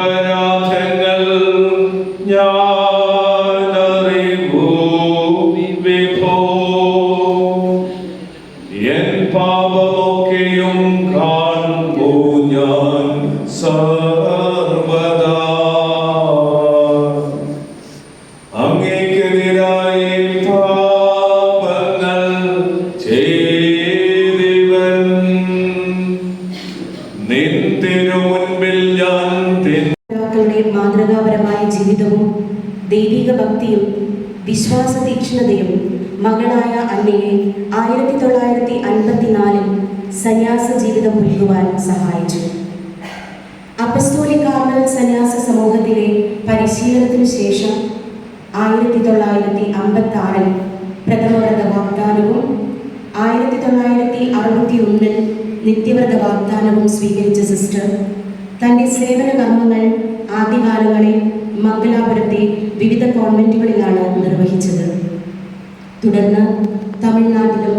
അപരാധങ്ങൾ ഞാനറിവൂ വിഭോ. എൻ പാപമൊക്കെയും കാണുമ്പോ ഞാൻ സർവദാ അങ്ങേക്കെതിരായി പാപങ്ങൾ ചെയ്തിവൻ. നിൻ തിരുമുൻപിൽ ഞാൻ മാതൃകാപരമായ ജീവിതവും ദൈവിക ഭക്തിയും വിശ്വാസ തീക്ഷ്ണതയും മകളായ അന്നയെ 1954 സന്യാസ ജീവിതം പുൽകുവാൻ സഹായിച്ചു. അപ്പസ്തോലിക് കാർമൽ സന്യാസ സമൂഹത്തിലെ പരിശീലനത്തിനു ശേഷം 1956 പ്രഥമവ്രത വാഗ്ദാനവും 1961 നിത്യവ്രത വാഗ്ദാനവും സ്വീകരിച്ച സിസ്റ്റർ തൻ്റെ സേവന കർമ്മങ്ങൾ ആദ്യകാലങ്ങളിൽ മംഗലാപുരത്തെ വിവിധ കോൺവെന്റുകളിലാണ് നിർവഹിച്ചത്. തുടർന്ന് തമിഴ്നാട്ടിലും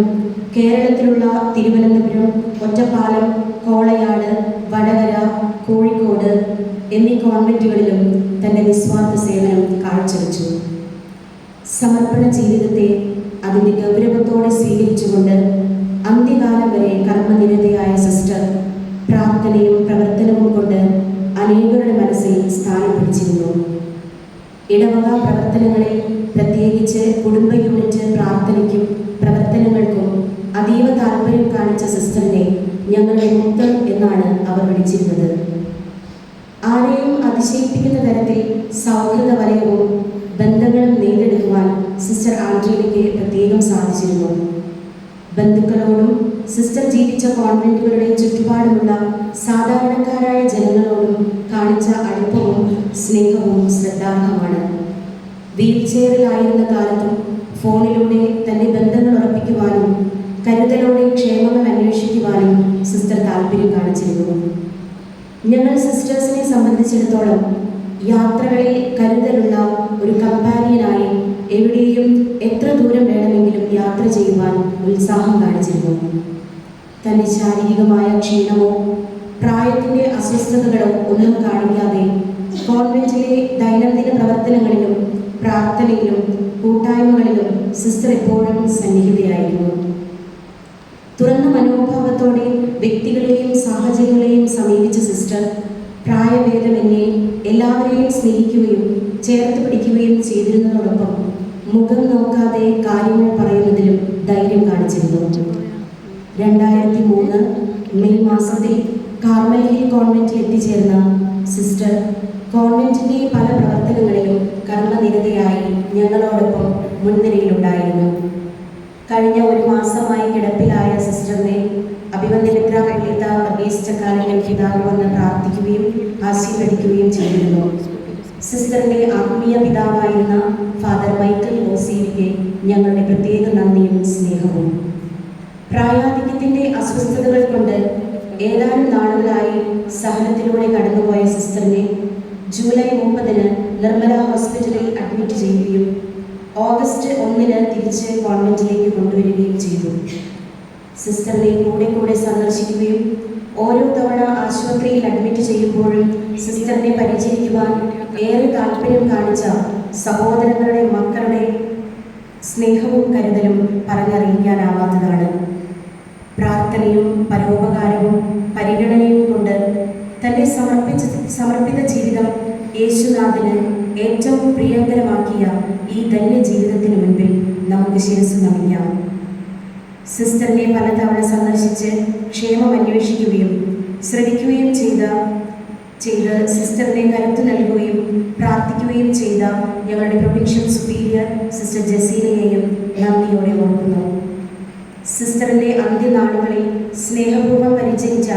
കേരളത്തിലുള്ള തിരുവനന്തപുരം, ഒറ്റപ്പാലം, കോളയാട്, വടകര, കോഴിക്കോട് എന്നീ കോൺവെന്റുകളിലും തൻ്റെ നിസ്വാർത്ഥ സേവനം കാഴ്ചവെച്ചു. സമർപ്പണ ജീവിതത്തെ അതിൻ്റെ ഗൗരവത്തോടെ സ്വീകരിച്ചുകൊണ്ട് അന്ത്യകാലം വരെ കർമ്മനിരതയായ സിസ്റ്റർ പ്രാർത്ഥനയും പ്രവർത്തനവും കൊണ്ട് അനേകരുടെ മനസ്സിൽ സ്ഥാനം പിടിച്ചിരുന്നു. ഇടവക പ്രവർത്തനങ്ങളിൽ, പ്രത്യേകിച്ച് കുടുംബ യൂണിറ്റ് പ്രാർത്ഥനയ്ക്കും പ്രവർത്തനങ്ങൾക്കും അതീവ താല്പര്യം കാണിച്ച സിസ്റ്ററിനെ ഞങ്ങളുടെ മുത്ത് എന്നാണ് അവർ വിളിച്ചിരുന്നത്. ആരെയും അതിശയിപ്പിക്കുന്ന തരത്തിൽ സൗഹൃദ വലയവും ബന്ധങ്ങളും നേടിയെടുക്കുവാൻ സിസ്റ്റർ ആൻഡ്രിയയ്ക്ക് പ്രത്യേകം സാധിച്ചിരുന്നു. ബന്ധുക്കളോടും സിസ്റ്റർ ജീവിച്ച കോൺവെന്റുകളുടെ ചുറ്റുപാടുമുള്ള സാധാരണക്കാരായ ജനങ്ങളോടും കാണിച്ച അടുപ്പവും സ്നേഹവും ശ്രദ്ധാർഹമാണ്. വീൽ ചെയറിലായിരുന്ന കാലത്തും ഫോണിലൂടെ തന്റെ ബന്ധങ്ങൾ ഉറപ്പിക്കുവാനും കരുതലോടെ ക്ഷേമങ്ങൾ അന്വേഷിക്കുവാനും സിസ്റ്റർ താല്പര്യം കാണിച്ചിരുന്നു. ഞങ്ങൾ സിസ്റ്റേഴ്സിനെ സംബന്ധിച്ചിടത്തോളം യാത്രകളിൽ കരുതലുള്ള ഒരു കമ്പാനിയനായി എവിടെയും എത്ര ദൂരം വേണമെങ്കിലും യാത്ര ചെയ്യുവാൻ ഉത്സാഹം കാണിച്ചിരുന്നു. തൻ്റെ ശാരീരികമായ ക്ഷീണമോ പ്രായത്തിൻ്റെ അസ്വസ്ഥതകളോ ഒന്നും കാണിക്കാതെ കോൺവെന്റിലെ ദൈനംദിന പ്രവർത്തനങ്ങളിലും പ്രാർത്ഥനയിലും കൂട്ടായ്മകളിലും സിസ്റ്റർ എപ്പോഴും സന്നിഹിതയായിരുന്നു. തുറന്ന മനോഭാവത്തോടെ വ്യക്തികളെയും സാഹചര്യങ്ങളെയും സമീപിച്ച സിസ്റ്റർ പ്രായഭേദമന്യേ എല്ലാവരെയും സ്നേഹിക്കുകയും ചേർത്ത് പിടിക്കുകയും ചെയ്തിരുന്നതോടൊപ്പം മുഖം നോക്കാതെ കാര്യങ്ങൾ പറയുന്നതിലും ധൈര്യം കാണിച്ചിരുന്നു. 2003 മെയ് മാസത്തിൽ കാർമൽ ഹിൽ കോൺവെന്റിൽ എത്തിച്ചേർന്ന സിസ്റ്റർ കോൺവെന്റിന്റെ പല പ്രവർത്തനങ്ങളിലും കർമ്മനിരതയായി ഞങ്ങളോടൊപ്പം മുൻനിരയിലുണ്ടായിരുന്നു. കഴിഞ്ഞ ഒരു മാസമായി കിടപ്പിലായ സിസ്റ്ററിനെ അഭിവന്ദ്യ മെത്രാപ്പൊലീത്ത വർഗീസ് ചക്കാലക്കൽ പിതാവ് വന്ന് പ്രാർത്ഥിക്കുകയും ആശീർവദിക്കുകയും ചെയ്തിരുന്നു. സിസ്റ്ററിന്റെ ആത്മീയ പിതാവായിരുന്ന ഫാദർ മൈക്കിൾ ഓസീവിക്ക് ഞങ്ങളുടെ പ്രത്യേക നന്ദിയും സ്നേഹവും. പ്രായാധിക്യത്തിന്റെ അസ്വസ്ഥതകൾ കൊണ്ട് ഏതാനും നാളുകളായി സഹനത്തിലൂടെ കടന്നുപോയ സിസ്റ്ററിനെ ജൂലൈ 30 നിർമ്മല ഹോസ്പിറ്റലിൽ അഡ്മിറ്റ് ചെയ്യുകയും ഓഗസ്റ്റ് 1 തിരിച്ച് കോൺവെന്റിലേക്ക് കൊണ്ടുവരികയും ചെയ്തു. സിസ്റ്ററിനെ കൂടെ സന്ദർശിക്കുകയും ഓരോ തവണ ആശുപത്രിയിൽ അഡ്മിറ്റ് ചെയ്യുമ്പോഴും സിസ്റ്ററിനെ പരിചരിക്കുവാൻ ഏറെ താല്പര്യം കാണിച്ച സഹോദരങ്ങളുടെ മക്കളുടെ സ്നേഹവും കരുതലും പറഞ്ഞറിയിക്കാനാവാത്തതാണ്. പ്രാർത്ഥനയും പരോപകാരവും പരിഗണനയും കൊണ്ട് തൻ്റെ സമർപ്പിത ജീവിതം യേശുനാഥന് ഏറ്റവും പ്രിയങ്കരമാക്കിയ ഈ ധന്യ ജീവിതത്തിന് മുൻപിൽ നമുക്ക് ശിരസ്സ് നമിക്കാം. സിസ്റ്ററിനെ പലതവണ സന്ദർശിച്ച് ക്ഷേമം അന്വേഷിക്കുകയും ശ്രവിക്കുകയും ചെയ്ത് സിസ്റ്ററിനെ കരുത്തു നൽകുകയും പ്രാർത്ഥിക്കുകയും ചെയ്ത ഞങ്ങളുടെ പ്രൊവിൻഷ്യൽ സുപ്പീരിയർ സിസ്റ്റർ ജസീനയെയും നന്ദിയോടെ ഓർക്കുന്നു. സിസ്റ്ററിൻ്റെ അന്ത്യനാളുകളിൽ സ്നേഹപൂർവ്വം പരിചരിച്ച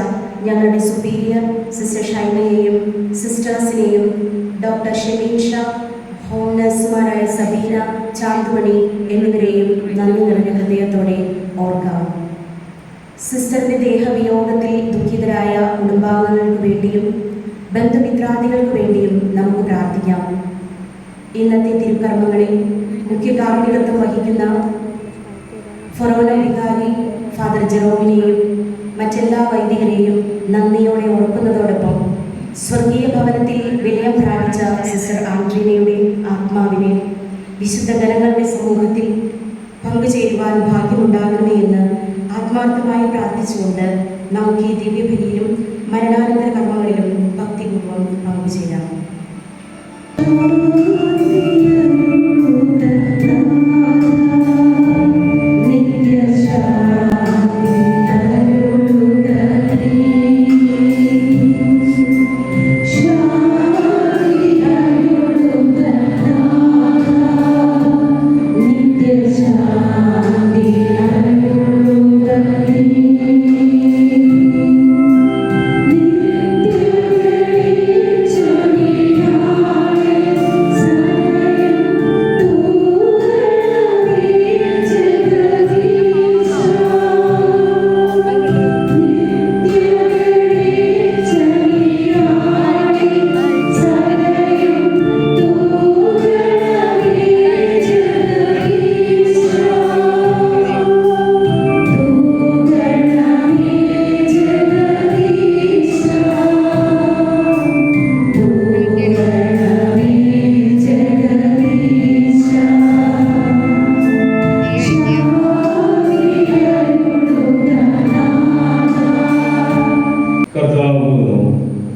ഞങ്ങളുടെ സുപ്പീരിയർ സിസ്റ്റർ ഷൈമയെയും സിസ്റ്റേഴ്സിനെയും ഡോക്ടർ ഷെമീൻ ഷാ, ഹോം നഴ്സുമാരായ സബീന, ചാന്തുമണി എന്നിവരെയും നന്ദി നിറഞ്ഞ ഹൃദയത്തോടെ ഓർക്കാം. സിസ്റ്ററിന്റെ ദേഹവിയോഗത്തിൽ ദുഃഖിതരായ കുടുംബാംഗങ്ങൾക്ക് വേണ്ടിയും ബന്ധുമിത്രാദികൾക്ക് വേണ്ടിയും നമുക്ക് പ്രാർത്ഥിക്കാം. ഇന്നത്തെ തിരുക്കർമ്മങ്ങളിൽ മുഖ്യ കാർമ്മികത്വം വഹിക്കുന്ന ഫൊറോന വികാരി ഫാദർ ജെറോമിനെയും മറ്റെല്ലാ വൈദികരെയും നന്ദിയോടെ ഓർക്കുന്നതോടൊപ്പം സ്വർഗീയ ഭവനത്തിൽ വിലയം പ്രാപിച്ച സിസ്റ്റർ ആൻഡ്രീനയുടെ ആത്മാവിനെ വിശുദ്ധ ഗണങ്ങളുടെ സമൂഹത്തിൽ പങ്കുചേരുവാൻ ഭാഗ്യമുണ്ടാകണമേ എന്ന് ആത്മാർത്ഥമായി പ്രാർത്ഥിച്ചുകൊണ്ട് നമുക്ക് ഈ ദിവ്യബലിയിലും മരണാനന്തര കർമ്മങ്ങളിലും ഭക്തിപൂർവ്വം പങ്കുചേരാം.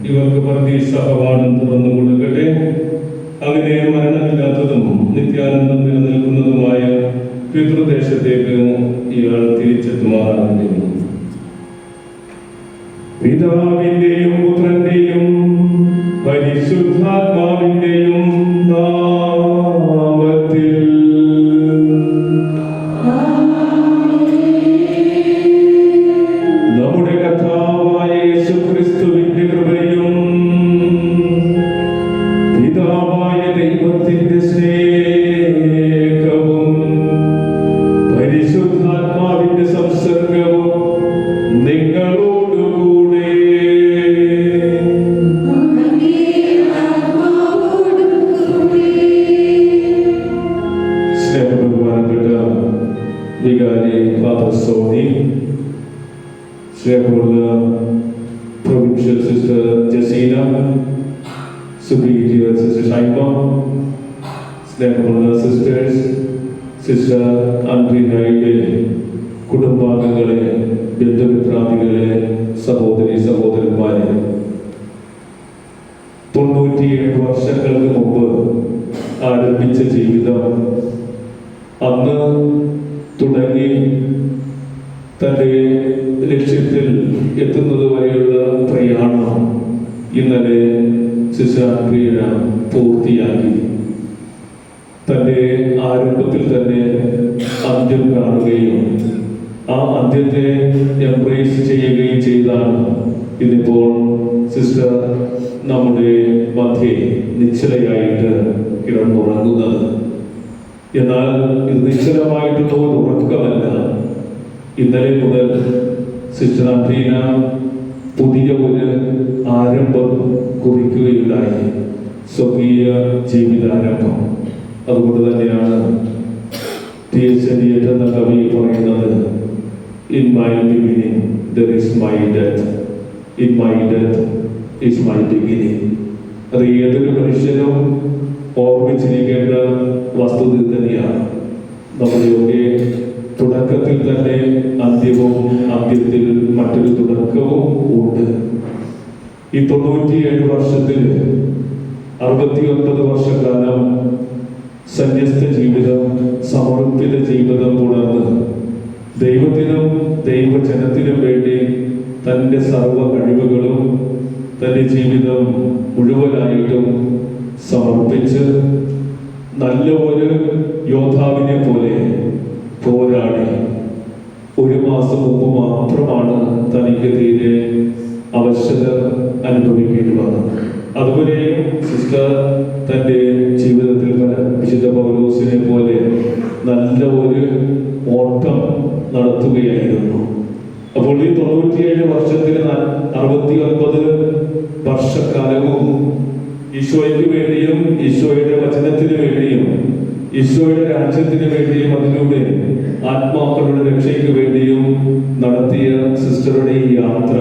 ഇവർക്ക് പരദീസ കവാടം തുറന്നു കൊടുക്കട്ടെ. അങ്ങനെ മരണമില്ലാത്തതും നിത്യാനന്ദം നിലനിൽക്കുന്നതുമായ പിതൃദേശത്തേക്ക് ഇയാൾ തിരിച്ചെത്തുമാറാകട്ടെ. പിതാവിന്റെയും പുത്രന്റെയും പരിശുദ്ധാത്മാവിന്റെയും നാമത്തിൽ നമ്മുടെ കർത്താവായ യേശുക്രിസ്തുവിന്റെ കൃപയും പിതാവായ ദൈവത്തിന്റെ സ്നേഹവും പരിശുദ്ധാത്മാവിന്റെ സംസർഗവും നിങ്ങളോടുകൂടെ. സ്നേഹബഹുമാനപ്പെട്ട വികാരി ഫാദർ സോണി, സ്നേഹമുള്ള provincial sister Jaseena, superior sister Shaima, സ്നേഹമുള്ള സിസ്റ്റേഴ്സ്, സിസ്റ്റർ ആൻഡ്രീനയുടെ കുടുംബാംഗങ്ങളെ, ബന്ധുമിത്രാദികളെ, സഹോദരി സഹോദരന്മാരെ, 97 വർഷങ്ങൾക്ക് മുമ്പ് ആരംഭിച്ച ജീവിതം അന്ന് തുടങ്ങി തൻ്റെ ലക്ഷ്യത്തിൽ എത്തുന്നത് വരെയുള്ള പ്രയാണം ഇന്നലെ സിസ്റ്റർ ആൻഡ്രീന പൂർത്തിയാക്കി. തൻ്റെ ആരംഭത്തിൽ തന്നെ അന്ത്യം കാണുകയും ആ അന്ത്യത്തെ എംബ്രേസ് ചെയ്യുകയും ചെയ്താണ് ഇന്നിപ്പോൾ സിസ്റ്റർ നമ്മുടെ മധ്യേ നിശ്ചലയായിട്ട് കിടന്നുറങ്ങുന്നത്. എന്നാൽ ഇത് നിശ്ചലമായിട്ടുള്ള ഒരു ഉറക്കമല്ല. ഇന്നലെ മുതൽ സിസ്റ്റർ ആൻഡ്രീന പുതിയ ഒരു ആരംഭം കുറിക്കുകയുണ്ടായി, സ്വർഗീയ ജീവിതാരംഭം. അതുകൊണ്ട് തന്നെയാണ് ടി.എസ്. എലിയറ്റ് എന്ന കവി പറയുന്നത്, in my beginning there is my death, in my death is my beginning. അത് ഏതൊരു മനുഷ്യനും ഓർമ്മിച്ചിരിക്കേണ്ട വസ്തുത തന്നെയാണ്. നമ്മുടെയൊക്കെ തുടക്കത്തിൽ തന്നെ അന്ത്യവും അന്ത്യത്തിൽ മറ്റൊരു തുടക്കവും ഉണ്ട്. ഈ 97 വർഷത്തിൽ 69 വർഷക്കാലം സന്യസ്ത ജീവിതം, സമർപ്പിത ജീവിതം തുടർന്ന് ദൈവത്തിനും ദൈവജനത്തിനും വേണ്ടി തൻ്റെ സർവ്വ കഴിവുകളും തൻ്റെ ജീവിതം മുഴുവനായിട്ടും സമർപ്പിച്ച് നല്ല ഒരു യോദ്ധാവിനെ പോലെ പോരാടി. 1 മാസം മുമ്പ് മാത്രമാണ് തനിക്ക് തീരെ അവശത അനുഭവിക്കേണ്ടി വന്നത്. അതുവരെയും സിസ്റ്റർ തൻ്റെ ജീവിതത്തിൽ വിശുദ്ധ പൗലോസിനെ പോലെ നല്ല ഒരു ഓട്ടം നടത്തുകയായിരുന്നു. അപ്പോൾ ഈ 97 വർഷത്തിൽ 69 വർഷക്കാലവും ഈശോയ്ക്ക് വേണ്ടിയും ഈശോയുടെ വചനത്തിന് വേണ്ടിയും ഈശോയുടെ രാജ്യത്തിന് വേണ്ടിയും അതിലൂടെ ആത്മാക്കളുടെ രക്ഷയ്ക്ക് വേണ്ടിയും നടത്തിയ സിസ്റ്ററുടെ ഈ യാത്ര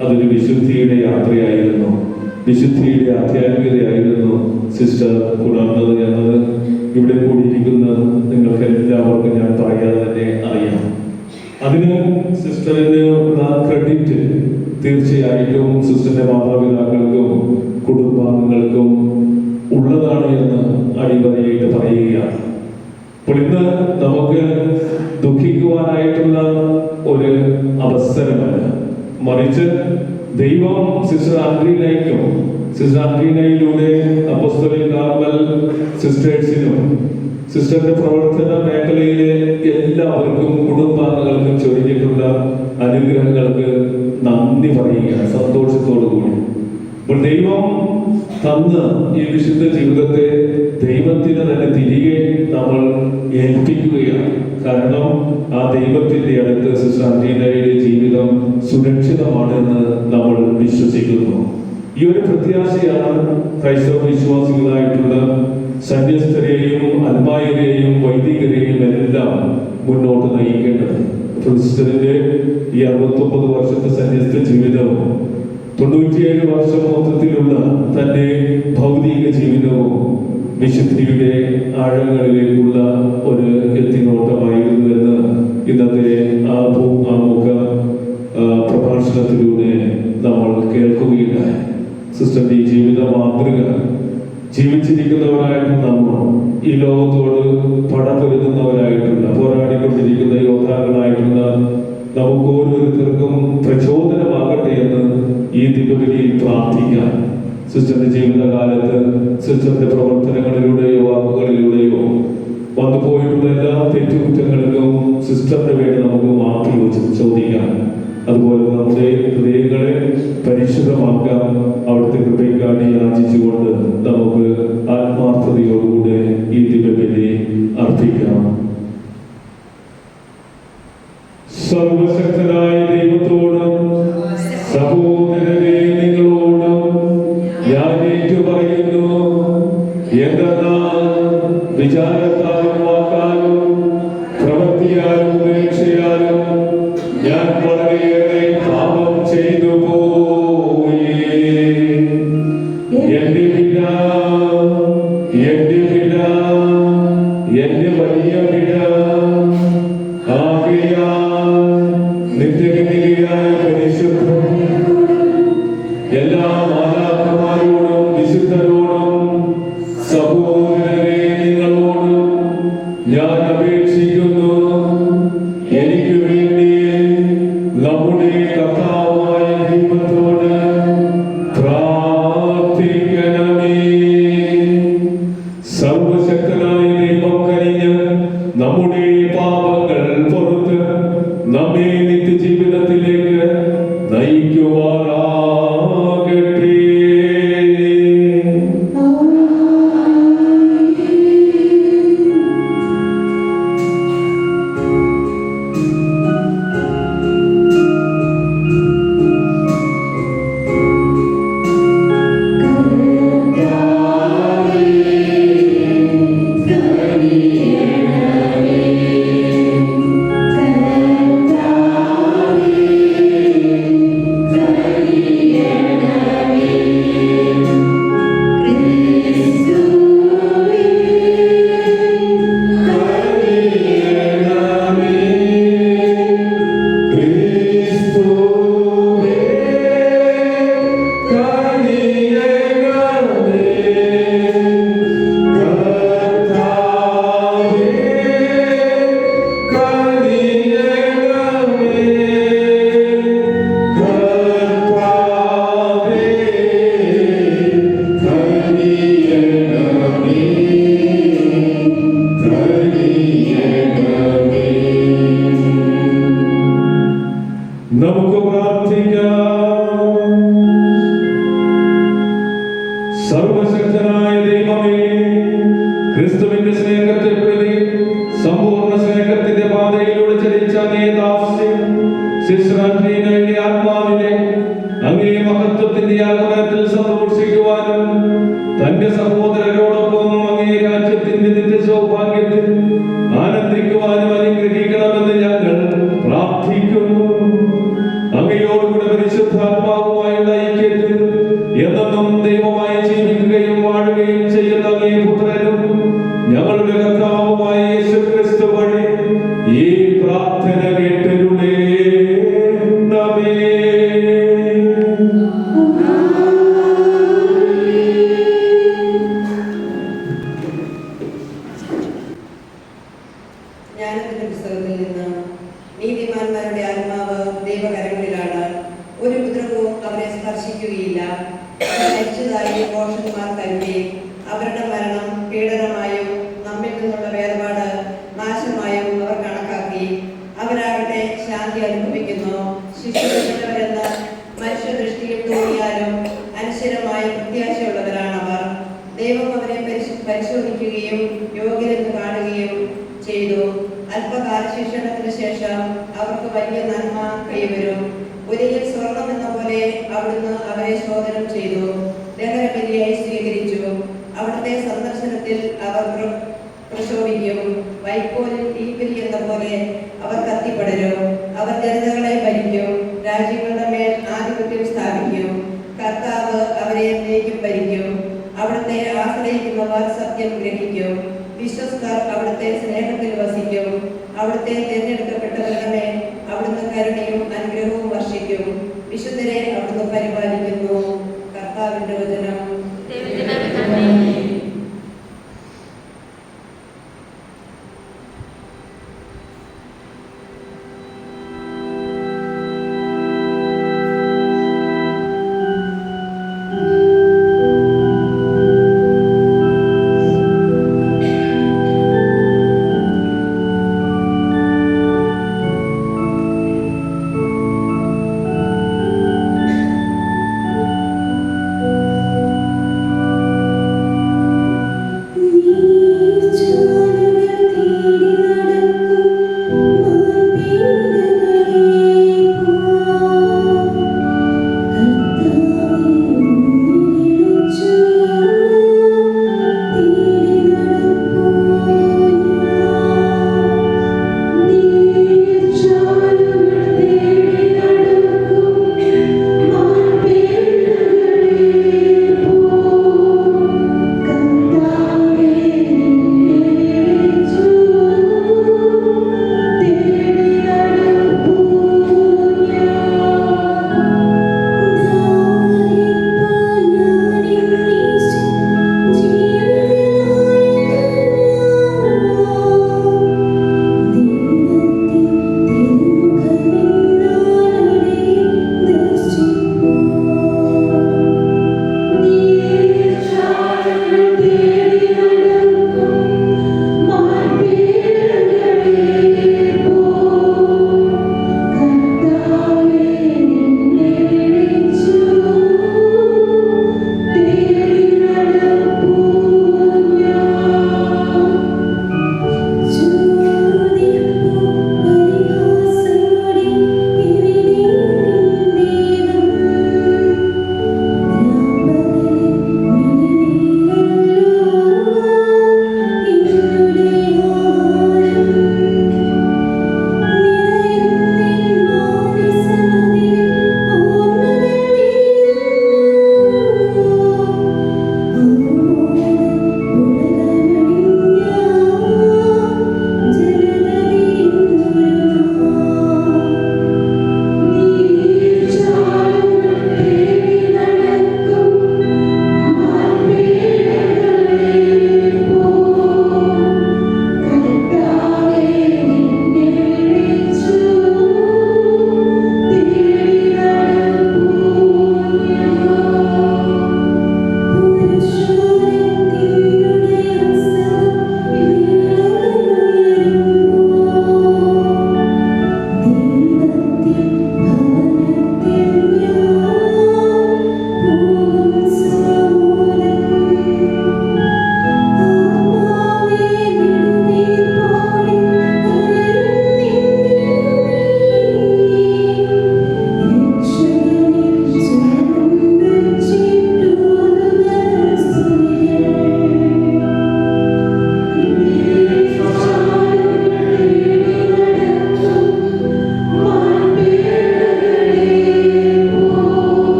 അതൊരു വിശുദ്ധിയുടെ യാത്രയായിരുന്നു. വിശുദ്ധിയുടെ ആധ്യാത്മികതയായിരുന്നു സിസ്റ്റർ ഉണർന്നത് എന്നത് ഇവിടെ കൂടിയിരിക്കുന്ന നിങ്ങൾക്ക് എല്ലാവർക്കും ഞാൻ പറയാതെ തന്നെ അറിയാം. അതിന് സിസ്റ്ററിന് ഉള്ള ക്രെഡിറ്റ് തീർച്ചയായിട്ടും സിസ്റ്ററിന്റെ മാതാപിതാക്കൾക്കും കുടുംബാംഗങ്ങൾക്കും ഉള്ളതാണ് എന്ന് അടിവരയിട്ട് പറയുകയാണ്. അപ്പോൾ ഇന്ന് നമുക്ക് ദുഃഖിക്കുവാനായിട്ടുള്ള ഒരു അവസരമല്ല, മറിച്ച് ദൈവം സിസ്റ്റർ ആൻഡ്രീനയിലൂടെ അപ്പോസ്തലിക് കാർമൽ സിസ്റ്റേഴ്സിനും സിസ്റ്ററിന്റെ പ്രവർത്തന മേഖലയിലെ എല്ലാവർക്കും കുടുംബാംഗങ്ങൾക്കും ചൊരിഞ്ഞിട്ടുള്ള അനുഗ്രഹങ്ങൾക്ക് നന്ദി പറയുകയാണ് സന്തോഷത്തോടു കൂടി. അപ്പോൾ ദൈവം തന്ന ഈ വിശുദ്ധ ജീവിതത്തെ ദൈവത്തിന് തന്നെ തിരികെ നമ്മൾ ഏൽപ്പിക്കുകയാണ്. കാരണം ആ ദൈവത്തിന്റെ അടുത്ത് സിസ്റ്റർ ആൻഡ്രീനയുടെ ജീവിതം സുരക്ഷിതമാണെന്ന് നമ്മൾ വിശ്വസിക്കുന്നു. ഈ ഒരു പ്രത്യാശയാണ് ക്രൈസ്തവ വിശ്വാസികളായിട്ടുള്ള സന്യസ്തരെയും അൽമായരെയും വൈദികരെയും എല്ലാം മുന്നോട്ട് നയിക്കേണ്ടത്. സിസ്റ്ററിന്റെ ഈ 69 വർഷത്തെ സന്യസ്ത ജീവിതവും 97 വർഷം മൊത്തത്തിലുള്ള തന്റെ ഭൗതിക ജീവിതവും വിശുദ്ധിയുടെ ആഴങ്ങളിലേക്കുള്ള ഒരു എത്തിനോട്ടമായിരുന്നു എന്ന് ഇന്നത്തെ ആമുഖ പ്രഭാഷണത്തിലൂടെ നമ്മൾ കേൾക്കുകയുണ്ടായി. സിസ്റ്ററിന്റെ ഈ ജീവിത മാതൃക ജീവിച്ചിരിക്കുന്നവരായിട്ടുള്ള നമ്മൾ, ഈ ലോകത്തോട് പടപൊരുതുന്നവരായിട്ടുള്ള പോരാടിക്കൊണ്ടിരിക്കുന്ന യോദ്ധാക്കളായിട്ടുള്ള നമുക്ക് ഓരോരുത്തർക്കും പ്രചോദനമാകട്ടെ എന്ന് ഈ ദിവ്യബലിയിൽ പ്രാർത്ഥിക്കാം. സിസ്റ്ററിന്റെ ജീവിതകാലത്ത് സിസ്റ്ററിന്റെ പ്രവർത്തനങ്ങളിലൂടെയോ വാക്കുകളിലൂടെയോ വന്നുപോയിട്ടുള്ള എല്ലാ തെറ്റുകുറ്റങ്ങൾക്കും സിസ്റ്ററിന് വേണ്ടി നമുക്ക് മാറ്റി ചോദിക്കാം. അതുപോലെ നമ്മുടെ ഹൃദയങ്ങളെ പരിശുദ്ധമാക്കാം. അവിടുത്തെ കൃപയ്ക്കാണ്ടി യാചിച്ചുകൊണ്ട് നമുക്ക് ആത്മാർത്ഥതയോടുകൂടെ ഈ ദിവ്യബലി അർപ്പിക്കാം. സർവശക്തനായ ദൈവത്തോടും സഹോദരരെ നിങ്ങളോടും ഞാൻ ഏറ്റുപറയുന്നു, എന്തെന്നാൽ വിചാരത്താലും വാക്കാലും പ്രവൃത്തിയാലും ഉപേക്ഷയാലും ഞാൻ വളരെയേറെ പാപം ചെയ്തു പോയി. എന്റെ പിഴ, എന്റെ വലിയ പിഴ. ആകയാൽ നിത്യകന്യകയായ പരിശുദ്ധ എല്ലാ മാലാഖമാരോടും വിശുദ്ധരോടും സഹോദരരെ നിങ്ങളോടും ഞാൻ അപേക്ഷിക്കുന്നു, എനിക്ക് വേണ്ടി നമ്മുടെ കർത്താവായ ദൈവത്തോട് പ്രാർത്ഥിക്കണമേ. സർവശക്തനായ ദൈവം കനിഞ്ഞ് നമ്മുടെ പാപങ്ങൾ പുറത്ത് നമ്മെ നിത്യജീവിതത്തിലേക്ക് നയിക്കുവാനാകട്ടെ. നമുക്ക് പ്രാർത്ഥിക്കാം. സർവശക്തനായ ദൈവമേ, ക്രിസ്തുവിന്റെ സ്നേഹത്തെ പ്രതി സമ്പൂർണ്ണ സ്നേഹത്തിന്റെ പാതയിലൂടെ ചലിച്ച അങ്ങേ ദാസ്യം സിസ്റ്റർ ആൻഡ്രീനയുടെ ആത്മാവിനെ അങ്ങേ മഹത്വത്തിന്റെ ആഗമനത്തിൽ സന്തോഷിക്കുവാനും തന്റെ സഹോദരരോടൊപ്പം അങ്ങേ രാജ്യത്തിന്റെ നിത്യ സൗഭാഗ്യത്തിൽ ആനന്ദിക്കുവാനും അനുഗ്രഹിക്കണമെന്ന് ഞങ്ങൾ പ്രാർത്ഥിക്കുന്നു. അങ്ങയോടുകൂടെ പരിശുദ്ധാത്മാവുമായുള്ള ഐക്യത്തിൽ എന്നും ജീവിക്കുകയും വാഴുകയും ചെയ്യുന്ന ഈ പുത്രനും ഞങ്ങളുടെ കർത്താവുമായ യേശുക്രിസ്തു വഴി ഈ പ്രാർത്ഥന കേട്ടരുളേ. ജ്ഞാനത്തിന്റെ പുസ്തകത്തിൽ നിന്ന് നീതിമാന്മാരുടെ ആത്മാവ് ദൈവകരങ്ങളിലാണ്, ഒരു ഉപദ്രവവും അവരെ സ്പർശിക്കുകയില്ല. മരിച്ചതായി ഘോഷന്മാർ കരുതി അവരുടെ മരണം പീഡനമായും നമ്മിൽ നിന്നുള്ള വേർപാട് നാശമായും അവർ കണക്കാക്കി. അവരാകട്ടെ ശാന്തി അനുഭവിക്കുന്നു. ശിശുവിനവരെന്ന് മനുഷ്യദൃഷ്ടിയിൽ തോന്നിയാലും അനശ്വരമായ പ്രത്യാശയുള്ളവരാണവർ. ദൈവം അവരെ പരിശോധിക്കുകയും യോഗ്യരെന്ന് കാണുകയും ചെയ്തു. അല്പകാല ശിക്ഷണത്തിന് ശേഷം അവർക്ക് വലിയ നന്മ കൈവരും. ഒരിക്കൽ സ്വർണം എന്ന പോലെ അവിടുന്ന് അവരെ ശോധനം ചെയ്തു, ലഹരബലിയായി സ്വീകരിച്ചു. അവിടുത്തെ സന്ദർശനത്തിൽ അവർ പ്രശോഭിക്കും. വൈക്കോലിൽ തീപ്പിരി എന്ന പോലെ അവർ കത്തിപ്പടരും. അവർ ജനതകളെ ഭരിക്കും, രാജ്യങ്ങളുടെ മേൽ ആധിപത്യം സ്ഥാപിക്കും. കർത്താവ് അവരെ എന്നേക്കും ഭരിക്കും. അവിടുത്തെ ആശ്രയിക്കുന്നവർ സത്യം ഗ്രഹിക്കും. വിശ്വസ്തർ അവിടുത്തെ സ്നേഹത്തിൽ വസിക്കും. അവിടുത്തെ തിരഞ്ഞെടുക്കപ്പെട്ടവരുടെ മേൽ അവിടുന്ന് കരുണയും അനുഗ്രഹവും വർഷിക്കും. വിശുദ്ധരെ അവിടുന്ന് പരിപാലിക്കുന്നു. കർത്താവിന്റെ വചനം.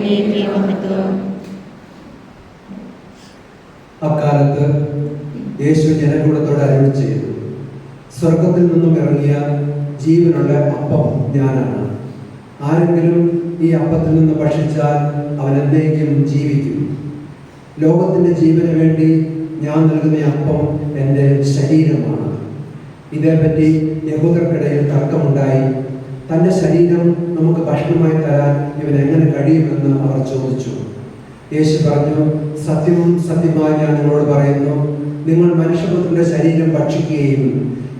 എന്നേക്ക് മഹത്വം. അക്കാലത്ത് യേശു ജനകൂടത്തോട് അരുളി ചെയ്തു, സ്വർഗത്തിൽ നിന്നും ഇറങ്ങിയ ജീവനുള്ള അപ്പം ഞാനാണ്. ആരെങ്കിലും ഈ അപ്പത്തിൽ നിന്ന് ഭക്ഷിച്ചാൽ അവൻ എന്നേക്കും ജീവിക്കും. ലോകത്തിൻ്റെ ജീവന് വേണ്ടി ഞാൻ നൽകുന്ന അപ്പം എൻ്റെ ശരീരമാണ്. ഇതേപ്പറ്റി യഹൂദർക്കിടയിൽ തർക്കമുണ്ടായി. തൻ്റെ ശരീരം നമുക്ക് ഭക്ഷണമായി തരാൻ ഇവൻ എങ്ങനെ കഴിയുമെന്ന് അവർ ചോദിച്ചു. യേശു പറഞ്ഞു, സത്യവും സത്യമായി ഞാൻ നിങ്ങളോട് പറയുന്നു, നിങ്ങൾ മനുഷ്യപുത്രന്റെ ശരീരം ഭക്ഷിക്കുകയും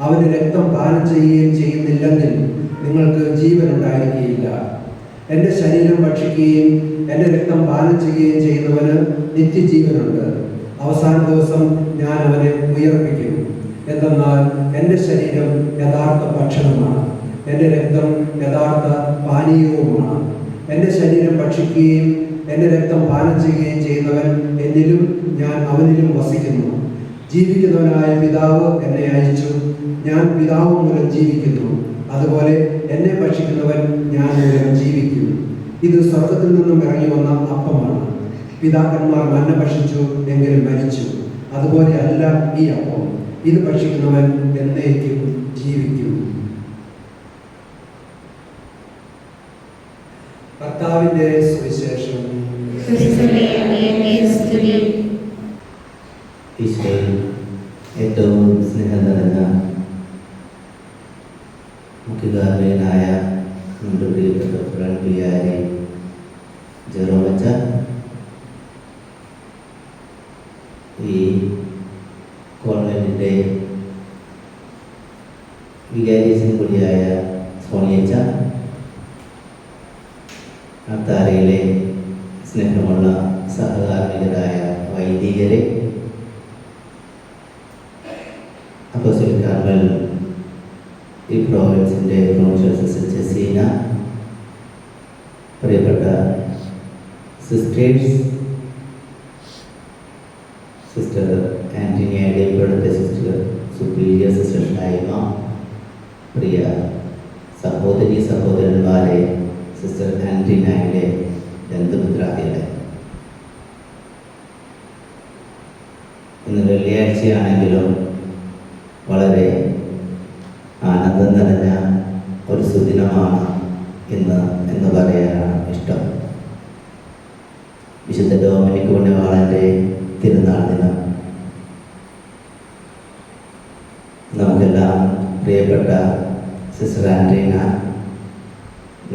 അവന് രക്തം പാനം ചെയ്യുകയും ചെയ്യുന്നില്ലെങ്കിൽ നിങ്ങൾക്ക് ജീവൻ ഉണ്ടായിരിക്കുകയില്ല. എൻ്റെ ശരീരം ഭക്ഷിക്കുകയും എൻ്റെ രക്തം പാനം ചെയ്യുകയും ചെയ്യുന്നവന് നിത്യജീവനുണ്ട്. അവസാന ദിവസം ഞാൻ അവനെ ഉയർപ്പിക്കും. എന്തെന്നാൽ എൻ്റെ ശരീരം യഥാർത്ഥ ഭക്ഷണമാണ്, എൻ്റെ രക്തം യഥാർത്ഥ പാനീയവുമാണ്. എൻ്റെ ശരീരം ഭക്ഷിക്കുകയും എൻ്റെ രക്തം പാനം ചെയ്യുകയും ചെയ്യുന്നവൻ എന്നിലും ഞാൻ അവനിലും വസിക്കുന്നു. ജീവിക്കുന്നവനായ പിതാവ് എന്നെ അയച്ചു. ഞാൻ പിതാവ് മൂലം ജീവിക്കുന്നു. അതുപോലെ എന്നെ ഭക്ഷിക്കുന്നവൻ ഞാൻ മൂലം ജീവിക്കും. ഇത് സ്വർഗത്തിൽ നിന്നും ഇറങ്ങി വന്ന അപ്പമാണ്. പിതാക്കന്മാർ മന്ന ഭക്ഷിച്ചു, എങ്കിലും മരിച്ചു. അതുപോലെ അല്ല ഈ അപ്പം. ഇത് ഭക്ഷിക്കുന്നവൻ എന്നേക്കും ജീവിക്കും. കർത്താവിന്റെ സുവിശേഷം. ഈശോയിൽ ഏറ്റവും സ്നേഹം നിറഞ്ഞ മുഖ്യകാരണനായ നമ്മുടെ പ്രിയപ്പെട്ട ഫ്രണ്ട് വികാരി ജെറോമച്ച, ഈ കോൺവെന്റിൻ്റെ വികാരിയച്ഛൻ കൂടിയായ സോണിയച്ച, അത്താരയിലെ സ്നേഹമുള്ള സഹകാർമ്മികരായ വൈദികരെ, അപ്പോസ്തലിക് കാർമൽ ഈ പ്രോവിൻസിൻ്റെ പ്രൊവിൻഷ്യൽ സിസ്റ്റർ ജസീന, പ്രിയപ്പെട്ട സിസ്റ്റേഴ്സ്, സിസ്റ്റർ ആൻ്റണിയുടെ ഇപ്പോഴത്തെ സിസ്റ്റർ സുപ്പീരിയർ സിസ്റ്റർ ഷൈമ, പ്രിയ സഹോദരി സഹോദരന്മാരെ, സിസ്റ്റർ ആൻ്റണിയുടെ ബന്ധുമിത്രാദികളെ, ഇന്ന് വെള്ളിയാഴ്ചയാണെങ്കിലും വളരെ ആനന്ദം നിറഞ്ഞ ഒരു സുദിനമാണ് എന്ന് പറയാനാണ് ഇഷ്ടം. വിശുദ്ധ ഡൊമിനിക് പുണ്യവാളൻ്റെ തിരുനാൾ ദിനം. നമുക്കെല്ലാം പ്രിയപ്പെട്ട സിസ്റ്റർ ആൻഡ്രീന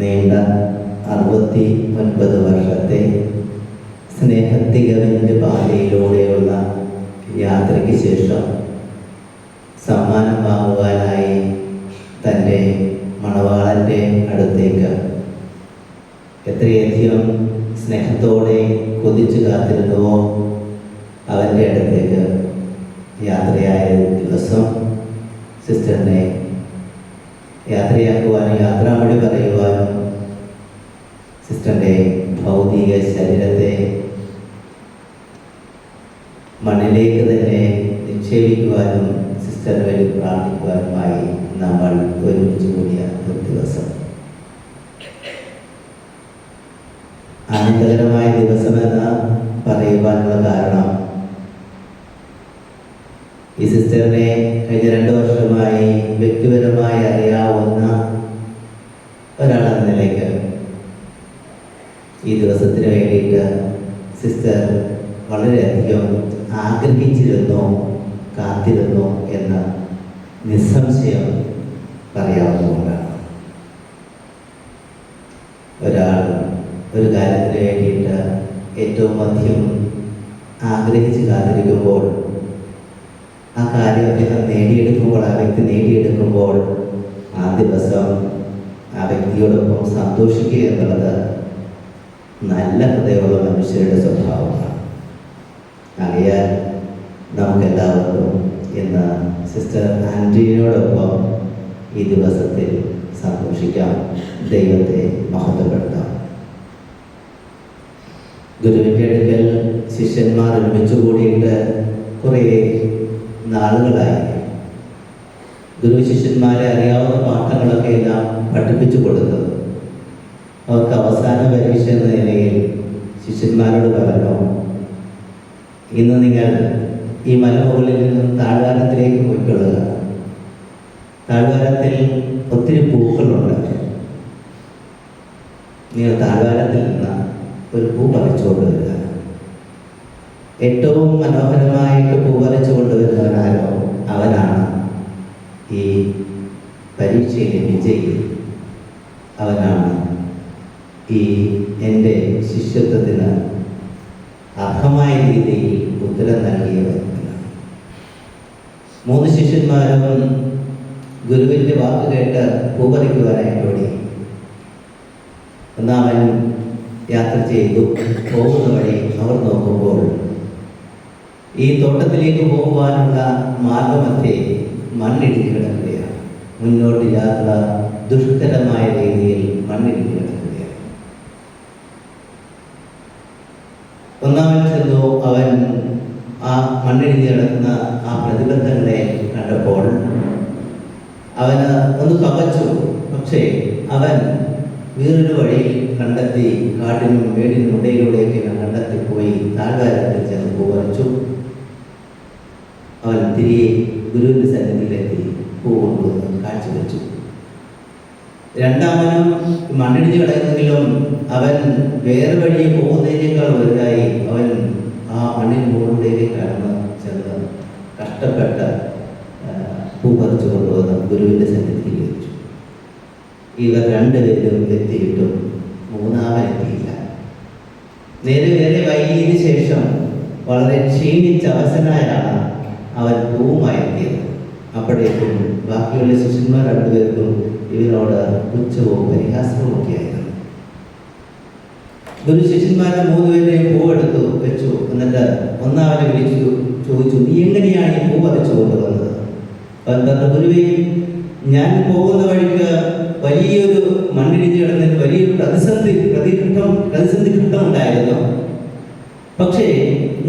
നീണ്ട 69 വർഷത്തെ സ്നേഹത്തികവിൻ്റെ പാതയിലൂടെയുള്ള യാത്രയ്ക്ക് ശേഷം സമ്മാനം വാങ്ങുവാനായി തൻ്റെ മണവാളൻ്റെ അടുത്തേക്ക് എത്രയധികം സ്നേഹത്തോടെ കൊതിച്ചു കാത്തിരുന്നുവോ അവൻ്റെ അടുത്തേക്ക് യാത്രയായ ദിവസം സിസ്റ്ററിനെ യാത്രയാക്കുവാനും യാത്രാമൊഴി പറയുവാനും സിസ്റ്ററിൻ്റെ ഭൗതിക ശരീരത്തെ മണ്ണിലേക്ക് തന്നെ നിക്ഷേപിക്കുവാനും സിസ്റ്ററിന് വേണ്ടി പ്രാർത്ഥിക്കുവാനുമായി നമ്മൾ ഒരുമിച്ച് കൂടിയ ഒരു ദിവസം. ആനന്ദകരമായ ദിവസമെന്ന് പറയുവാനുള്ള കാരണം, ഈ സിസ്റ്ററിനെ കഴിഞ്ഞ 2 വർഷമായി വ്യക്തിപരമായി അറിയാവുന്ന ഒരാളെന്ന നിലയ്ക്ക് ഈ ദിവസത്തിന് വേണ്ടിയിട്ട് സിസ്റ്റർ വളരെയധികം ആഗ്രഹിച്ചിരുന്നു, കാത്തിരുന്നു എന്ന് നിസ്സംശയം പറയാവുന്നതുകൊണ്ടാണ്. ഒരാൾ ഒരു കാര്യത്തിന് വേണ്ടിയിട്ട് ഏറ്റവും അധികം ആഗ്രഹിച്ച് കാത്തിരിക്കുമ്പോൾ, ആ കാര്യം അദ്ദേഹം നേടിയെടുക്കുമ്പോൾ, ആ വ്യക്തി നേടിയെടുക്കുമ്പോൾ ആ ദിവസം ആ വ്യക്തിയോടൊപ്പം സന്തോഷിക്കുക എന്നുള്ളത് നല്ല ഹൃദയമുള്ള മനുഷ്യരുടെ സ്വഭാവമാണ്. ആകയാൽ നമുക്കെല്ലാവർക്കും ഇന്ന് സിസ്റ്റർ ആൻഡ്രീനോടൊപ്പം ഈ ദിവസത്തിൽ സന്തോഷിക്കാം, ദൈവത്തെ മഹത്വപ്പെടുത്താം. ഗുരുവിൻ്റെ അടുക്കൽ ശിഷ്യന്മാർ ഒരുമിച്ച് കൂടിയിട്ട് കുറേ നാളുകളായി. ഗുരു ശിഷ്യന്മാരെ അറിയാവുന്ന പാഠങ്ങളൊക്കെ എല്ലാം പഠിപ്പിച്ചു കൊടുത്തത്. അവർക്ക് അവസാന പരീക്ഷ എന്ന നിലയിൽ ശിഷ്യന്മാരോട് പറഞ്ഞു, ഇന്ന് നിങ്ങൾ ഈ മലമുകളിൽ നിന്നും താഴ്വാരത്തിലേക്ക് പോയിക്കൊള്ളുക. താഴ്വാരത്തിൽ ഒത്തിരി പൂക്കളുണ്ട്. നിങ്ങൾ താഴ്വാരത്തിൽ നിന്ന് ഒരു പൂ പറിച്ചുകൊണ്ട് വരിക. ഏറ്റവും മനോഹരമായിട്ട് പൂ പറിച്ചു കൊണ്ടുവരുന്നവനാരോ അവനാണ് ഈ പരീക്ഷയിലെ വിജയി. അവനാണ് ഈ എൻ്റെ ശിഷ്യത്വത്തിന് അർഹമായ രീതിയിൽ ഉത്തരം നൽകിയവൻ. 3 ശിഷ്യന്മാരും ഗുരുവിൻ്റെ വാക്ക് കേട്ട് പൂ പറിക്കുവാനായിട്ട് ഓടി. ഒന്നാമൻ യാത്ര ചെയ്തു. പോകുന്ന വഴി അവർ നോക്കുമ്പോൾ ഈ തോട്ടത്തിലേക്ക് പോകുവാനുള്ള മാർഗമധ്യേ മണ്ണിടിഞ്ഞ് കിടക്കുകയാണ്. മുന്നോട്ട് യാത്ര ദുഷ്കരമായ രീതിയിൽ മണ്ണിടിഞ്ഞ് കിടക്കുകയാണ്. ഒന്നാമൻ ചെന്നു. അവൻ ആ മണ്ണിടിഞ്ഞ് കിടക്കുന്ന ആ പ്രതിബന്ധങ്ങളെ കണ്ടപ്പോൾ അവന് ഒന്ന് പകച്ചു. പക്ഷേ അവൻ വേറൊരു വഴി കണ്ടെത്തി. കാട്ടിനും മേടിനും ഇടയിലൂടെയൊക്കെ കണ്ടെത്തിപ്പോയി താഴ്വാരത്തിൽ ചെന്ന് പൂ പറിച്ചു. അവൻ തിരികെ ഗുരുവിൻ്റെ സന്നിധിയിലെത്തി പൂ കൊണ്ടുവന്ന് കാഴ്ചവെച്ചു. രണ്ടാമനും മണ്ണിടിഞ്ഞ് കിടക്കുന്നെങ്കിലും അവൻ വേറെ വഴിയെ പോകുന്നതിനേക്കാൾ വലുതായി അവൻ ആ മണ്ണിന് മുകളിലേക്ക് കടന്ന് ചെന്ന് കഷ്ടപ്പെട്ട് പൂ പറിച്ചു കൊണ്ടുവന്ന് ഗുരുവിൻ്റെ സന്നിധിയിൽ വെച്ചു. ഇവർ രണ്ടുപേരും എത്തിയിട്ടും മൂന്നാമൻ എത്തിയില്ല. നേരെ വൈകിയതിനു ശേഷം വളരെ ക്ഷീണിച്ച അവസനായാണ് അവൻ പൂവുമായി എത്തിയത്. അപ്പോഴേക്കും ബാക്കിയുള്ള ശിഷ്യന്മാർ രണ്ടുപേർക്കും ഇവരോട് പുച്ഛവും പരിഹാസവും ഒക്കെ ആയിരുന്നു. ഗുരു ശിഷ്യന്മാരുടെ 3 പേരെയും പൂവെടുത്തു വെച്ചു. എന്നിട്ട് ഒന്നാമനെ വിളിച്ചു ചോദിച്ചു, നീ എങ്ങനെയാണ് ഈ പൂ പറിച്ചു കൊണ്ടുവന്നത്? അവൻ പറഞ്ഞു, ഗുരുവേ, ഞാൻ പോകുന്ന വഴിക്ക് വലിയൊരു മണ്ണിടിഞ്ഞ് കിടന്നിട്ട് വലിയൊരു പ്രതിസന്ധി ഘട്ടം ഉണ്ടായിരുന്നു. പക്ഷേ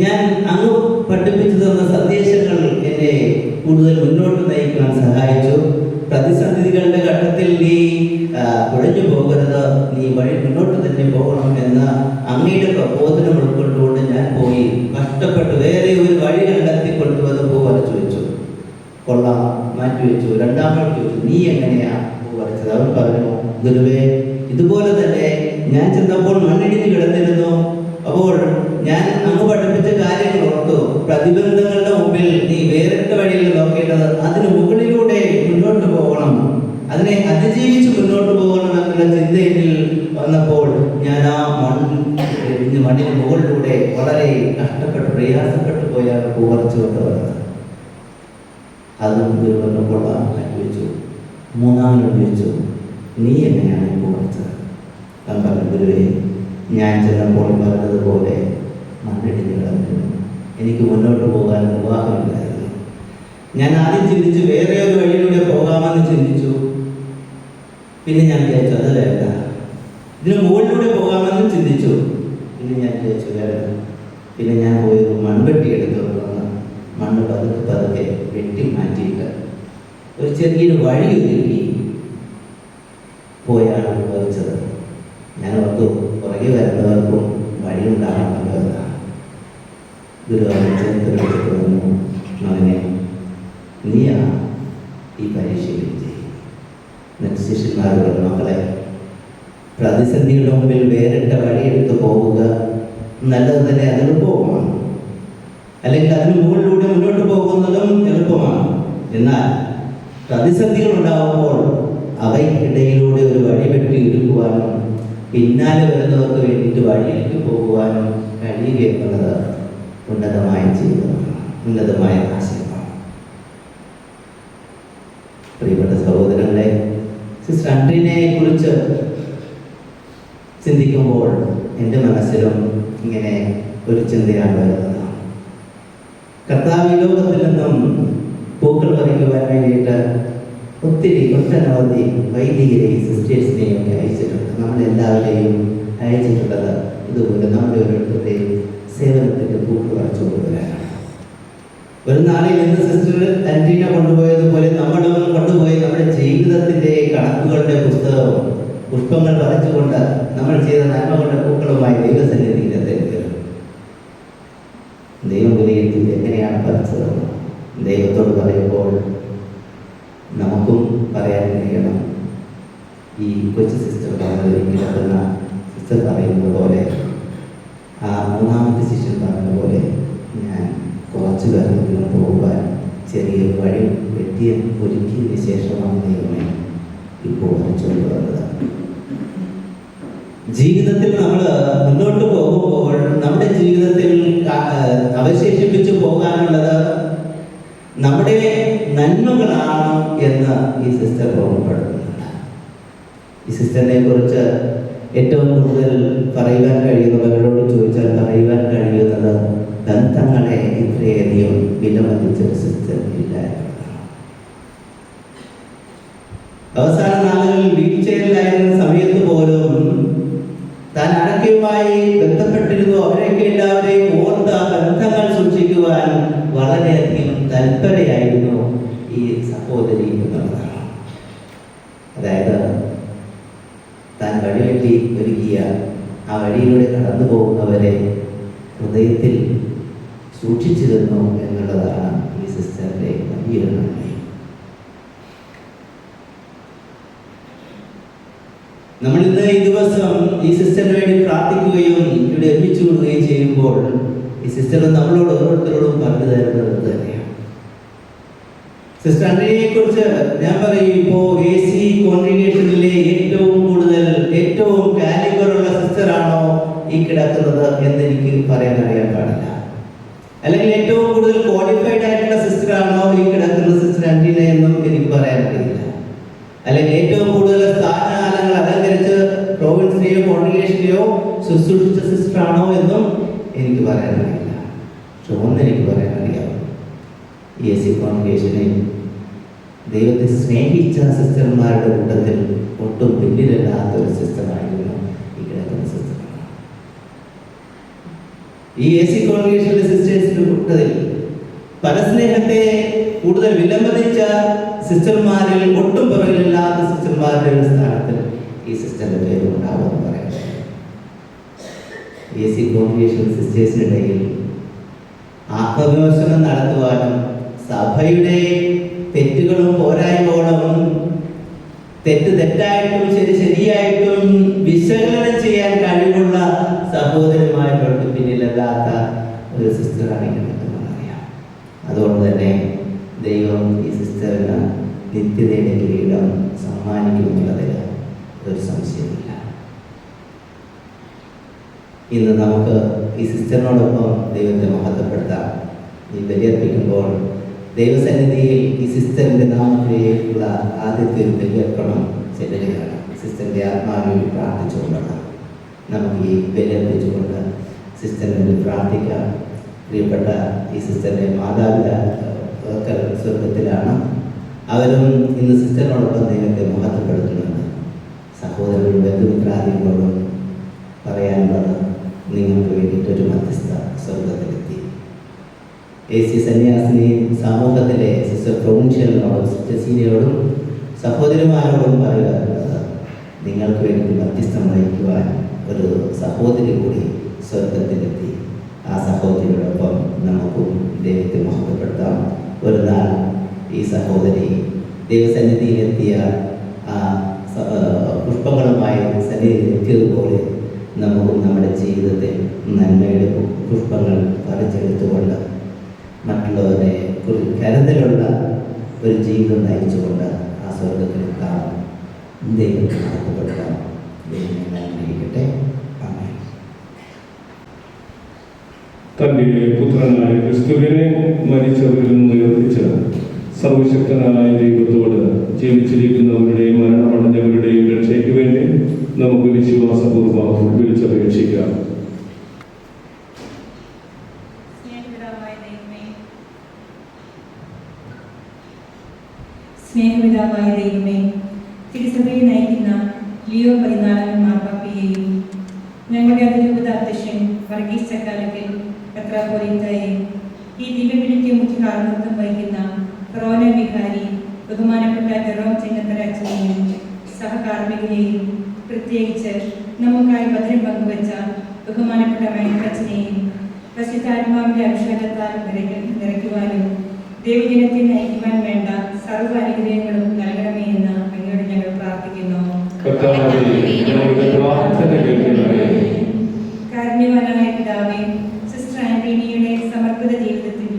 ഞാൻ അങ്ങ് പഠിപ്പിച്ചു തന്ന സന്ദേശങ്ങൾ എന്നെ കൂടുതൽ മുന്നോട്ട് നയിക്കാൻ സഹായിച്ചു. പ്രതിസന്ധികളുടെ ഘട്ടത്തിൽ നീ കുഴഞ്ഞു പോകരുത്, നീ വഴി മുന്നോട്ട് തന്നെ പോകണം എന്ന അങ്ങയുടെ പ്രബോധനം ഉൾക്കൊണ്ടുകൊണ്ട് ഞാൻ പോയി കഷ്ടപ്പെട്ട് വേറെ ഒരു വഴി കണ്ടെത്തിക്കൊണ്ടുവന്ന് പൂ വരച്ചു വെച്ചു. കൊള്ളാം, മാറ്റി വെച്ചു. രണ്ടാമത് ചോദിച്ചു, നീ എങ്ങനെയാ പൂ വരച്ചത്? അവൻ പറഞ്ഞു, ഗുരുവേ, ഇതുപോലെ തന്നെ ഞാൻ ചെന്നപ്പോൾ മണ്ണിടിഞ്ഞ് കിടന്നിരുന്നു. അപ്പോൾ ഞാൻ അങ്ങ് പഠിപ്പിച്ച കാര്യങ്ങൾ ഓർത്തു. പ്രതിബന്ധങ്ങളുടെ മുമ്പിൽ നീ വേറിട്ട വഴിയിൽ നോക്കേണ്ടത് അതിന് മുകളിലൂടെ മുന്നോട്ട് പോകണം, അതിനെ അതിജീവിച്ച് മുന്നോട്ട് പോകണം എന്നുള്ള ചിന്തയിൽ വന്നപ്പോൾ ഞാൻ ആ മണ്ണിന് മുകളിലൂടെ വളരെ കഷ്ടപ്പെട്ട് പ്രയാസപ്പെട്ടു പോയാണ് പൂ പറിച്ചു കൊണ്ടുവന്നത്. അതും കൊള്ളാൻ വെച്ചു. മൂന്നാമനോട് ചോദിച്ചു, നീ എങ്ങനെയാണ് പൂ പറിച്ചത്? ഞാൻ പറഞ്ഞു, ഗുരുവേ, ഞാൻ ചെന്നപ്പോൾ പറഞ്ഞതുപോലെ മണ്ണിടിഞ്ഞ് കിടന്നിരുന്നു. എനിക്ക് മുന്നോട്ട് പോകാൻ നിർവാഹമില്ലായിരുന്നു. ഞാൻ ആദ്യം ചിന്തിച്ചു വേറെ ഒരു വഴിയിലൂടെ പോകാമെന്ന് ചിന്തിച്ചു. പിന്നെ ഞാൻ വിചാരിച്ചു അത് വേണ്ട, ഇതിന് മുകളിലൂടെ പോകാമെന്നും ചിന്തിച്ചു. പിന്നെ ഞാൻ വിചാരിച്ചു വേണ്ട. പിന്നെ ഞാൻ പോയി മൺവെട്ടി എടുത്തുകൊണ്ട് വന്ന് മണ്ണ് പതുക്കെ വെട്ടി മാറ്റിയിട്ട് ഒരു ചെറിയൊരു വഴി ഒരുക്കി പോയാണ് പറിച്ചത്. ഞാൻ ഓർത്തു പുറകെ വരുന്നവർക്കും വഴി ഉണ്ടാകണമല്ലോ എന്നാണ്. ഗുരു ചേർത്ത് വിളിച്ചിട്ട് വന്നു, മകനെ, നീയാ ഈ പരീക്ഷയിൽ വിജയി. ശിഷ്യന്മാരുടെ മക്കളെ, പ്രതിസന്ധിയുടെ മുമ്പിൽ വേറിട്ട വഴിയെടുത്ത് പോവുക നല്ലത് തന്നെ. അത് എളുപ്പമാണ്, അല്ലെങ്കിൽ അതിന് മുകളിലൂടെ മുന്നോട്ട് പോകുന്നതും എളുപ്പമാണ്. എന്നാൽ പ്രതിസന്ധികൾ ഉണ്ടാകുമ്പോൾ അവയ്ക്കിടയിലൂടെ ഒരു വഴി വെട്ടി എടുക്കുവാനും പിന്നാലെ വരുന്നവർക്ക് വേണ്ടിയിട്ട് വഴിയിലേക്ക് പോകുവാനും കഴിയുക എന്നുള്ളത് ഉന്നതമായ ജീവിതമാണ്, ഉന്നതമായ ആശയമാണ്. പ്രിയപ്പെട്ട സഹോദരങ്ങളെ, സിസ്റ്റർ ആൻഡ്രീനെ കുറിച്ച് ചിന്തിക്കുമ്പോൾ എൻ്റെ മനസ്സിലും ഇങ്ങനെ ഒരു ചിന്തയാണ് വരുന്നത്. കർത്താവ് ഈ ലോകത്തിൽ നിന്നും പൂക്കൾ പറിക്കുവാൻ വേണ്ടിയിട്ട് ഒട്ടനവധി വൈദികരെയും സിസ്റ്റേഴ്സിനെയും ഒക്കെ അയച്ചിട്ടുണ്ട്. നമ്മളെല്ലാവരെയും അയച്ചിട്ടുള്ളത് ഇതുപോലെ നമ്മുടെ ഓരോരുത്തരുടെയും സേവനത്തിൻ്റെ പൂക്കൾ പറിച്ചു കൊണ്ടുവരാനാണ്. ഒരു നാളിൽ നിന്ന് സിസ്റ്റർ ആൻഡ്രീന കൊണ്ടുപോയതുപോലെ നമ്മളും കൊണ്ടുപോയി നമ്മുടെ ജീവിതത്തിൻ്റെ കണക്കുകളുടെ പുസ്തകവും പുഷ്പങ്ങൾ പറിച്ചുകൊണ്ട് നമ്മൾ ചെയ്ത നന്മകളുടെ പൂക്കളുമായി ദൈവസന്നിധിയിലെത്തി കൊച്ചു സിസ്റ്റർ കിടക്കുന്ന സിസ്റ്റർ പറയുന്നത് പോലെ, ആ മൂന്നാമത്തെ ശിഷ്യൻ പറഞ്ഞ പോലെ, ഞാൻ കുറച്ചു പേർക്കെങ്കിലും പോകുവാൻ ചെറിയൊരു വഴി ഒരുക്കിയതിന് ശേഷമാണ് ദൈവമേ ഇപ്പോൾ വരച്ചുകൊണ്ട് വന്നത്. ജീവിതത്തിൽ നമ്മൾ മുന്നോട്ട് പോകുമ്പോൾ നമ്മുടെ ജീവിതത്തിൽ അവശേഷിപ്പിച്ചു പോകാനുള്ളത് നമ്മുടെ നന്മകളാണ് എന്ന് ഈ സിസ്റ്റർ ഓർമ്മപ്പെടുത്തുന്നുണ്ട്. ഈ സിസ്റ്ററിനെ കുറിച്ച് ഏറ്റവും കൂടുതൽ പറയുവാൻ കഴിയുന്നവരോട് ചോദിച്ചാൽ പറയുവാൻ കഴിയുന്നത് ബന്ധങ്ങളെ ഇത്രയധികം വിലമതിച്ചൊരു സിസ്റ്റർ ഇല്ല എന്നതാണ്. അവസാന നാളുകളിൽ വീൽ ചെയറിലായിരുന്ന സമയത്ത് പോലും താൻ ആരൊക്കെയുമായി ബന്ധപ്പെട്ടിരുന്നു അവരെയൊക്കെ എല്ലാവരെയും ഓർത്ത ബന്ധങ്ങൾ സൂക്ഷിക്കുവാൻ വളരെയധികം തൽപരയായിരുന്നു ഈ സഹോദരി എന്നുള്ളതാണ്. അതായത് താൻ വഴിവെട്ടി ഒരുക്കിയ ആ വഴിയിലൂടെ കടന്നു പോകുന്നവരെ ഹൃദയത്തിൽ സൂക്ഷിച്ചിരുന്നു എന്നുള്ളതാണ് ഈ സിസ്റ്ററിന്റെ വലിയൊരു നന്മ. നമ്മൾ ഇന്ന് ഈ ദിവസം ഈ സിസ്റ്ററിന് വേണ്ടി പ്രാർത്ഥിക്കുകയും ഇവിടെ ഒരുമിച്ച് കൂടുകയും ചെയ്യുമ്പോൾ ഈ സിസ്റ്റർ നമ്മളോട് ഓരോരുത്തരോടും പറഞ്ഞു തരുന്നത് തന്നെയാണ്. സിസ്റ്റർ ആന്റണിയെ കുറിച്ച് ഞാൻ പറയും, ഇപ്പോ AC കോൺഗ്രിഗേഷനിലെ ഏറ്റവും കാലിബറുള്ള സിസ്റ്ററാണോ ഈ കിടക്കുന്നത് എന്ന് എനിക്ക് പറയാൻ അറിയാൻ പാടില്ല. അല്ലെങ്കിൽ ഏറ്റവും കൂടുതൽ ക്വാളിഫൈഡ് ആയിട്ടുള്ള സിസ്റ്ററാണോ ഈ കിടക്കുന്ന സിസ്റ്റർ ആന്റണി എന്നും എനിക്ക് പറയാൻ അറിയില്ല. അല്ലെങ്കിൽ ഏറ്റവും കൂടുതൽ സ്ഥാനകാലങ്ങൾ അലങ്കരിച്ച് പ്രോവിൻസിലെയോ കോൺഗ്രിഗേഷനിലെയോ ശുശ്രൂഷിച്ച സിസ്റ്ററാണോ എന്നും എനിക്ക് പറയാൻ അറിയില്ല. പക്ഷെ ഒന്നെനിക്ക് പറയാൻ അറിയാം, AC കോൺഗ്രിഗേഷനെ ദൈവത്തെ സ്നേഹിച്ച സിസ്റ്റർമാരുടെ കൂട്ടത്തിൽ ഒട്ടും പിന്നിലല്ലാത്ത ഒരു സിസ്റ്ററായിരുന്നു ഈ കിടക്കുന്ന സിസ്റ്റർ. ഈ AC കോൺഗ്രിഗേഷനിലെ സിസ്റ്റേഴ്സിന്റെ കൂട്ടത്തിൽ പരസ്നേഹത്തെ കൂടുതൽ വിലമതിച്ച സിസ്റ്റർമാരിൽ ഒട്ടും പുറകിലില്ലാത്ത സിസ്റ്റർമാരുടെ ഒരു സ്ഥാനത്തിൽ ഈ സിസ്റ്ററിന്റെ പേര് ഉണ്ടാവുമെന്ന് പറയാം. AC കോൺഗ്രിഗേഷൻ സിസ്റ്റേഴ്സിനിടയിൽ ആത്മവിമർശനം നടത്തുവാനും സഭയുടെ തെറ്റുകളും പോരായ്മകളും തെറ്റായിട്ടും ശരിയായിട്ടും വിശകലനം ചെയ്യാൻ കഴിവുള്ള സഹോദരന്മാരുടെ പിന്നിലല്ലാത്ത ഒരു സിസ്റ്ററാണ് അറിയാം. അതുകൊണ്ട് തന്നെ ദൈവം ഈ സിസ്റ്ററിന് നിത്യതയുടെ കിരീടം സമ്മാനിക്കുമെന്നുള്ളതിൽ ഒരു സംശയമില്ല. ഇന്ന് നമുക്ക് ഈ സിസ്റ്ററിനോടൊപ്പം ദൈവത്തെ മഹത്വപ്പെടുത്താം. ഈ ബലിയർപ്പിക്കുമ്പോൾ ദൈവസന്നിധിയിൽ ഈ സിസ്റ്ററിൻ്റെ നാമത്തിലേക്കുള്ള ആദ്യത്തെ ഒരു ബലിയർപ്പണം ചെല്ലുകയാണ്. സിസ്റ്ററിൻ്റെ ആത്മാവിൽ പ്രാർത്ഥിച്ചുകൊണ്ടാണ് നമുക്ക് ഈ ബലിയർപ്പിച്ചുകൊണ്ട് സിസ്റ്ററിന് പ്രാർത്ഥിക്കാം. പ്രിയപ്പെട്ട ഈ സിസ്റ്ററിൻ്റെ മാതാപിതാക്കൾ സ്വർഗത്തിലാണ്. അവരും ഇന്ന് സിസ്റ്ററിനോടൊപ്പം ദൈവത്തെ മഹത്വപ്പെടുത്തുന്നുണ്ട്. സഹോദരങ്ങളും ബന്ധുമിത്രാദികളോടും പറയാനുള്ളത്, നിങ്ങൾക്ക് വേണ്ടിയിട്ടൊരു മധ്യസ്ഥ സ്വർഗത്തിലെത്തി. AC സന്യാസിനിയും സമൂഹത്തിലെ സിസ്റ്റർ പ്രൊവിൻഷ്യലിനോടും സിസ്റ്റർ സീനിയോടും സഹോദരിമാരോടും പറയാനുള്ളത്, നിങ്ങൾക്ക് വേണ്ടി മധ്യസ്ഥം വഹിക്കുവാൻ ഒരു സഹോദരി കൂടി സ്വർഗത്തിലെത്തി. ആ സഹോദരിയോടൊപ്പം നമുക്കും ദൈവത്തെ മഹത്വപ്പെടുത്താം. ഒരു നാൾ ഈ സഹോദരി ദൈവസന്നിധിയിലെത്തിയ ആ പുഷ്പങ്ങളുമായി സന്നിധിയിലെത്തിയതുപോലെ നമുക്കും നമ്മുടെ ജീവിതത്തിൽ നന്മയുടെ പുഷ്പങ്ങൾ പറിച്ചെടുത്തുകൊണ്ട് മറ്റുള്ളവരെ കരുതലുള്ള ഒരു ജീവിതം നയിച്ചുകൊണ്ട് ആ സ്വർഗത്തിലെത്താം. ദൈവത്തെ മഹത്വപ്പെടുത്താം. ദൈവം അനുഗ്രഹിക്കട്ടെ. ആമേൻ. തന്റെ പുത്രനായ ക്രിസ്തുവിനെ മരിച്ചവരിൽ നിന്ന് ഉയർപ്പിച്ച സർവശക്തനായ ദൈവത്തോട് ജീവിച്ചിരിക്കുന്നവരുടെയും മരണമടഞ്ഞവരുടെയും രക്ഷയ്ക്ക് വേണ്ടി നമുക്ക് വിശ്വാസപൂർവ്വം വിളിച്ചപേക്ഷിക്കാം. സ്നേഹപിതാവായ ദൈവമേ, തിരുസഭയെ നയിക്കുന്ന ലിയോ 14 മാർപ്പാപ്പയെയും ഞങ്ങളുടെ അതിരൂപത അധ്യക്ഷൻ വർഗീസ് ചക്കാലക്കൽ മെത്രാപ്പോലീത്തയെയും ഈ ദിവ്യവിളിക്ക് മുഖ്യ കാരണത്വം വഹിക്കുന്ന ഫൊറോന വികാരി ബഹുമാനപ്പെട്ട ജെറോം ചെങ്ങത്തല അച്ഛനെയും സഹകാർമ്മികരെയും പ്രത്യേകിച്ച് നമുക്കായി വചനം പങ്കുവച്ച ബഹുമാനപ്പെട്ട മൈനപ്പച്ചനെയും പ്രസിദ്ധാത്മാവിന്റെ അഭിഷേകത്താൽ നിറയ്ക്കുവാനും ദൈവജനത്തെ നയിക്കുവാൻ വേണ്ട സർവ്വ അനുഗ്രഹങ്ങളും നൽകണമേ എന്ന് അങ്ങയോട് ഞങ്ങൾ പ്രാർത്ഥിക്കുന്നു. കർത്താവേ, ഞങ്ങളുടെ പ്രാർത്ഥന കേൾക്കണമേ. കാരുണ്യവാനായ പിതാവേ, സിസ്റ്റർ ആന്റണിയുടെ സമർപ്പിത ജീവിതത്തിൽ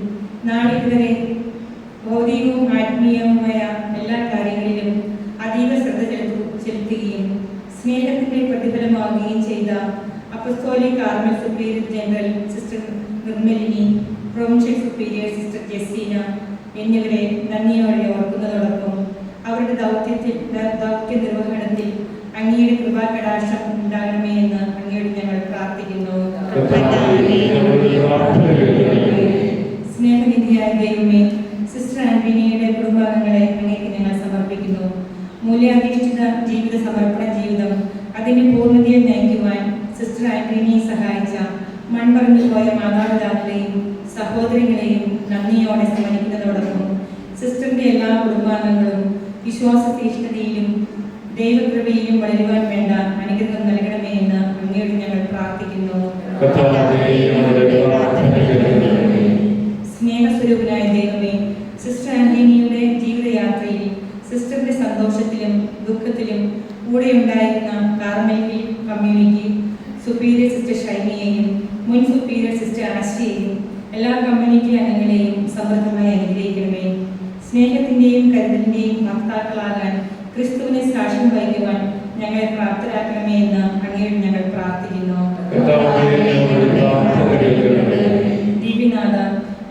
നാളിതുവരെ ഭൗതികവും ആത്മീയവുമായ എല്ലാ കാര്യങ്ങളിലും അതീവ ശ്രദ്ധ ചെലുത്തുകയും സ്നേഹത്തിന്റെ പ്രതിഫലമാവുകയും ചെയ്ത apostolic Carmel superior general sister Nirmalini, provincial superior sister Jeseena എന്നിവരെ നന്ദിയോടെ ഓർക്കുന്നതോടൊപ്പം അവരുടെ ദൗത്യ നിർവഹണത്തിൽ അങ്ങയുടെ കൃപാകടാക്ഷം ഉണ്ടാകണമേ എന്ന് അങ്ങയോട് ഞങ്ങൾ പ്രാർത്ഥിക്കുന്നു. സ്നേഹനിധിയായ ദൈവമേ, സിസ്റ്റർ ആന്റണിയുടെ കുടുംബാംഗങ്ങളെ അങ്ങേക്ക് ഞങ്ങൾ സമർപ്പിക്കുന്നു. മൂല്യാധിഷ്ഠിത ജീവിത സമർപ്പണ ജീവിതം അതിന്റെ പൂർണ്ണതയിൽ നയിക്കുവാൻ സിസ്റ്റർ ആന്റണിയെ സഹായിച്ച മൺപറഞ്ഞു പോയ മാതാപിതാക്കളെയും സഹോദരങ്ങളെയും നന്ദിയോടെ സ്മരിക്കുന്നതോടൊപ്പം സിസ്റ്ററിന്റെ എല്ലാ കുടുംബാംഗങ്ങളും വിശ്വാസതീഷ്ണതയിലും ദൈവകൃപയിലും വളരുവാൻ വേണ്ട അനുഗ്രഹം നൽകണമേ എന്ന് അങ്ങയോട് ഞങ്ങൾ പ്രാർത്ഥിക്കുന്നു. സ്നേഹസ്വരൂപനായ ദൈവമേ, സിസ്റ്റർ ആന്റണിയുടെ ജീവിതയാത്രയിൽ സിസ്റ്ററിന്റെ സന്തോഷത്തിലും ദുഃഖത്തിലും കൂടെ ഉണ്ടായിരുന്ന Carmel Hill community superior sister ഷൈനിയെയും മുൻ സുപ്പീരിയർ സിസ്റ്റർ ആശയെയും എല്ലാ കമ്മ്യൂണിറ്റി അംഗങ്ങളെയും സമൃദ്ധമായി അനുഗ്രഹിക്കണമേ. സ്നേഹത്തിന്റെയും കരുതലിന്റെയും വക്താക്കളാകാൻ ക്രിസ്തുവിനെ സാക്ഷ്യം വഹിക്കുവാൻ ഞങ്ങളെ പ്രാപ്തരാക്കണമേ എന്ന് അങ്ങയോട് ഞങ്ങൾ പ്രാർത്ഥിക്കുന്നു. ദിവ്യനാഥ,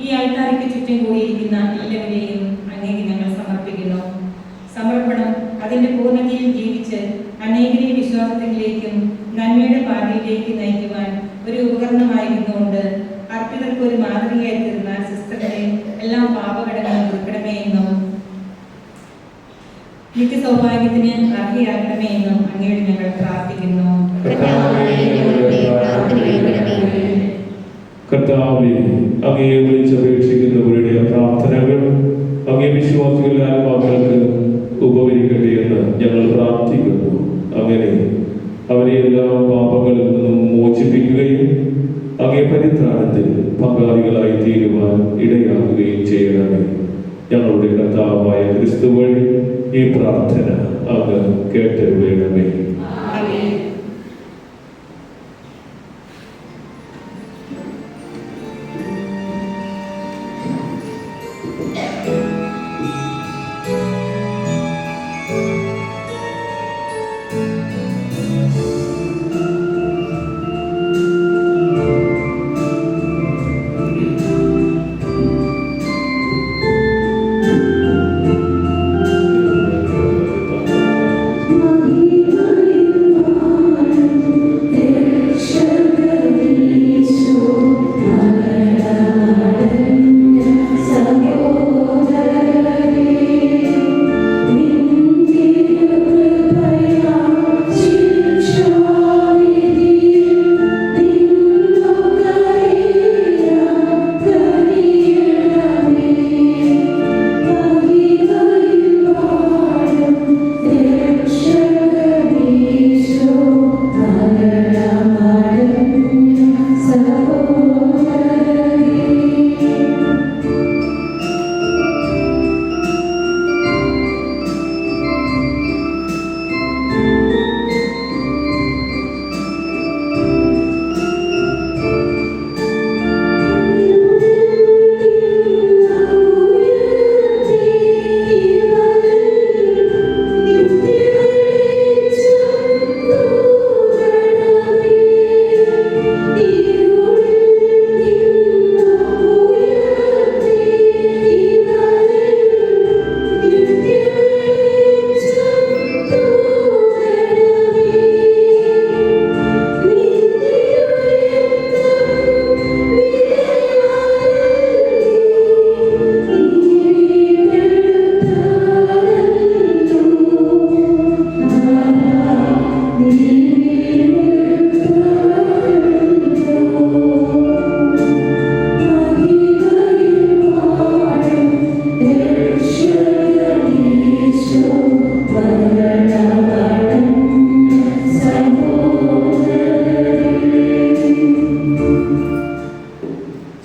ഈ ആൾക്കാർക്ക് ചുറ്റും കൂടിയിരിക്കുന്ന എല്ലാവരെയും അങ്ങേക്ക് ഞങ്ങൾ സമർപ്പിക്കുന്നു. സമർപ്പണം അതിന്റെ പൂർണ്ണതയിൽ ജീവിച്ച് അനേകരെ വിശ്വാസത്തിലേക്കും നന്മയുടെ പാതയിലേക്ക് നയിക്കുവാൻ ഒരു ഉപകരണമായിരുന്നുകൊണ്ട് അർപ്പിതർക്ക് ഒരു മാതൃകയായി തീർന്ന സിസ്റ്ററിന്റെ എല്ലാ പാപഘടകങ്ങളും കൊടുക്കണമേ എന്നും നിത്യ സൗഭാഗ്യത്തിന് അർഹയാക്കണമേ എന്നും അങ്ങയോട് ഞങ്ങൾ പ്രാർത്ഥിക്കുന്നു. കർത്താവേ, അങ്ങയെ വിളിച്ചപേക്ഷിക്കുന്നവരുടെ പ്രാർത്ഥനകൾ അങ്ങേ വിശ്വാസികളുടെ ആത്മാക്കൾക്ക് ഉപകരിക്കട്ടെ എന്ന് ഞങ്ങൾ പ്രാർത്ഥിക്കുന്നു. അങ്ങനെ അവരെ എല്ലാ പാപങ്ങളിൽ നിന്നും മോചിപ്പിക്കുകയും അങ്ങേ പരിത്രാണത്തിൽ പങ്കാളികളായി തീരുവാൻ ഇടയാക്കുകയും ചെയ്യണമേ. ഞങ്ങളുടെ കർത്താവായ ക്രിസ്തു വഴി ഈ പ്രാർത്ഥന അങ്ങ് കേട്ടരുളണമേ.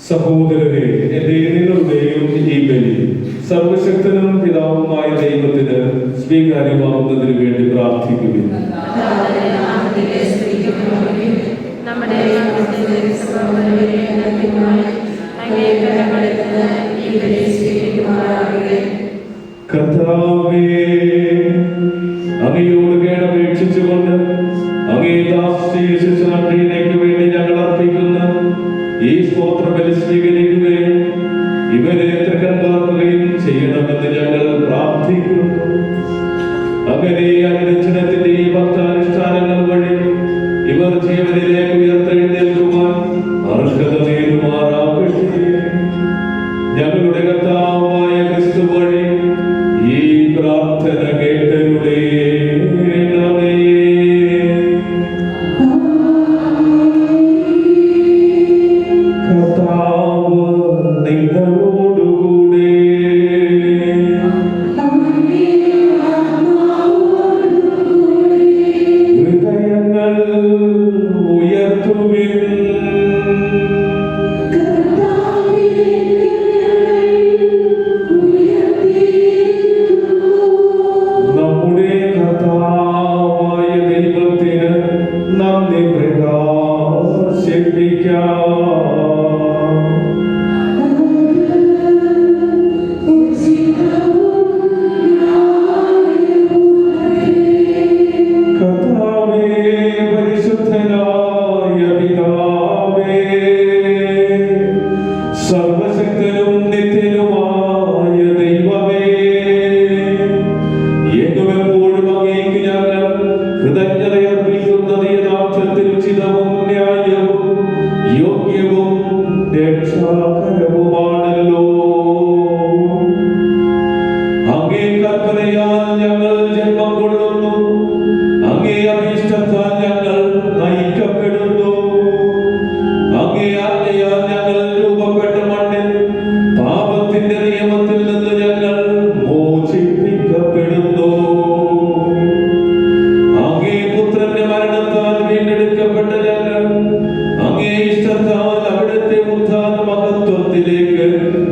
സഹോദരരെ, എന്റെ നിങ്ങളുടെയും ഈ ബലി സർവശക്തനും പിതാവുമായ ദൈവത്തിന് സ്വീകാര്യമാകുന്നതിന് വേണ്ടി പ്രാർത്ഥിക്കുകയും നമ്മുടെ ഇവരെ സ്വീകരിക്കുമാറാകട്ടെ. കർത്താവേ, അങ്ങയോട് കേണപേക്ഷിച്ചുകൊണ്ട് അങ്ങേ ദാസീശുശ്രേഷ്ഠയിലേക്ക് വേണ്ടി ഞങ്ങൾ അർപ്പിക്കുന്ന ഈ സ്തോത്രബലി സ്വീകരിക്കുകയും ഇവരെ തൃക്കൺപാർക്കുകയും ചെയ്യണമെന്ന് ഞങ്ങൾ പ്രാർത്ഥിക്കുന്നു. അങ്ങനെ അനുരഞ്ജനത്തിന്റെ ഈ ഭക്താനുഷ്ഠാനങ്ങൾ വഴി ഇവർ ജീവനിലേക്ക് ഉയർത്തെഴുന്നേൽക്കുവാൻ അർഹത നേടുമാറാകട്ടെ. ഞങ്ങളുടെ കർത്താവായ ക്രിസ്തു വഴി ഈ പ്രാർത്ഥന കേട്ടരുളേണമേ. കർത്താവ് നിങ്ങളോടുകൂടെ. ഹൃദയങ്ങൾ ഉയർത്തുവിൻ. നമ്മുടെ കർത്താവായ ദൈവത്തിന് നന്ദി പ്രകാശിപ്പിക്കാം. കർത്താവേ, പരിശുദ്ധനായ പിതാവേ, സർവശക്തനും നിത്യനുമായ ദൈവമേ, എങ്ങുമെപ്പോഴും അങ്ങേക്ക് ഞങ്ങൾ കൃതജ്ഞതയർപ്പിക്കുന്നത് യഥാർത്ഥത്തിൽ ഉചിതവും ന്യായവും യോഗ്യവും രക്ഷാകരവുമാണല്ലോ. അങ്ങേ കൽപ്പനയാൽ ഞങ്ങൾ ജന്മം കൊള്ളുന്നു, അങ്ങേ അഭീഷ്ടത്താൽ ഞങ്ങൾ നയിക്കപ്പെടുന്നു, അങ്ങേ ആജ്ഞയാൽ ഞങ്ങൾ രൂപപ്പെട്ട മണ്ണിൽ പാപത്തിന്റെ നിയമത്തിൽ നിന്ന് ഞങ്ങൾ മോചിപ്പിക്കപ്പെടുന്നു. അങ്ങേ പുത്രന്റെ മരണത്താൽ വീണ്ടെടുക്കപ്പെട്ട ഞങ്ങൾ അങ്ങേ ഇഷ്ടത്താൽ അവിടുത്തെ ഉത്ഥാന മഹത്വത്തിലേക്ക്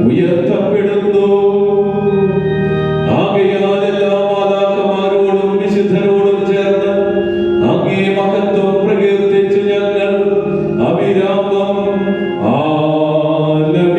ഉയർത്തപ്പെടുന്നു. ആകയാൽ എല്ലാ മാതാക്കന്മാരോടും വിശുദ്ധരോടും ചേർന്ന് അങ്ങേ മഹത്വം പ്രകീർത്തിച്ച് ഞങ്ങൾ അവിരാമം ആലപിക്കുന്നു.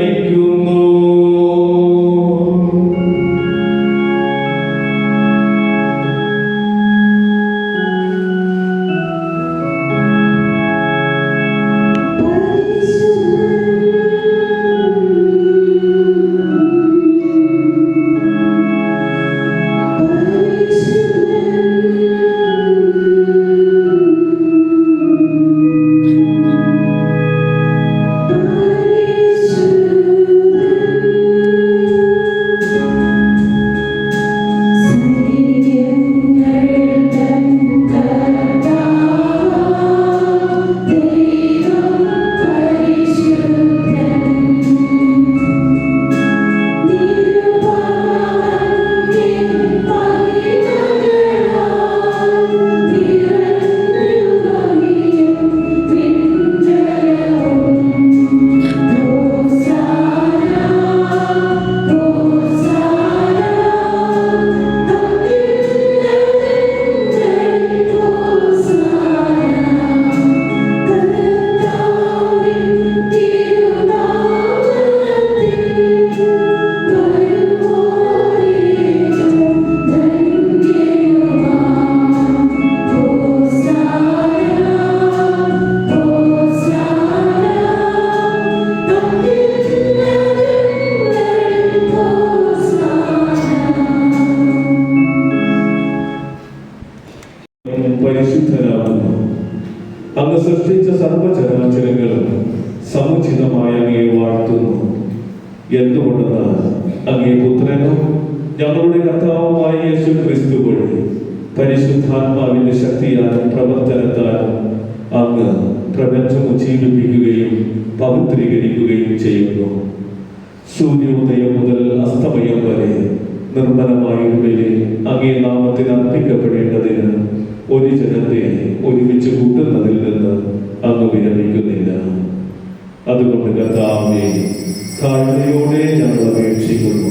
പരിശുദ്ധനാകുന്നു. അങ്ങ് സൃഷ്ടിച്ച സർവചരാചരങ്ങളും സമുചിതമായ അങ്ങയെ വാഴ്ത്തുന്നു. എന്തുകൊണ്ടെന്നാൽ അങ്ങേ പുത്രനും ഞങ്ങളുടെ കർത്താവുമായ യേശു ക്രിസ്തു വഴി പരിശുദ്ധാത്മാവിന്റെ ശക്തിയാലും പ്രവർത്തനത്താലും അങ്ങ് പ്രപഞ്ചം ഉജ്ജീവിപ്പിക്കുകയും പവിത്രീകരിക്കുകയും ചെയ്യുന്നു. സൂര്യോദയം മുതൽ അസ്തമയം വരെ നിർമ്മലമായവരെ അങ്ങേ നാമത്തിൽ അർപ്പിക്കപ്പെടേണ്ടതിന് ഒരു ജനത്തെ ഒരുമിച്ച് കൂട്ടുന്നതിൽ നിന്ന് അങ്ങ് വിരമിക്കുന്നില്ല. അതുകൊണ്ട് കർത്താവേ, താഴ്മയോടെ ഞങ്ങൾ അപേക്ഷിക്കുന്നു.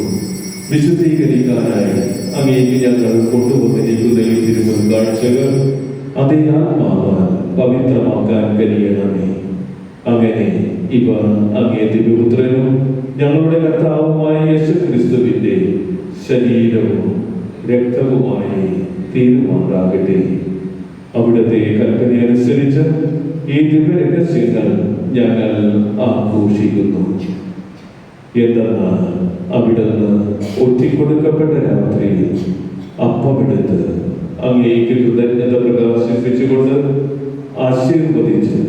വിശുദ്ധീകരിക്കാനായി അങ്ങേക്ക് ഞങ്ങൾ കൊണ്ടുവന്നിരിക്കുന്ന ഈ തിരുമുൻകാഴ്ചകൾ അതേ ആത്മാവാൽ പവിത്രമാക്കാൻ കഴിയണമേ. അങ്ങനെ ഇവ അങ്ങേ തിരുപുത്രനും ഞങ്ങളുടെ കർത്താവുമായ യേശുക്രിസ്തുവിന്റെ ശരീരവും രക്തവുമായി തീരുമാറാകട്ടെ. അവിടുത്തെ കൽപ്പനയനുസരിച്ച് ഈ ദിവ്യരഹസ്യങ്ങൾ ഞങ്ങൾ ആഘോഷിക്കുന്നു. എന്തെന്നാൽ അവിടുന്ന് ഒറ്റിക്കൊടുക്കപ്പെട്ട രാത്രിയിൽ അപ്പമെടുത്ത് അങ്ങേക്ക് കൃതജ്ഞത പ്രകാശിപ്പിച്ചുകൊണ്ട് ആശീർവദിച്ച്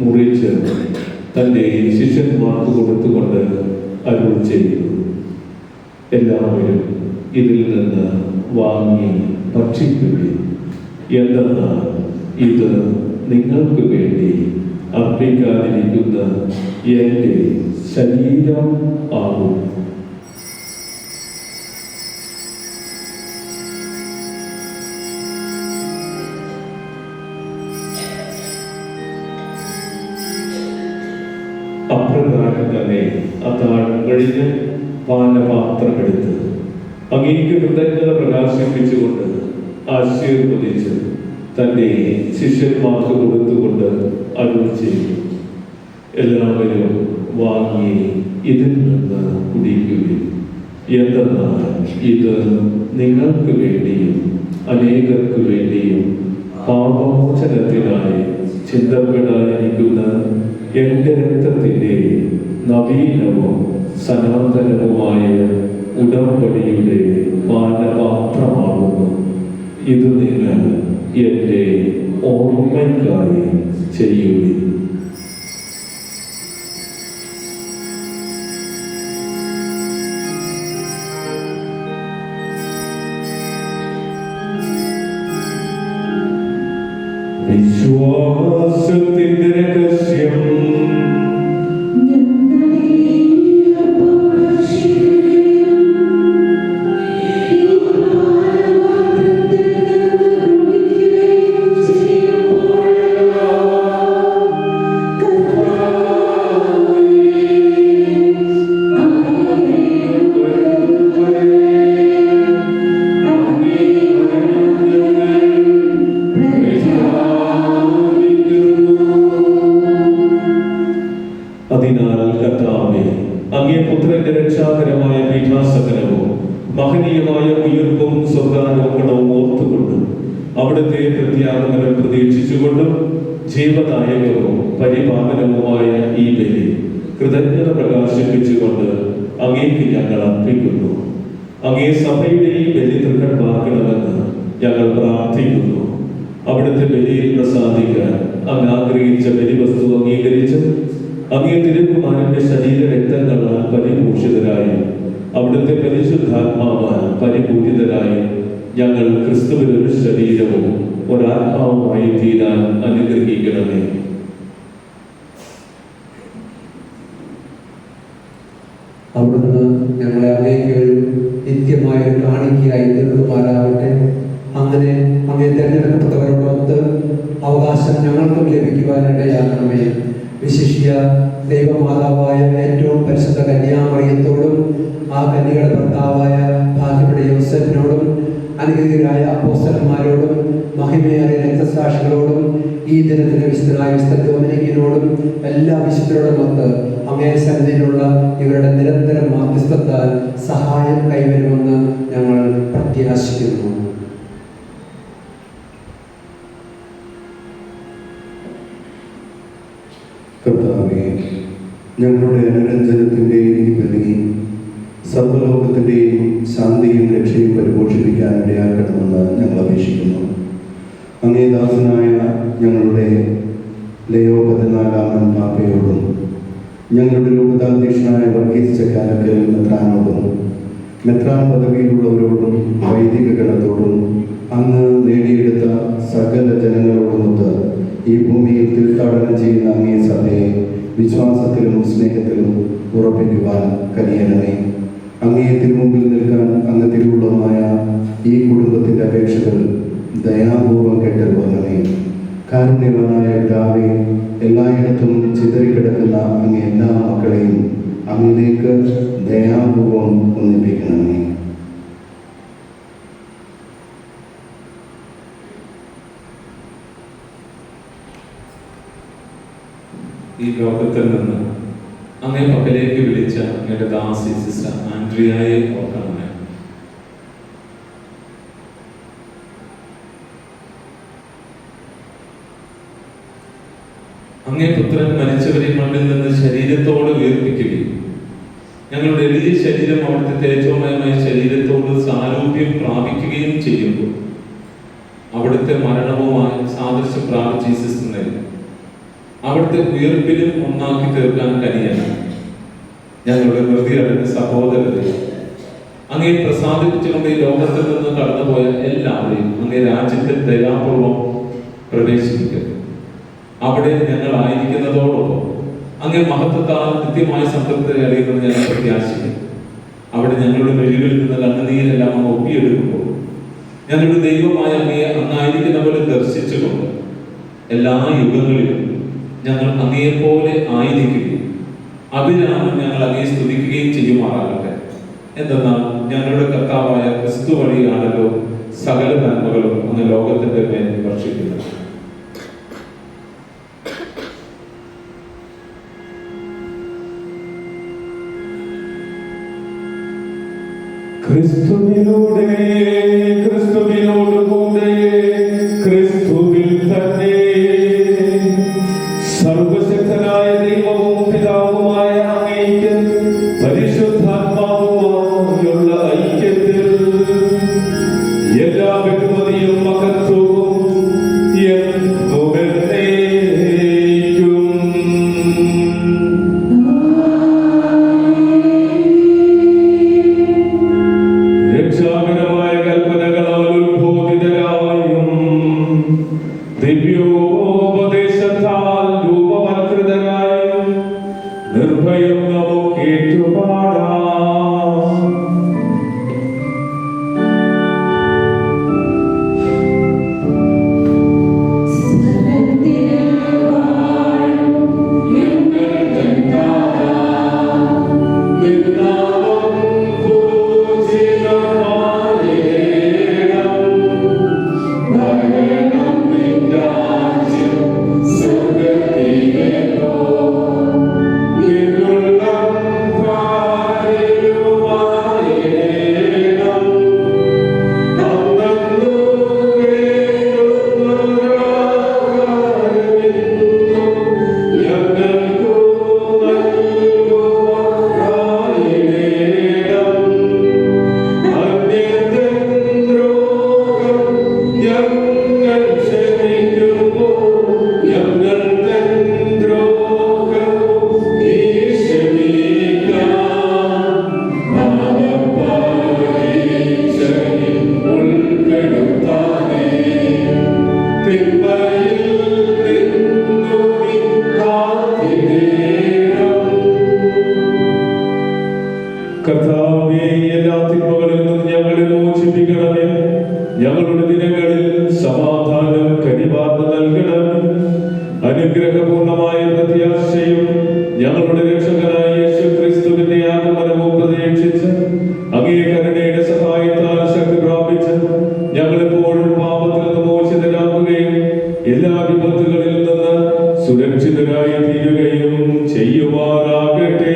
മുറിച്ച് തൻ്റെ ശിഷ്യന്മാർക്ക് കൊടുത്തുകൊണ്ട് അരുൾ ചെയ്തു, എല്ലാവരും ഇതിൽ നിന്ന് വാങ്ങി ഭക്ഷിക്കുകയും, എന്തെന്നാൽ ഇത് നിങ്ങൾക്ക് വേണ്ടി അർപ്പിക്കാതിരിക്കുന്ന എൻ്റെ ശരീരം ആകും. അപ്രകാരം തന്നെ അത്താഴം കഴിഞ്ഞ് പാനപാത്രമെടുത്ത് അങ്ങേക്ക് കൃതജ്ഞത പ്രകാശിപ്പിച്ചുകൊണ്ട് ആശീർവദിച്ച് തൻ്റെ ശിഷ്യന്മാർക്ക് കൊടുത്തുകൊണ്ട് അരുൾ ചെയ്തു, എല്ലാവരും വാങ്ങി ഇതിൽ നിന്ന് കുടിക്കുകയും, എന്തെന്നാൽ ഇത് നിങ്ങൾക്ക് വേണ്ടിയും അനേകർക്ക് വേണ്ടിയും പാപമോചനത്തിനായി ചിന്തപ്പെടാനിരിക്കുന്ന എൻ്റെ രക്തത്തിൻ്റെ നവീനവും സനാതനവുമായ ഉടമ്പടിയുടെ പാനപാത്രമാകുന്നു. ഇത് നിങ്ങൾ എൻ്റെ ഓർമ്മയ്ക്കായി ചെയ്യുവിൻ. വിശ്വാസത്തിന്റെ രഹസ്യം അതിനാൽ കർത്താവേ, അങ്ങേ പുത്രന്റെ രക്ഷാകരമായ പീഠാസകനവും മഹനീയമായ ഉയർപ്പും സ്വർഗാരോഹണവും ഓർത്തുകൊണ്ടും അവിടുത്തെ പ്രത്യാഗമനം പ്രതീക്ഷിച്ചുകൊണ്ടും ജീവദായകവും പരിപാലനവുമായ ഈ ബലി കൃതജ്ഞത പ്രകാശിപ്പിച്ചുകൊണ്ട് അങ്ങേക്ക് ഞങ്ങൾ അർപ്പിക്കുന്നു. അങ്ങേ സഭയുടെ ഈ ബലി തൃക്കൺപാർക്കണമെന്ന് ഞങ്ങൾ പ്രാർത്ഥിക്കുന്നു. അവിടുത്തെ ബലിയിൽ പ്രസാദിക്കാൻ അങ്ങ് ആഗ്രഹിച്ച ബലിവസ്തു അംഗീകരിച്ച് അങ്ങേ തിരുക്കുമാരന്റെ ശരീര രക്തങ്ങളാൽ പരിഭൂഷിതരായി അവിടുത്തെ പരിശുദ്ധാത്മാവാൽ പരിപൂരിതരായി ഞങ്ങൾ ക്രിസ്തുവിൽ ഒരു ശരീരവും ഒരാത്മാവുമായി തീരാൻ അനുഗ്രഹിക്കണമേ. അവിടുന്ന് ഞങ്ങളെ അങ്ങേക്ക് നിത്യമായ ഒരു കാണിക്കയായി തീർക്കുമാറാവട്ടെ. അങ്ങനെ അങ്ങേ തെരഞ്ഞെടുക്കപ്പെട്ടവരോടൊത്ത് അവകാശം ഞങ്ങൾക്കും ലഭിക്കുവാനിടയാക്കണമേ. വിശിഷ്യ ദൈവമാതാവായ ഏറ്റവും പരിശുദ്ധ കന്യാമറിയത്തോടും ആ കന്യകയുടെ ഭർത്താവായ ഭാഗ്യപ്പെട്ട യോസേഫിനോടും അനുഗ്രഹീതരായ അപ്പോസ്തലന്മാരോടും മഹിമയേറിയ രക്തസാക്ഷികളോടും ഈ ദിനത്തിലെ വിശുദ്ധനായ വിശുദ്ധ ഡൊമിനിക്കിനോടും എല്ലാ വിശുദ്ധരോടുമൊത്ത് അങ്ങേ സന്നിധിയിലുള്ള ഇവരുടെ നിരന്തര മാധ്യസ്ഥത്താൽ സഹായം കൈവരുമെന്ന് ഞങ്ങൾ പ്രത്യാശിക്കുന്നു. കർത്താവേ, ഞങ്ങളുടെ അനുരഞ്ജനത്തിൻ്റെ ഈ ബലി സർവ്വലോകത്തിൻ്റെയും ശാന്തിയും രക്ഷയും പരിപോഷിപ്പിക്കാൻ ഇടയാക്കണമെന്ന് ഞങ്ങൾ അപേക്ഷിക്കുന്നു. അങ്ങേ ദാസനായ ഞങ്ങളുടെ ലയോ 14 പാപ്പയോടും ഞങ്ങളുടെ രൂപതാധ്യക്ഷനായ വർഗീസ് ചക്കാലക്കൽ മെത്രാനോടും മെത്രാൻ പദവിയിലുള്ളവരോടും വൈദിക ഗണത്തോടും അങ്ങ് നേടിയെടുത്ത സകല ജനങ്ങളോടുമൊത്ത് ഈ ഭൂമിയിൽ തീർത്ഥാടനം ചെയ്യുന്ന അങ്ങേ സഭയെ വിശ്വാസത്തിലും സ്നേഹത്തിലും ഉറപ്പിക്കുവാൻ കനിയണമേ. അങ്ങേ തിരുമുമ്പിൽ നിൽക്കാൻ അങ്ങ് തിരുവുള്ളമായ ഈ കുടുംബത്തിൻ്റെ അപേക്ഷകൾ ദയാപൂർവം കേട്ടറിവണമേ. കാരുണ്യവാനായ പിതാവേ, എല്ലായിടത്തും ചിതറിക്കിടക്കുന്ന അങ്ങേ എല്ലാ മക്കളെയും അങ്ങിലേക്ക് ദയാപൂർവം ഒന്നിപ്പിക്കണമേ. ഈ ലോകത്തിൽ നിന്ന് അങ്ങേ പക്കലേക്ക് വിളിച്ച അങ്ങയുടെ ദാസി സിസ്റ്റർ ആൻഡ്രിയയെ ഓർക്കണമേ. അങ്ങേ പുത്രൻ മരിച്ചവരെ മണ്ണിൽ നിന്ന് ശരീരത്തോട് ഉയർപ്പിക്കുകയും ഞങ്ങളുടെ എളിയ ശരീരം അവിടുത്തെ തേജോമയമായ ശരീരത്തോട് സാരൂപ്യം പ്രാപിക്കുകയും ചെയ്യുമ്പോൾ അവിടുത്തെ മരണവുമായി സാദൃശ്യം പ്രാപിച്ച ഈ സിസ്റ്ററിനെ അവിടുത്തെ ഉയർപ്പിലും ഒന്നാക്കി തീർക്കാൻ കഴിയണം. ഞങ്ങളുടെ ഹൃദയത്തിന്റെ സഹോദരരെ അങ്ങേ പ്രസാദിപ്പിച്ചുകൊണ്ട് ഈ ലോകത്തിൽ നിന്ന് കടന്നുപോയ എല്ലാവരെയും അങ്ങേ രാജ്യത്തിൽ ദയാപൂർവം പ്രവേശിപ്പിക്കുക. അവിടെ ഞങ്ങൾ ആയിരിക്കുന്നതോടൊപ്പം അങ്ങേ മഹത്വത്താൽ നിത്യമായ സംതൃപ്തി അറിയുന്നത് ഞാൻ പ്രത്യാശിക്കും. അവിടെ ഞങ്ങളുടെ വെളികളിൽ നിന്ന് കണ്ണുനീരെല്ലാം അങ്ങ് ഒപ്പിയെടുക്കുമ്പോൾ ഞങ്ങളുടെ ദൈവമായ അങ്ങയെ അങ്ങായിരിക്കുന്ന പോലെ ദർശിച്ചുകൊണ്ട് എല്ലാ യുഗങ്ങളിലും ഞങ്ങൾ അങ്ങയെപ്പോലെ ആയിരിക്കുകയും അഭിരാമം ഞങ്ങൾ അങ്ങയെ സ്തുതിക്കുകയും ചെയ്യുമാറാകട്ടെ. എന്തെന്നാൽ ഞങ്ങളുടെ കർത്താവായ ക്രിസ്തു വഴിയാണല്ലോ സകല നന്മകളും അങ്ങ് ലോകത്തിന്റെ മേൽ വർഷിക്കുന്നത്. ക്രിസ്തുവിലൂടെ ക്രിസ്തുവിനോടുകൂടെ ക്രിസ്തുവിൽ തന്നെ സർവശക്തനായ ദൈവവും പിതാവുമായ അങ്ങേയ്ക്ക് പരിശുദ്ധാത്മാവുമായുള്ള ഐക്യത്തിൽ എല്ലാ ബഹുമതിയും മഹത്വവും എന്നും എന്നേക്കും. രക്ഷാകരമായ കൽപ്പനകളാൽ ഉത്ബോധിതരായും ദിവ്യോപദേശത്താൽ രൂപവത്കൃതരായും നിർഭയം നമുക്ക് ഏറ്റുപാടാം. കർത്താവേ, എല്ലാ തിന്മകളിൽ നിന്നും ഞങ്ങളെ മോചിപ്പിക്കണമേ. ഞങ്ങളുടെ ദിനങ്ങളിൽ സമാധാനം കനിവാർന്ന് നൽകണമേ. അനുഗ്രഹപൂർണമായ പ്രത്യാശയും ഞങ്ങളുടെ രക്ഷകനായ യേശു ക്രിസ്തുവിന്റെ ആഗമനവും പ്രതീക്ഷിച്ച് അങ്ങേ കരുണയുടെ സഹായത്താൽ ശക്തി പ്രാപിച്ച് ഞങ്ങളെപ്പോഴും പാപത്തിൽ നിന്ന് മോചിതരാകുകയും എല്ലാ വിപത്തുകളിൽ നിന്ന് സുരക്ഷിതരായി തീരുകയും ചെയ്യുമാറാകട്ടെ.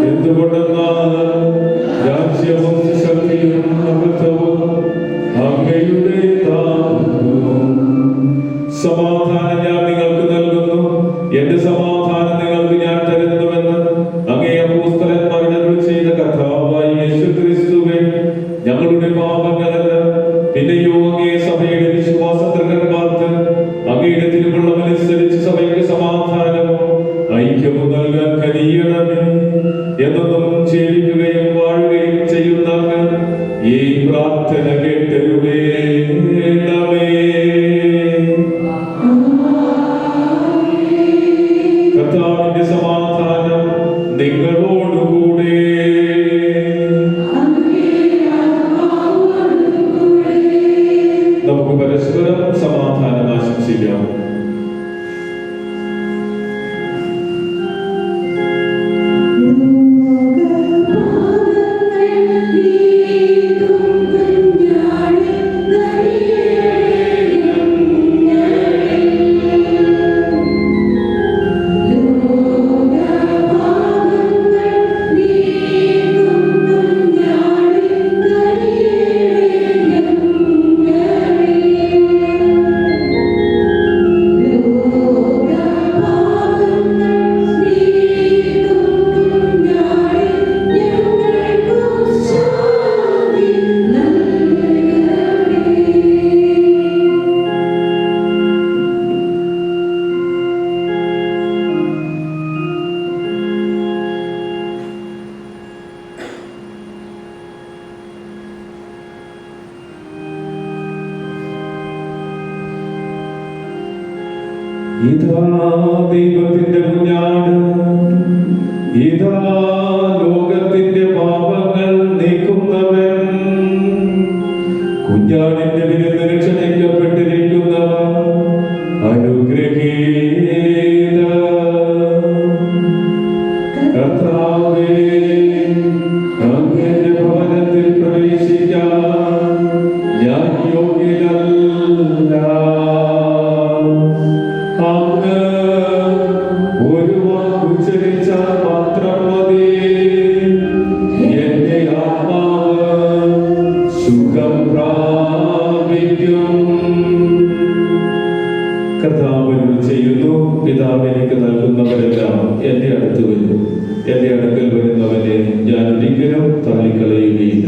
എന്തുകൊണ്ടെന്നാൽ രാജ്യവും ശക്തിയും മഹത്വവും അങ്ങയുടേതാകുന്നു. സമാധാനം ഞാൻ നിങ്ങൾക്ക് നൽകുന്നു, എന്റെ സമാധാനം നിങ്ങൾക്ക് ഞാൻ തരുന്നുവെന്ന് അങ്ങേ അപ്പോസ്തലന്മാരോട് അരുളി ചെയ്ത കർത്താവായ യേശു ക്രിസ്തുവേ, ഞങ്ങളുടെ പാപങ്ങളല്ല പിന്നെയോ അങ്ങേ സഭയുടെ വിശ്വാസ ദൃഢന്മാർക്ക് അങ്ങയുടെ തിരുവുള്ളമനുസരിച്ച് സഭയ്ക്ക് സമാധാനവും ഐക്യവും നൽകാൻ കഴിയണമേ. എന്നൊന്നും ജീവിക്കുകയും വാഴുകയും ചെയ്യുന്ന ഈ പ്രാർത്ഥന കേട്ടരുളേണമേ. കർത്താവിന്റെ സമാധാനം നിങ്ങളോടുകൂടെ. നമുക്ക് പരസ്പരം സമാധാനം ആശംസിക്കാം. ും ഇതാ ദൈവത്തിന്റെ കുഞ്ഞാട്, ഇതാ ലോകത്തിന്റെ പാപങ്ങൾ നീക്കുന്നവൻ. കുഞ്ഞാടിന്റെ വിരുന്നിന് ക്ഷണിക്കപ്പെട്ടിരിക്കുന്നവർ അനുഗ്രഹീത. കർത്താവേ, അങ്ങയുടെ ഭവനത്തിൽ പ്രവേശിക്കാൻ ഞാൻ യോഗ്യനല്ല. അങ്ങ് ഒരു വാക്കുച്ചരിച്ചാൽ മാത്രം മതി, എന്റെ ആത്മാവ് സുഖം പ്രാപിക്കും. കർത്താവ് ചെയ്യുന്നു, പിതാവ് എനിക്ക് നൽകുന്നവരെല്ലാം എന്റെ അടുത്ത് വരും. എന്റെ അടുക്കൽ വരുന്നവനെ ഞാൻ ഒരിക്കലും തള്ളിക്കളയുകയില്ല.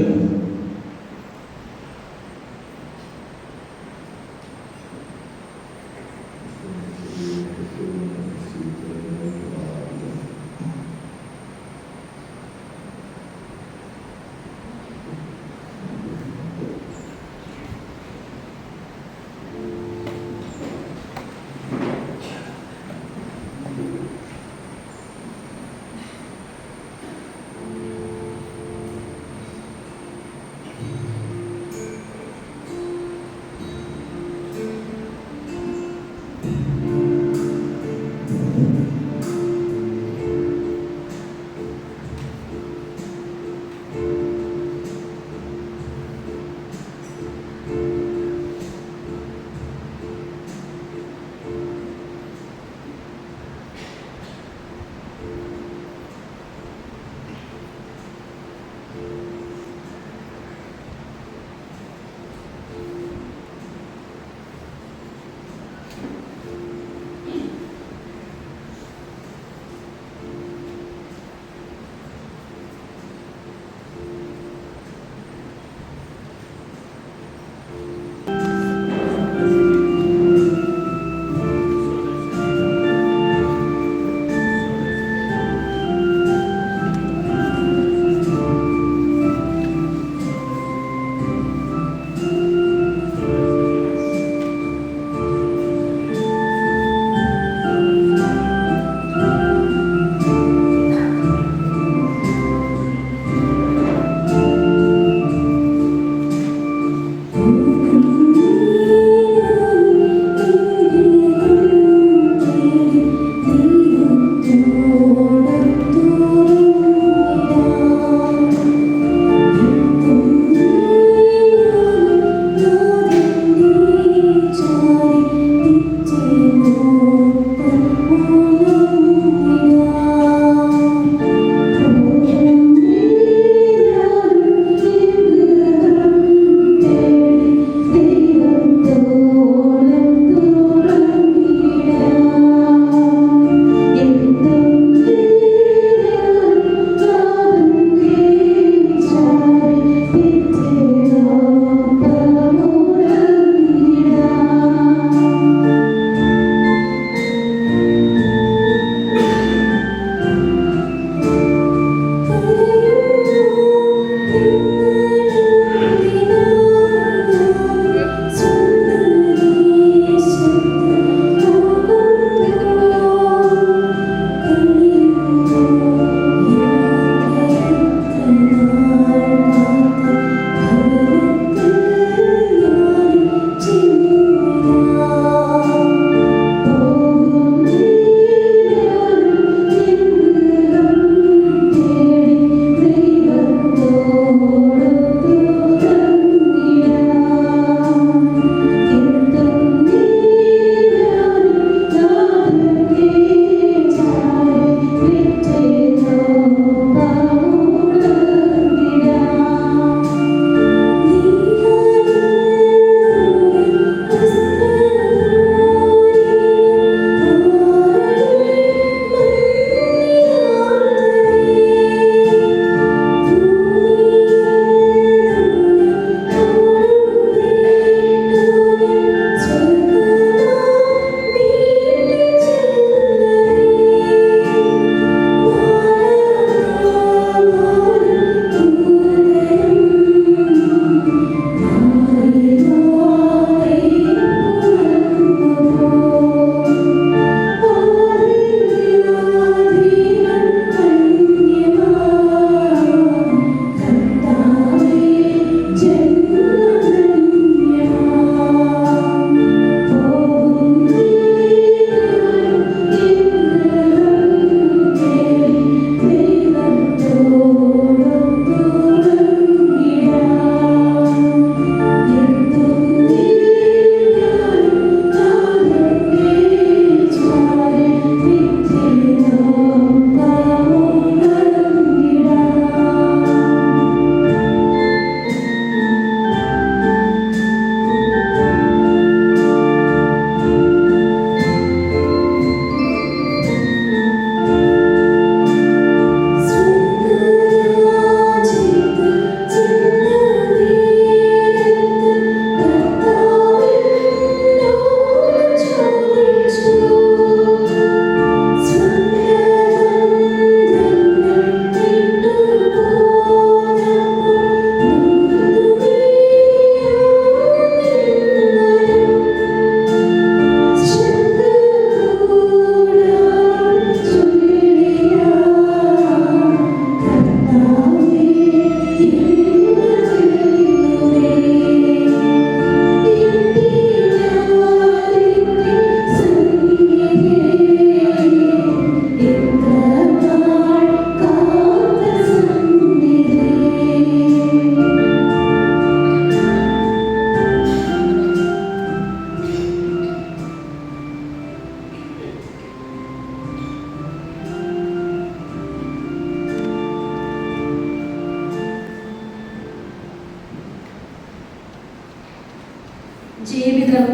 ജീവിതം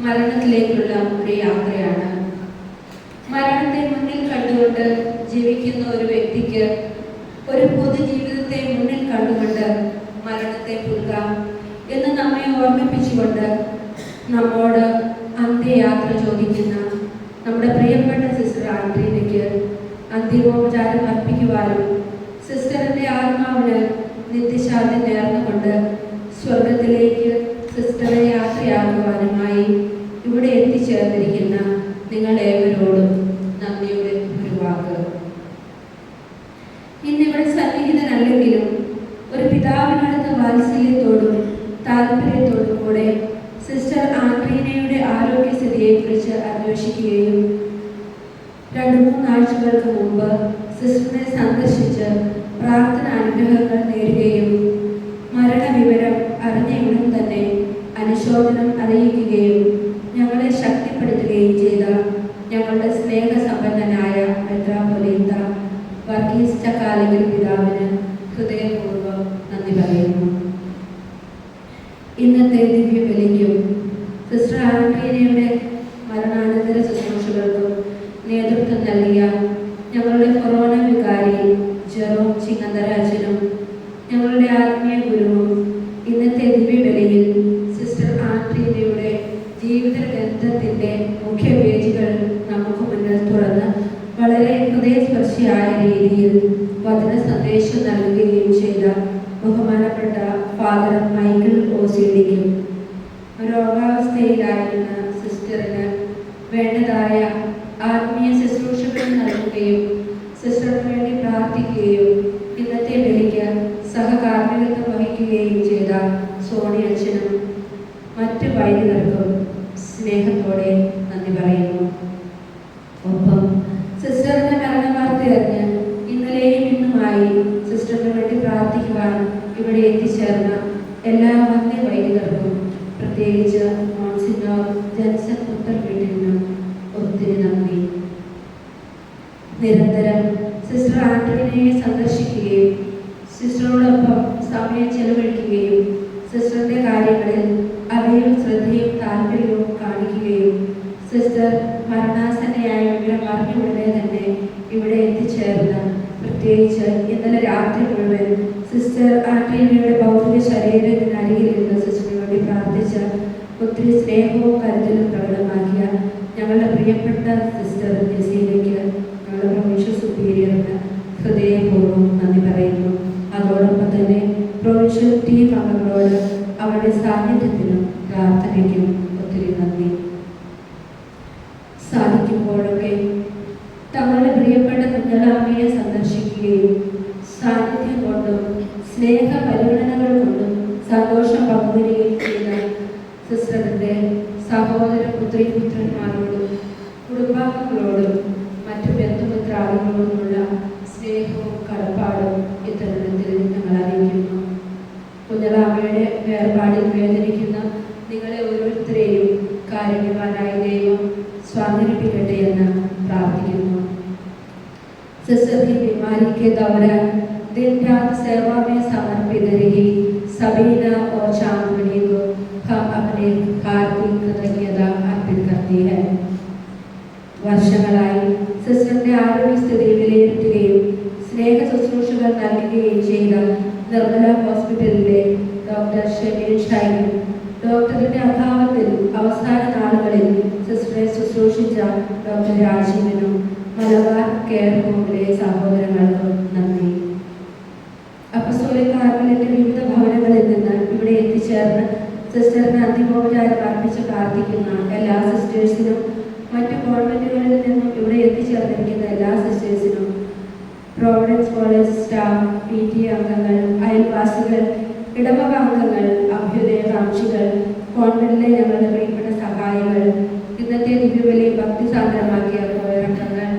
മരണത്തിലേക്കുള്ള ഒരു യാത്രയാണ്. മരണത്തെ മുന്നിൽ കണ്ടുകൊണ്ട് ജീവിക്കുന്ന ഒരു വ്യക്തിക്ക് ഒരു പൊതുജീവിതത്തെ മുന്നിൽ കണ്ടുകൊണ്ട് മരണത്തെ പുൽകാം എന്ന് നമ്മെ ഓർമ്മിപ്പിച്ചുകൊണ്ട് നമ്മോട് അന്ത്യയാത്ര ചോദിക്കുന്ന നമ്മുടെ പ്രിയപ്പെട്ട സിസ്റ്റർ ആൻഡ്രീനയ്ക്ക് അന്തിമോപചാരം അർപ്പിക്കുവാനും സിസ്റ്ററിൻ്റെ ആത്മാവിന് നിത്യശാന്തി നേർന്നുകൊണ്ട് സ്വർഗത്തിലേക്ക് സിസ്റ്ററെ യാത്രയാക്കുവാനുമായി ഇവിടെ എത്തിച്ചേർന്നിരിക്കുന്ന നിങ്ങളേവരോടും നന്ദിയുടെ ഒരു വാക്ക്. ഇന്നിവിടെ സന്നിഹിതനല്ലെങ്കിലും ഒരു പിതാവിനടുത്ത വാത്സല്യത്തോടും താല്പര്യത്തോടും കൂടെ സിസ്റ്റർ ആൻഡ്രീനയുടെ ആരോഗ്യസ്ഥിതിയെക്കുറിച്ച് അന്വേഷിക്കുകയും 2-3 ആഴ്ചകൾക്ക് മുമ്പ് സിസ്റ്ററിനെ സന്ദർശിച്ച് പ്രാർത്ഥന അനുഗ്രഹങ്ങൾ നേടുകയും മരണവിവരം അറിഞ്ഞ ഉടൻ തന്നെ അനുശോചനം അറിയിക്കുകയും ഞങ്ങളെ ശക്തിപ്പെടുത്തുകയും ചെയ്ത ഞങ്ങളുടെ സ്നേഹസമ്പന്നനായ മെത്രാപ്പൊലീത്ത വർഗീസ് ചക്കാലക്കൽ പിതാവിന് ഹൃദയപൂർവ്വം നന്ദി പറയുന്നു. ഇന്നത്തെ ദിവ്യബലിക്കും സിസ്റ്റർ ആൻഡ്രീനയുടെ മരണാനന്തര ശുശ്രൂഷകൾക്കും നേതൃത്വം നൽകിയ ഞങ്ങളുടെ കൊറോണ വികാരി ജെറോം ചിങ്ങന്തരാജനും ഞങ്ങളുടെ ആത്മീയ ഗുരുവും ഇന്നത്തെ ദിവ്യബലിയിൽ സിസ്റ്റർ ആൻഡ്രീനയുടെ ജീവിത ഗ്രന്ഥത്തിൻ്റെ മുഖ്യവേദികൾ നമുക്ക് മുന്നിൽ തുറന്ന് വളരെ ഹൃദയസ്പർശിയായ രീതിയിൽ വചന സന്ദേശം നൽകുകയും ചെയ്ത ബഹുമാനപ്പെട്ട ഫാദർ മൈക്കിൾ ഓസിഡിക്കും രോഗാവസ്ഥയിലായിരുന്ന സിസ്റ്ററിന് വേണ്ടതായ ആത്മീയ ശുശ്രൂഷകൾ നൽകുകയും സിസ്റ്ററിന് വേണ്ടി പ്രാർത്ഥിക്കുകയും ഇന്നത്തെ ബലിക്ക് സഹകാർമ്മികത്വം വഹിക്കുകയും ചെയ്ത സോണി അച്ഛനും മറ്റ് വൈദികർക്കും സ്നേഹത്തോടെ നന്ദി പറയുന്നു. ഒപ്പം സിസ്റ്ററിന്റെ മരണവാർത്തയറിഞ്ഞ് ഇന്നലെയും ഇന്നുമായി സിസ്റ്ററിന് വേണ്ടി പ്രാർത്ഥിക്കുവാൻ ഇവിടെ എത്തിച്ചേർന്ന എല്ലാ വന്യ വൈദികർക്കും പ്രത്യേകിച്ച് മോൺസിനോർ ജൻസൺ ഉത്തർവീട്ടിനും ഒത്തിരി നന്ദി. നിരന്തരം സിസ്റ്റർ ആൻഡ്രീനയെ സന്ദർശിക്കുകയും സിസ്റ്ററോടൊപ്പം സമയം ചെലവഴിക്കുകയും സിസ്റ്ററിന്റെ കാര്യങ്ങളിൽ അവയും ശ്രദ്ധയും താല്പര്യവും കാണിക്കുകയും സിസ്റ്റർ മരണാസന്നയായ വിവരം അറിഞ്ഞ ഉടനെ തന്നെ ഇവിടെ എത്തിച്ചേർന്ന് പ്രത്യേകിച്ച് ഇന്നലെ രാത്രി മുഴുവൻ സിസ്റ്റർ ആൻഡ്രീനയുടെ ഭൗതിക ശരീരത്തിനരികിലിരുന്ന് സിസ്റ്ററിന് വേണ്ടി പ്രാർത്ഥിച്ച ഒത്തിരി സ്നേഹവും കരുതലും പ്രകടമാക്കിയ ഞങ്ങളുടെ പ്രിയപ്പെട്ട സിസ്റ്റർ ജെസീലയ്ക്ക് ഞങ്ങളുടെ പ്രൊവിൻഷ്യൽ സുപ്പീരിയറിന് ഹൃദയപൂർവ്വം നന്ദി പറയുന്നു. അതോടൊപ്പം തന്നെ പ്രൊവിൻഷ്യൽ ടീം അംഗങ്ങളോട് അവരുടെ സാന്നിധ്യത്തിനും പ്രാർത്ഥനയ്ക്കും ഒത്തിരി നന്ദി. സാധിക്കുമ്പോഴൊക്കെ തങ്ങളുടെ പ്രിയപ്പെട്ട കുഞ്ഞളാമ്മയെ സന്ദർശിക്കുകയും സാന്നിധ്യം കൊണ്ടും സ്നേഹ പരിഗണനകൾ കൊണ്ടും സന്തോഷം പങ്കുവരികയും ചെയ്ത സിസ്റ്ററിന്റെ സഹോദര പുത്രിപുത്രന്മാരോടും കുടുംബാംഗങ്ങളോടും മറ്റു ബന്ധുമിത്രാദികളോടുമുള്ള സ്നേഹവും കടപ്പാടും ഇത്തരുണത്തിൽ ഞങ്ങൾ അറിയിക്കുന്നു. കുഞ്ഞളാമ്മയുടെ വേർപാടിൽ വേദനിക്കുന്ന നിങ്ങളെ ഓരോരുത്തരെയും കാരുണ്യവാനായ ദൈവം സ്വാധീനിപ്പിക്കട്ടെ എന്ന് പ്രാർത്ഥിക്കുന്നു. सिस्टर की बीमारी के दौरान दिन रात सेवा में समर्पित रही सबीना और चांदनी को हम अपने हार्दिक कृतज्ञता अर्पित करते हैं. വർഷങ്ങളായി സിസ്റ്ററിന്റെ ആരോഗ്യസ്ഥിതി വിലയിരുത്തുകയും സ്നേഹ ശുശ്രൂഷകൾ നൽകുകയും ചെയ്ത നിർമ്മല ഹോസ്പിറ്റലിലെ ഡോക്ടർ ഷെമീൽ ഷൈനും ഡോക്ടറിന്റെ അഭാവത്തിൽ അവസാന നാളുകളിൽ സിസ്റ്ററെ ശുശ്രൂഷിച്ച ഡോക്ടർ രാജീവനും മലബാർ കെയർ ഹോമിലെ സഹോദരങ്ങൾക്കും നന്ദി. അപ്പസ്തോലിക കാർമലിന്റെ വിവിധ ഭവനങ്ങളിൽ നിന്ന് ഇവിടെ എത്തിച്ചേർന്ന് സിസ്റ്ററിന് അന്തിമോപചാരം അർപ്പിച്ച് പ്രാർത്ഥിക്കുന്ന എല്ലാ സിസ്റ്റേഴ്സിനും മറ്റു കോൺവെന്റുകളിൽ നിന്നും ഇവിടെ എത്തിച്ചേർന്നിരിക്കുന്ന എല്ലാ സിസ്റ്റേഴ്സിനും പ്രോവിഡൻസ് കോളേജ് സ്റ്റാഫ്, PT അംഗങ്ങൾ, അയൽവാസികൾ, ഇടവക അംഗങ്ങൾ, അഭ്യുദയകാംക്ഷികൾ, കോൺവെന്റിലെ ഞങ്ങളുടെ പ്രിയപ്പെട്ട സഹായികൾ, ഇന്നത്തെ ദിവ്യബലി ഭക്തിസാന്ദ്രമാക്കിയ കോയറംഗങ്ങൾ,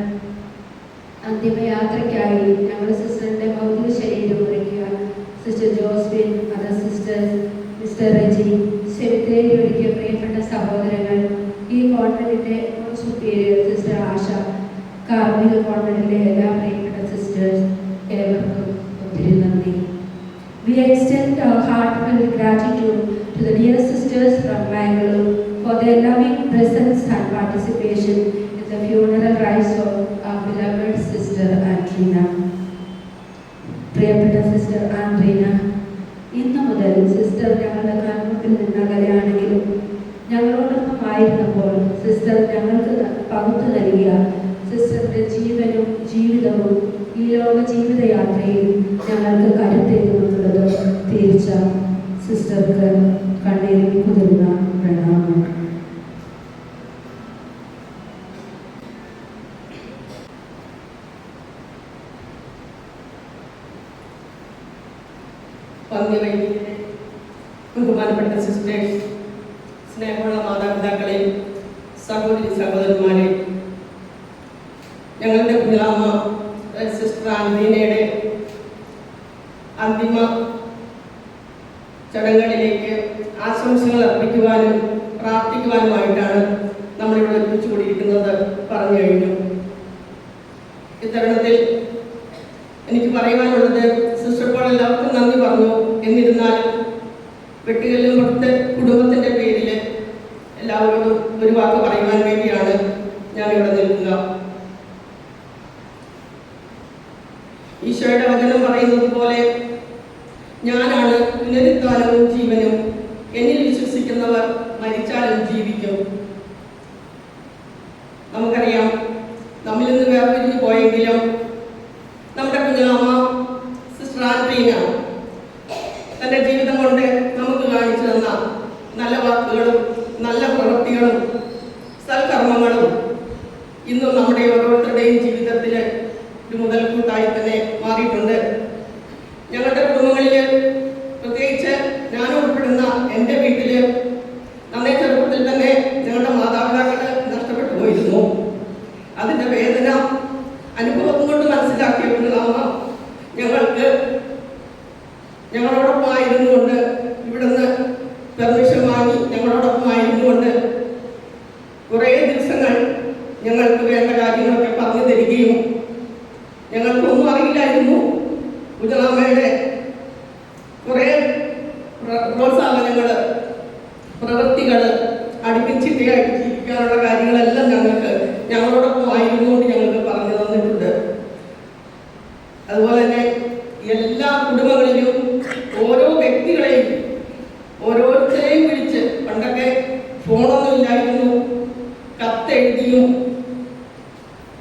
അന്തിമയാത്രയ്ക്കായി ഞങ്ങളുടെ സിസ്റ്ററിന്റെ ഭൗതിക ശരീരം ഒരുക്കിയ sister Josephine, other sisters, mister Reji, സെമിത്തേരി ഒരുക്കിയ പ്രിയപ്പെട്ട സഹോദരങ്ങൾ, ഈ കോൺവെന്റിന്റെ സുപ്പീരിയർ സിസ്റ്റർ ആശ, കാർമിക കോൺവെന്റിലെ എല്ലാ പ്രിയപ്പെട്ട സിസ്റ്റേഴ്സ്, ഏവർക്കും ഒത്തിരി നന്ദി. We extend our heartfelt gratitude to the dear sisters from Bangalore for their loving presence and participation in the funeral rites of our beloved sister Andrina. പ്രിയപ്പെട്ട സിസ്റ്റർ ആൻഡ്രീന, ഇന്നു മുതൽ സിസ്റ്റർ ഞങ്ങളുടെ കൺമുമ്പിൽ നിന്ന് അകലെയാണെങ്കിലും ഞങ്ങളോടൊപ്പം ആയിരുന്നപ്പോൾ സിസ്റ്റർ ഞങ്ങൾക്ക് പകുത്തു നൽകിയ സിസ്റ്ററിന്റെ ജീവനും ജീവിതവും ഈ ലോക ജീവിതയാത്രയിൽ ഞങ്ങൾക്ക് കരുത്തേകുമെന്നുള്ളത് തീർച്ച. സിസ്റ്റർക്ക് കണ്ണീരിൽ കുതിർന്ന പ്രണാമം. ബഹുമാനപ്പെട്ട സിസ്റ്റേഴ്സ്, സ്നേഹമുള്ള മാതാപിതാക്കളെ, സഹോദരി സഹോദരന്മാരെ, ഞങ്ങളുടെ കുഞ്ഞാമ്മ സിസ്റ്റർ ആൻഡ്രീനയുടെ അന്തിമ ചടങ്ങുകളിലേക്ക് ആശംസകൾ അർപ്പിക്കുവാനും പ്രാർത്ഥിക്കുവാനുമായിട്ടാണ് നമ്മളിവിടെ ഒരുമിച്ച് കൂടിയിരിക്കുന്നത് പറഞ്ഞു കഴിഞ്ഞു. ഇത്തരുണത്തിൽ എനിക്ക് പറയുവാനുള്ളത്, സിസ്റ്റർ ഇപ്പോൾ എല്ലാവർക്കും നന്ദി പറഞ്ഞു. എന്നിരുന്നാലും വെട്ടുകല്ലും കൊടുത്ത് കുടുംബത്തിൻ്റെ പേരിൽ എല്ലാവരോടും ഒരു വാക്ക് പറയുവാൻ വേണ്ടിയാണ് ഞാനിവിടെ നിൽക്കുക. ഈശോയുടെ വചനം പറയുന്നത് പോലെ, ഞാനാണ് പുനരുത്ഥാനവും ജീവനും, എന്നിൽ വിശ്വസിക്കുന്നവർ മരിച്ചാലും ജീവിക്കും. നമുക്കറിയാം, നമ്മിൽ നിന്ന് വേർപിരിഞ്ഞു പോയെങ്കിലും നമ്മുടെ കുഞ്ഞാമ്മ സിസ്റ്റർ ആൻഡ്രീന തൻ്റെ ജീവിതം കൊണ്ട് നമുക്ക് കാണിച്ചു തന്ന നല്ല വാക്കുകളും നല്ല പ്രവൃത്തികളും സൽക്കർമ്മങ്ങളും ഇന്നും നമ്മുടെ ഓരോരുത്തരുടെയും ജീവിതത്തിൽ ഒരു മുതൽക്കൂട്ടായി തന്നെ മാറിയിട്ടുണ്ട്. ഞങ്ങളുടെ കുടുംബങ്ങളിൽ, പ്രത്യേകിച്ച് ഞാൻ ഉൾപ്പെടുന്ന എൻ്റെ വീട്ടിൽ നന്നേ ചെറുപ്പത്തിൽ തന്നെ ഞങ്ങളുടെ മാതാപിതാക്കൾ നഷ്ടപ്പെട്ടു പോയിരുന്നു. അതിൻ്റെ വേദന അനുഭവം കൊണ്ട് മനസ്സിലാക്കിയപ്പോഴാണ് ഞങ്ങളോടൊപ്പം ആയിരുന്നുകൊണ്ട്, ഇവിടുന്ന് പെർമിഷൻ വാങ്ങി ഞങ്ങളോടൊപ്പം ആയിരുന്നുകൊണ്ട് കുറേ ദിവസങ്ങൾ ഞങ്ങൾക്ക് വേണ്ട കാര്യങ്ങളൊക്കെ പറഞ്ഞു തരികയും, ഞങ്ങൾക്കൊന്നും അറിയില്ലായിരുന്നു. കുഞ്ഞാമ്മയുടെ കുറേ പ്രോത്സാഹനങ്ങൾ, പ്രവൃത്തികൾ, അടുപ്പിച്ചിട്ടയായിട്ട് ജീവിക്കാനുള്ള കാര്യങ്ങളെല്ലാം ഞങ്ങളോടൊപ്പം ആയിരുന്നുകൊണ്ട് ഞങ്ങൾക്ക് പറഞ്ഞു തന്നിട്ടുണ്ട്. അതുപോലെ തന്നെ എല്ലാ കുടുംബങ്ങളിലും ഓരോ വ്യക്തികളെയും ഓരോരുത്തരെയും വിളിച്ച്, പണ്ടൊക്കെ ഫോണൊന്നും ഇല്ലായിരുന്നു,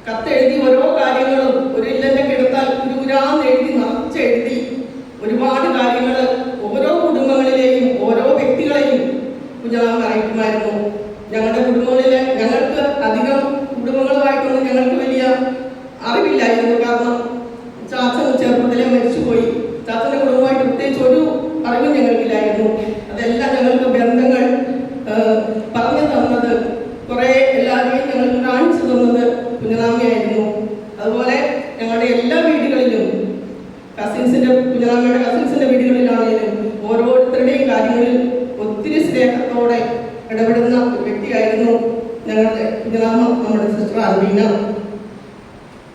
കത്തെഴുതി ഓരോ കാര്യങ്ങളും ഒരു ഇല്ലെന്നെ കിടത്താൽ ഗുരുഗുരാന്ന് എഴുതി നിറച്ചെഴുതി ഒരുപാട് കാര്യങ്ങൾ ഓരോ കുടുംബങ്ങളിലെയും ഓരോ വ്യക്തികളെയും കുഞ്ഞാമ്മ അറിയിക്കുമായിരുന്നു. ഞങ്ങളുടെ കുടുംബങ്ങളിൽ ഞങ്ങൾക്ക് അധികം കുടുംബങ്ങളുമായിട്ടൊന്നും ഞങ്ങൾക്ക് വലിയ അറിവില്ലായിരുന്നു. കാരണം ചാച്ചൻ ചെറുപ്പത്തിലെ മരിച്ചുപോയി. ചാച്ചൻ്റെ കുടുംബമായിട്ട് പ്രത്യേകിച്ച് ഒരു അറിവും ഞങ്ങൾക്കില്ലായിരുന്നു. അതെല്ലാം ഞങ്ങൾക്ക് ബന്ധങ്ങൾ പറഞ്ഞു തന്നത്, കുറേ എല്ലാവരെയും ഞങ്ങൾക്ക് കാണിച്ചു തന്നത് കുഞ്ഞാമ്മയായിരുന്നു. അതുപോലെ ഞങ്ങളുടെ എല്ലാ വീടുകളിലും കുഞ്ഞാമ്മയുടെ കസിൻസിൻ്റെ വീടുകളിലാണെങ്കിലും ഓരോരുത്തരുടെയും കാര്യങ്ങളിൽ ഒത്തിരി സ്നേഹത്തോടെ ഇടപെടുന്ന ഒരു വ്യക്തിയായിരുന്നു ഞങ്ങളുടെ കുഞ്ഞാമ്മ, നമ്മുടെ സിസ്റ്റർ ആൻഡ്രീന.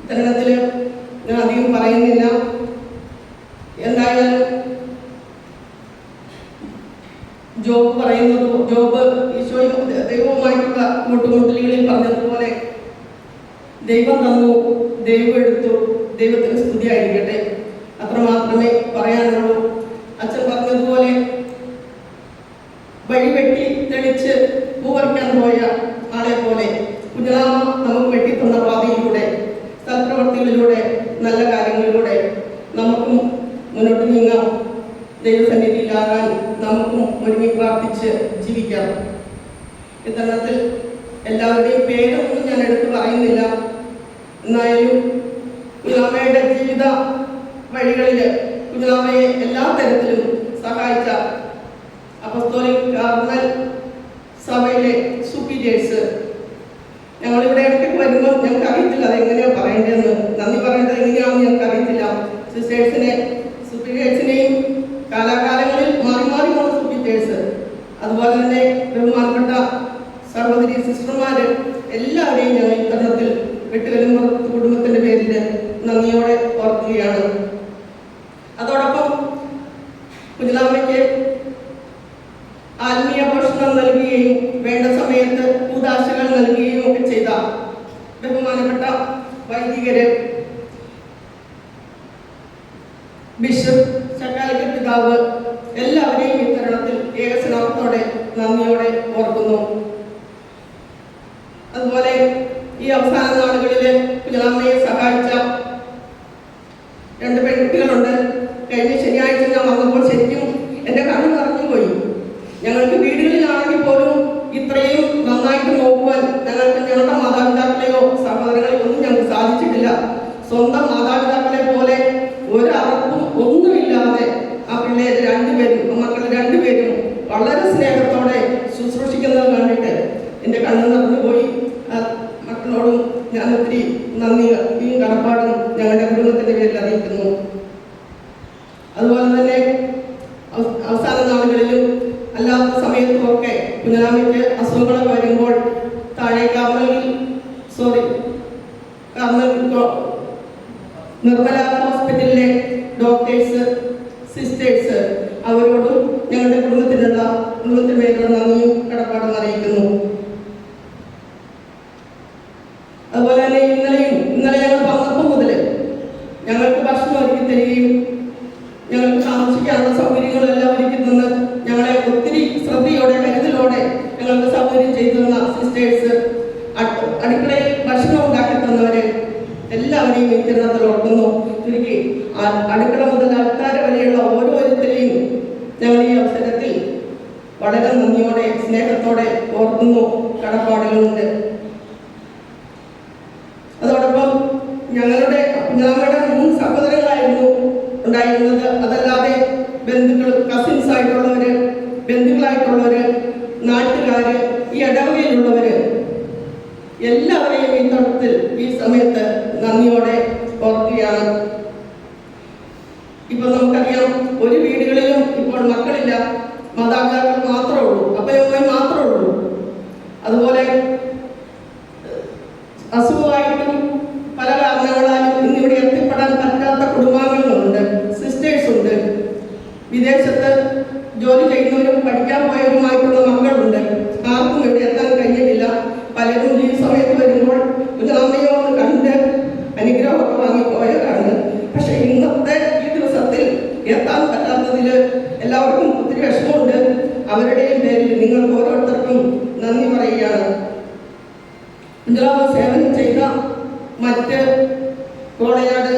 ഇത്തരണത്തിൽ ഞാൻ അധികം പറയുന്നില്ല. എന്തായാലും ജോബ് ഈശോയും ദൈവവുമായിട്ടുള്ള കൂട്ടുമുട്ടലുകളിൽ പറഞ്ഞതുപോലെ, ദൈവം തന്നു, ദൈവം എടുത്തു, ദൈവത്തിന് സ്തുതിയായിരിക്കട്ടെ. അത്രമാത്രമേ പറയാനുള്ളൂ. അച്ഛൻ പറഞ്ഞതുപോലെ, വഴിവെട്ടി തെളിച്ച് പൂവറിക്കാൻ പോയ ആളെ പോലെ കുഞ്ഞാമ്മ നമുക്ക് വെട്ടിത്തന്ന പാതയിലൂടെ, സൽപ്രവർത്തികളിലൂടെ, നല്ല കാര്യങ്ങളിലൂടെ നമുക്കും മുന്നോട്ട് നീങ്ങാം. ദൈവസന്നിധിയിലാകാൻ നമുക്കും ഒരുങ്ങി പ്രാർത്ഥിച്ച് ജീവിക്കാം. ഇത്തരണത്തിൽ എല്ലാവരുടെയും പേരൊന്നും ഞാൻ എടുത്ത് പറയുന്നില്ല. എന്നായാലും കുഞ്ഞാമ്മയുടെ ജീവിത വഴികളിൽ കുഞ്ഞാമ്മയെ എല്ലാ തരത്തിലും സഹായിച്ച അപ്പസ്തോലിക് കാർഡിനൽ സഭയിലെ സുപ്പീരിയേഴ്സ്, ഞങ്ങളിവിടെ ഇടയ്ക്കൊക്കെ വരുമ്പോൾ ഞങ്ങൾക്ക് അറിയത്തില്ല അതെങ്ങനെയാണ് പറയേണ്ടതെന്ന്, നന്ദി പറയേണ്ടത് എങ്ങനെയാണെന്ന് ഞങ്ങൾക്ക് അറിയത്തില്ല. സിസ്റ്റേഴ്സിനെ, സുപ്പീരിയേഴ്സിനെയും കാലാകാലങ്ങളിൽ മാറി മാറി വന്ന സുപ്പീരിയേഴ്സ്, അതുപോലെ തന്നെ ബഹുമാനപ്പെട്ട സഹോദരി സിസ്റ്റർമാർ, എല്ലാവരെയും ഞങ്ങൾ ഇത്തരണത്തിൽ വെട്ടുകലും കുടുംബത്തിൻ്റെ പേരിൽ നന്ദിയോടെ ഓർക്കുകയാണ്. അതോടൊപ്പം കുഞ്ഞാമ്മയ്ക്ക് പ്രിയപ്പെട്ട വൈദികര്, ബിഷപ്പ്, ചക്കാലിക്കൽ പിതാവ്, എല്ലാവരെയും ഈ തരുണത്തിൽ ഏകസ്നേഹത്തോടെ നന്ദിയോടെ ഓർക്കുന്നു. അതുപോലെ ഈ അവസാന നാളുകളില് കുഞ്ഞമ്മയെ സഹായിച്ച 2 പെൺകുട്ടികളുണ്ട്. കഴിഞ്ഞ ശനിയാഴ്ച ഞാൻ വന്നപ്പോൾ ശരിക്കും എൻ്റെ കണ്ണ് നിറഞ്ഞുപോയി. ഞങ്ങൾക്ക് വീടുകളിലാണെങ്കിൽ പോലും ഇത്രയും നന്നായിട്ട് നോക്കുവാൻ ഞങ്ങളുടെ മാതാപിതാക്കളെയോ സഹോദരങ്ങളെയോ ഒന്നും ഞങ്ങൾക്ക് സാധിച്ചിട്ടില്ല. സ്വന്തം മാതാപിതാക്കളെ പോലെ ഒരറപ്പും ഒന്നുമില്ലാതെ ആ പിള്ളേർ 2 പേരും, മക്കൾ 2 പേരും വളരെ സ്നേഹത്തോടെ ശുശ്രൂഷിക്കുന്നത് കണ്ടിട്ട് എൻ്റെ കണ്ണ് നിറഞ്ഞുപോയി. മക്കളോടും ഞാൻ ഒത്തിരി നന്ദിയും കടപ്പാടും ഞങ്ങളുടെ കുടുംബത്തിൻ്റെ പേരിൽ അറിയിക്കുന്നു. അതുപോലെ തന്നെ അവസാന നാളുകളിലും അല്ലാത്ത സമയത്തുമൊക്കെ കുഞ്ഞാമ്മയ്ക്ക് അസുഖങ്ങൾ വരുമ്പോൾ താഴെ നിർമ്മല ഹോസ്പിറ്റലിലെ ഡോക്ടേഴ്സ്, സിസ്റ്റേഴ്സ്, അവരോടും ഞങ്ങളുടെ കുടുംബത്തിന് പേരുള്ള നന്ദിയും കടപ്പാടും അറിയിക്കുന്നു. അതുപോലെ തന്നെ ഇന്നലെ ഞങ്ങൾ വന്നപ്പോൾ മുതൽ ഞങ്ങൾക്ക് ഭക്ഷണം ഒരുക്കി തരികയും ഞങ്ങൾക്ക് താമസിക്കാനുള്ള സൗകര്യങ്ങളെല്ലാം ഒരുക്കി തന്ന് ഞങ്ങളെ ഒത്തിരി ശ്രദ്ധയോടെ കരുതലോടെ ഞങ്ങൾക്ക് സൗകര്യം ചെയ്തു തന്ന സിസ്റ്റേഴ്സ്, അടുക്കളയിൽ ഭക്ഷണം ഉണ്ടാക്കി തന്നവരെ എല്ലാവരെയും ഈ തിരുനാൾ ഓർക്കുന്നു. ചുരുക്കി അടുക്കള മുതൽ അൾത്താര വരെയുള്ള ഓരോരുത്തരെയും ഞങ്ങൾ ഈ അവസരത്തിൽ വളരെ നന്ദിയോടെ സ്നേഹത്തോടെ ഓർക്കുന്നു. കടപ്പാടുകളുണ്ട്. അതോടൊപ്പം ഞങ്ങളുടെ 3 സഹോദരങ്ങളായിരുന്നു ഉണ്ടായിരുന്നത്. അതല്ലാതെ ബന്ധുക്കൾ, കസിൻസ് ആയിട്ടുള്ളവര്, ബന്ധുക്കളായിട്ടുള്ളവര്, നാട്ടുകാര്, ഈ ഇടവകയിലുള്ളവര് എല്ലാവരെയും ഈ തരത്തിൽ ഈ സമയത്ത് നന്ദിയോടെ ഓർക്കുകയാണ്. ഇപ്പൊ നമുക്കറിയാം, ഒരു വീടുകളിലും ഇപ്പോൾ മക്കളില്ല, മാതാപിതാക്കൾ മാത്രമേ ഉള്ളൂ, അപ്പനും മാത്രമേ ഉള്ളൂ. അതുപോലെ അസുഖമായിട്ടും പല കാരണങ്ങളാലും ഇന്നിവിടെ എത്തിപ്പെടാൻ പറ്റാത്ത കുടുംബാംഗങ്ങളുണ്ട്, സിസ്റ്റേഴ്സ് ഉണ്ട്, വിദേശത്ത് ജോലി ചെയ്യുന്നവരും പഠിക്കാൻ പോയവരുമായിട്ടുള്ള മക്കളുണ്ട്. ആർക്കും ഇവിടെ എത്താൻ കഴിഞ്ഞിട്ടില്ല. പലരും ഈ സമയത്ത് വരുമ്പോൾ കുഞ്ഞമ്മയോ ഒന്ന് കണ്ട് അനുഗ്രഹമൊക്കെ വാങ്ങിപ്പോയവരാണ്. പക്ഷെ ഇന്നത്തെ ഈ ദിവസത്തിൽ എത്താൻ പറ്റാത്തതിൽ എല്ലാവർക്കും ഒത്തിരി വിഷമമുണ്ട്. അവരുടെയും പേരിൽ നിങ്ങൾക്ക് ഓരോരുത്തർക്കും നന്ദി പറയുകയാണ്. കുഞ്ഞാമ്മ സേവനം ചെയ്ത മറ്റ് കോളയാട്,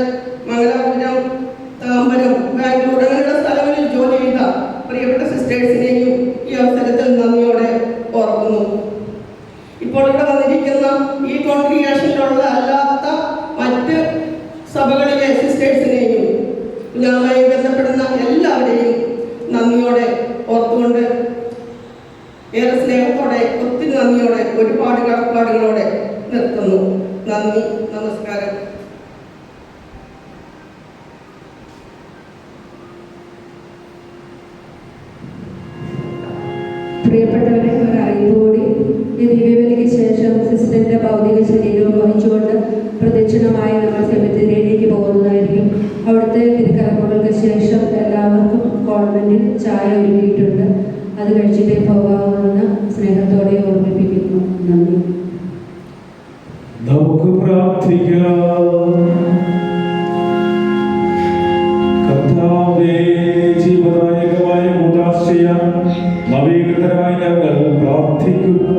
മംഗലാപുരം, താമ്പരം, ബാംഗ്ലൂർ അങ്ങനെയുള്ള സ്ഥലങ്ങളിൽ ജോലി ചെയ്ത പ്രിയപ്പെട്ട സിസ്റ്റേഴ്സിനെയും ഈ അവസരത്തിൽ നന്ദിയോടെ ഓർക്കുന്നു. ഇപ്പോൾ ഇവിടെ വന്നിരിക്കുന്ന ഈ കോൺഗ്രിഗേഷനിലുള്ള അല്ലാത്ത മറ്റ് സഭകളിലെ സിസ്റ്റേഴ്സിനെയും കുഞ്ഞാമ്മയെ ബന്ധപ്പെടുന്ന എല്ലാവരെയും നന്ദിയോടെ ഓർത്തുകൊണ്ട് ഏറെ സ്നേഹത്തോടെ, ഒത്തിരി നന്ദിയോടെ, ഒരുപാട് കടപ്പാടുകളോടെ നിർത്തുന്നു. നന്ദി, നമസ്കാരം. പ്രിയപ്പെട്ടവരെ, ഒരറിയിപ്പോടി ഈ ദിവ്യബലിക്ക് ശേഷം സിസ്റ്ററിന്റെ ഭൗതിക ശരീരവും വഹിച്ചുകൊണ്ട് പ്രദക്ഷിണമായി നമ്മൾ സെമിത്തേരിയിലേക്ക് പോകുന്നതായിരിക്കും. അവിടുത്തെ തിരുക്കർമ്മങ്ങൾക്ക് ശേഷം എല്ലാവർക്കും കോൺവെന്റിൽ ചായ ഒരുക്കിയിട്ടുണ്ട്. അത് കഴിച്ചിട്ടേ പോകാമെന്ന് സ്നേഹത്തോടെ ഓർമ്മിപ്പിക്കുന്നു. നന്ദി. നമുക്ക് പ്രാർത്ഥിക്കാം. കർത്താവേ, ജീവദായകമായ കൂദാശയാൽ നവീകൃതരായി ഞങ്ങൾ പ്രാർത്ഥിക്കുന്നു.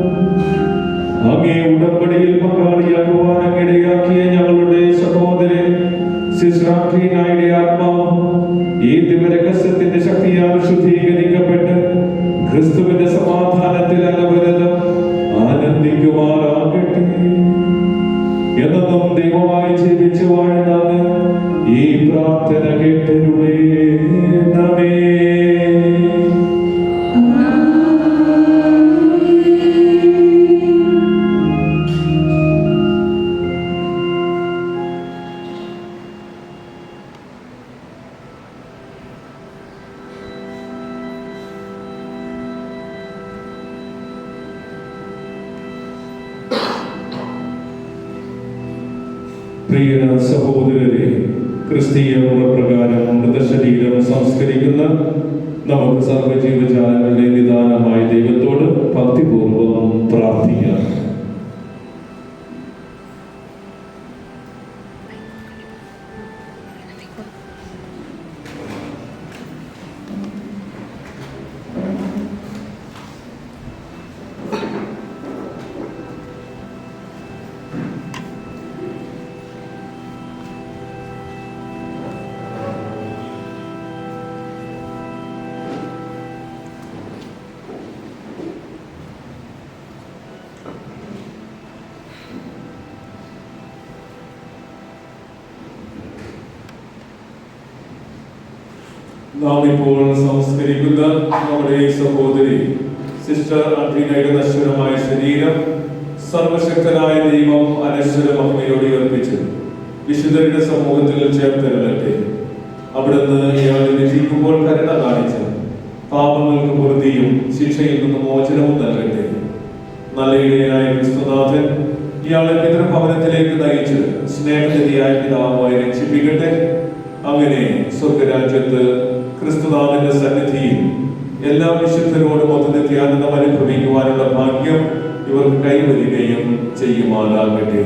അങ്ങേ ഉടമ്പടിയിൽ പങ്കാളിയാകുവാൻ അങ്ങിടയാക്കിയ ഞങ്ങളുടെ സഹോദരൻ സിസ്റ്റർ ആത്മാവ് ഈ ദിവരഹസ്യത്തിന്റെ ശക്തിയാൽ ശുദ്ധീകരിക്കപ്പെട്ട് ക്രിസ്തുവിന്റെ സമാധാനത്തിൽ അനവരതം ആനന്ദിക്കുമാറാകട്ടെ. എന്നും ദൈവമായി ജീവിച്ചു വാഴുന്നത് ഈ പ്രാർത്ഥന കേട്ടരുളേണമേ. പ്രിയ സഹോദരരെ, ക്രിസ്തീയ മുറപ്രകാരം മൃതശരീരം സംസ്കരിക്കുന്ന നമുക്ക് സർവ്വജീവജാലങ്ങളുടെ നിദാനമായ ദൈവത്തോട് ഭക്തിപൂർവം പ്രാർത്ഥിക്കാം. നാം ഇപ്പോൾ സംസ്കരിക്കുന്ന നമ്മുടെ സഹോദരി സിസ്റ്റർ അഡ്രീനയുടെ നശ്വരമായ ശരീരം സർവശക്തനായ ദൈവം അനശ്വര മഹിമയോടെ അർപ്പിച്ചു വിശുദ്ധരുടെ സമൂഹത്തിൽ ചേർത്തരട്ടെ. അവിടുന്ന് ഇയാളെ രക്ഷിക്കുമ്പോൾ കരുണ കാണിച്ച് പാപങ്ങൾക്ക് പൊറുതിയും ശിക്ഷയിൽ നിന്ന് മോചനവും നൽകട്ടെ. നല്ല ഇടയനായ ക്രിസ്തുനാഥൻ ഇയാളെ പിതൃഭവനത്തിലേക്ക് നയിച്ച് സ്നേഹനിധിയായ പിതാവുമായി രക്ഷിപ്പിക്കട്ടെ. അങ്ങനെ സ്വർഗരാജ്യത്ത് ക്രിസ്തുനാഥന്റെ സന്നിധിയിൽ എല്ലാ വിശുദ്ധരോടും ഒത്ത് നിത്യാനന്ദം അനുഭവിക്കുവാനുള്ള ഭാഗ്യം ഇവർക്ക് കൈവരികയും ചെയ്യുമാറാകട്ടെ.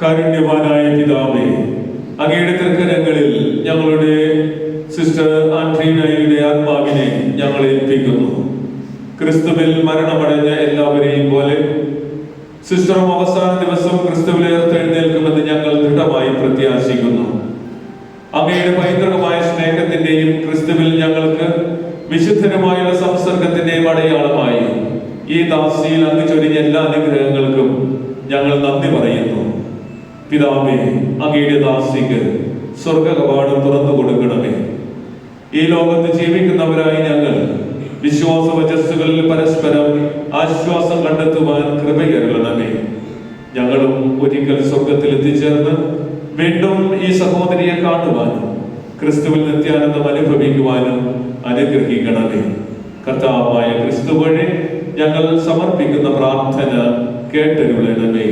കാരുണ്യവാനായ പിതാവേ, അങ്ങയുടെ തൃക്കരങ്ങളിൽ ഞങ്ങളുടെ സിസ്റ്റർ ആൻഡ്രീനയുടെ ആത്മാവിനെ ഞങ്ങൾ ഏൽപ്പിക്കുന്നു. ക്രിസ്തുവിൽ മരണമടഞ്ഞ എല്ലാവരെയും പോലെ സിസ്റ്ററും അവസാന ദിവസം ക്രിസ്തുവിൽ ഉയർത്തെഴുന്നേൽക്കുമെന്ന് ഞങ്ങൾ ദൃഢമായി പ്രത്യാശിക്കുന്നു. അങ്ങയുടെ പൈതൃകമായ സ്നേഹത്തിന്റെയും ക്രിസ്തുവിൽ ഞങ്ങൾക്ക് വിശുദ്ധരുമായുള്ള സംസർഗത്തിന്റെയും അടയാളമായി ഈ ദാസിയിൽ അങ്ങ് ചൊരിഞ്ഞ എല്ലാ അനുഗ്രഹങ്ങൾക്കും ഞങ്ങൾ നന്ദി പറയുന്നു. പിതാവേ, അങ്ങയുടെ ദാസിക്ക് സ്വർഗ കവാടം തുറന്നു കൊടുക്കണമേ. ഈ ലോകത്ത് ജീവിക്കുന്നവരായി ഞങ്ങൾ വിശ്വാസ വചസ്സുകളിൽ പരസ്പരം ആശ്വാസം കണ്ടെത്തുവാൻ കൃപയരുളണമേ. ഞങ്ങളും ഒരിക്കൽ സ്വർഗത്തിൽ എത്തിച്ചേർന്ന് വീണ്ടും ഈ സഹോദരിയെ കാണുവാനും ക്രിസ്തുവിൽ നിത്യാനന്ദം അനുഭവിക്കുവാനും അനുഗ്രഹിക്കണമേ. കർത്താവായ ക്രിസ്തു വഴി ഞങ്ങൾ സമർപ്പിക്കുന്ന പ്രാർത്ഥന കേട്ടരുളണമേ.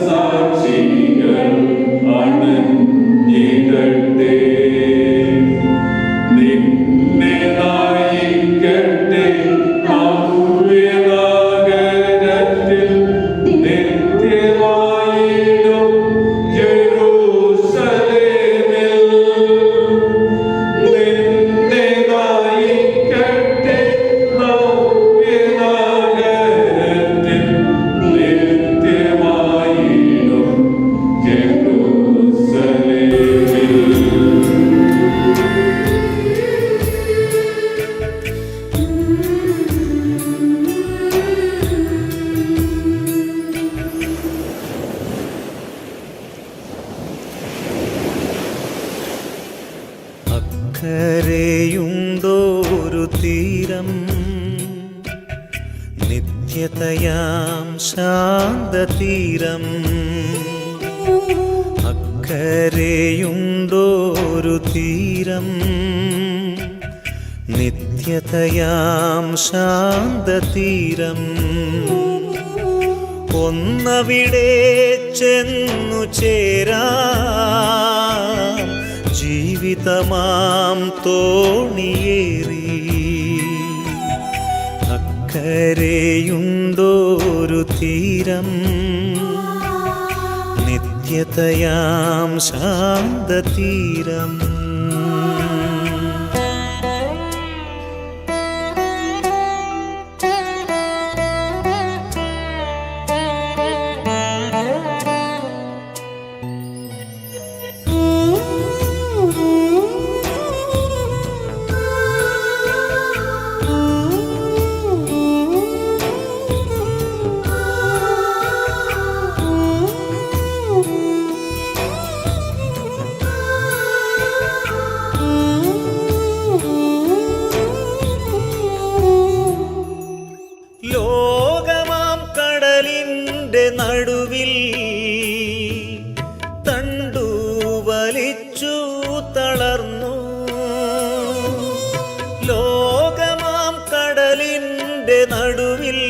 സാക്ഷികൾ അണഞ്ഞിടട്ടെ. അക്കരെയുണ്ടോരു തീരം നിത്യതയാം ശാന്തതീരം. അക്കരെയുണ്ടോരു തീരം നിത്യതയാം ശാന്തതീരം. ഒന്നവിടെ ചെന്നു ചേരാം ജീവിതമാം തോണിയേറി. അക്കരെയുണ്ടോരു തീരം നിത്യതയാം ശാന്തതീരം. ലോകമാം കടലിൻ്റെ നടുവിൽ തണ്ടു വലിച്ചു തളർന്നു. ലോകമാം കടലിൻ്റെ നടുവിൽ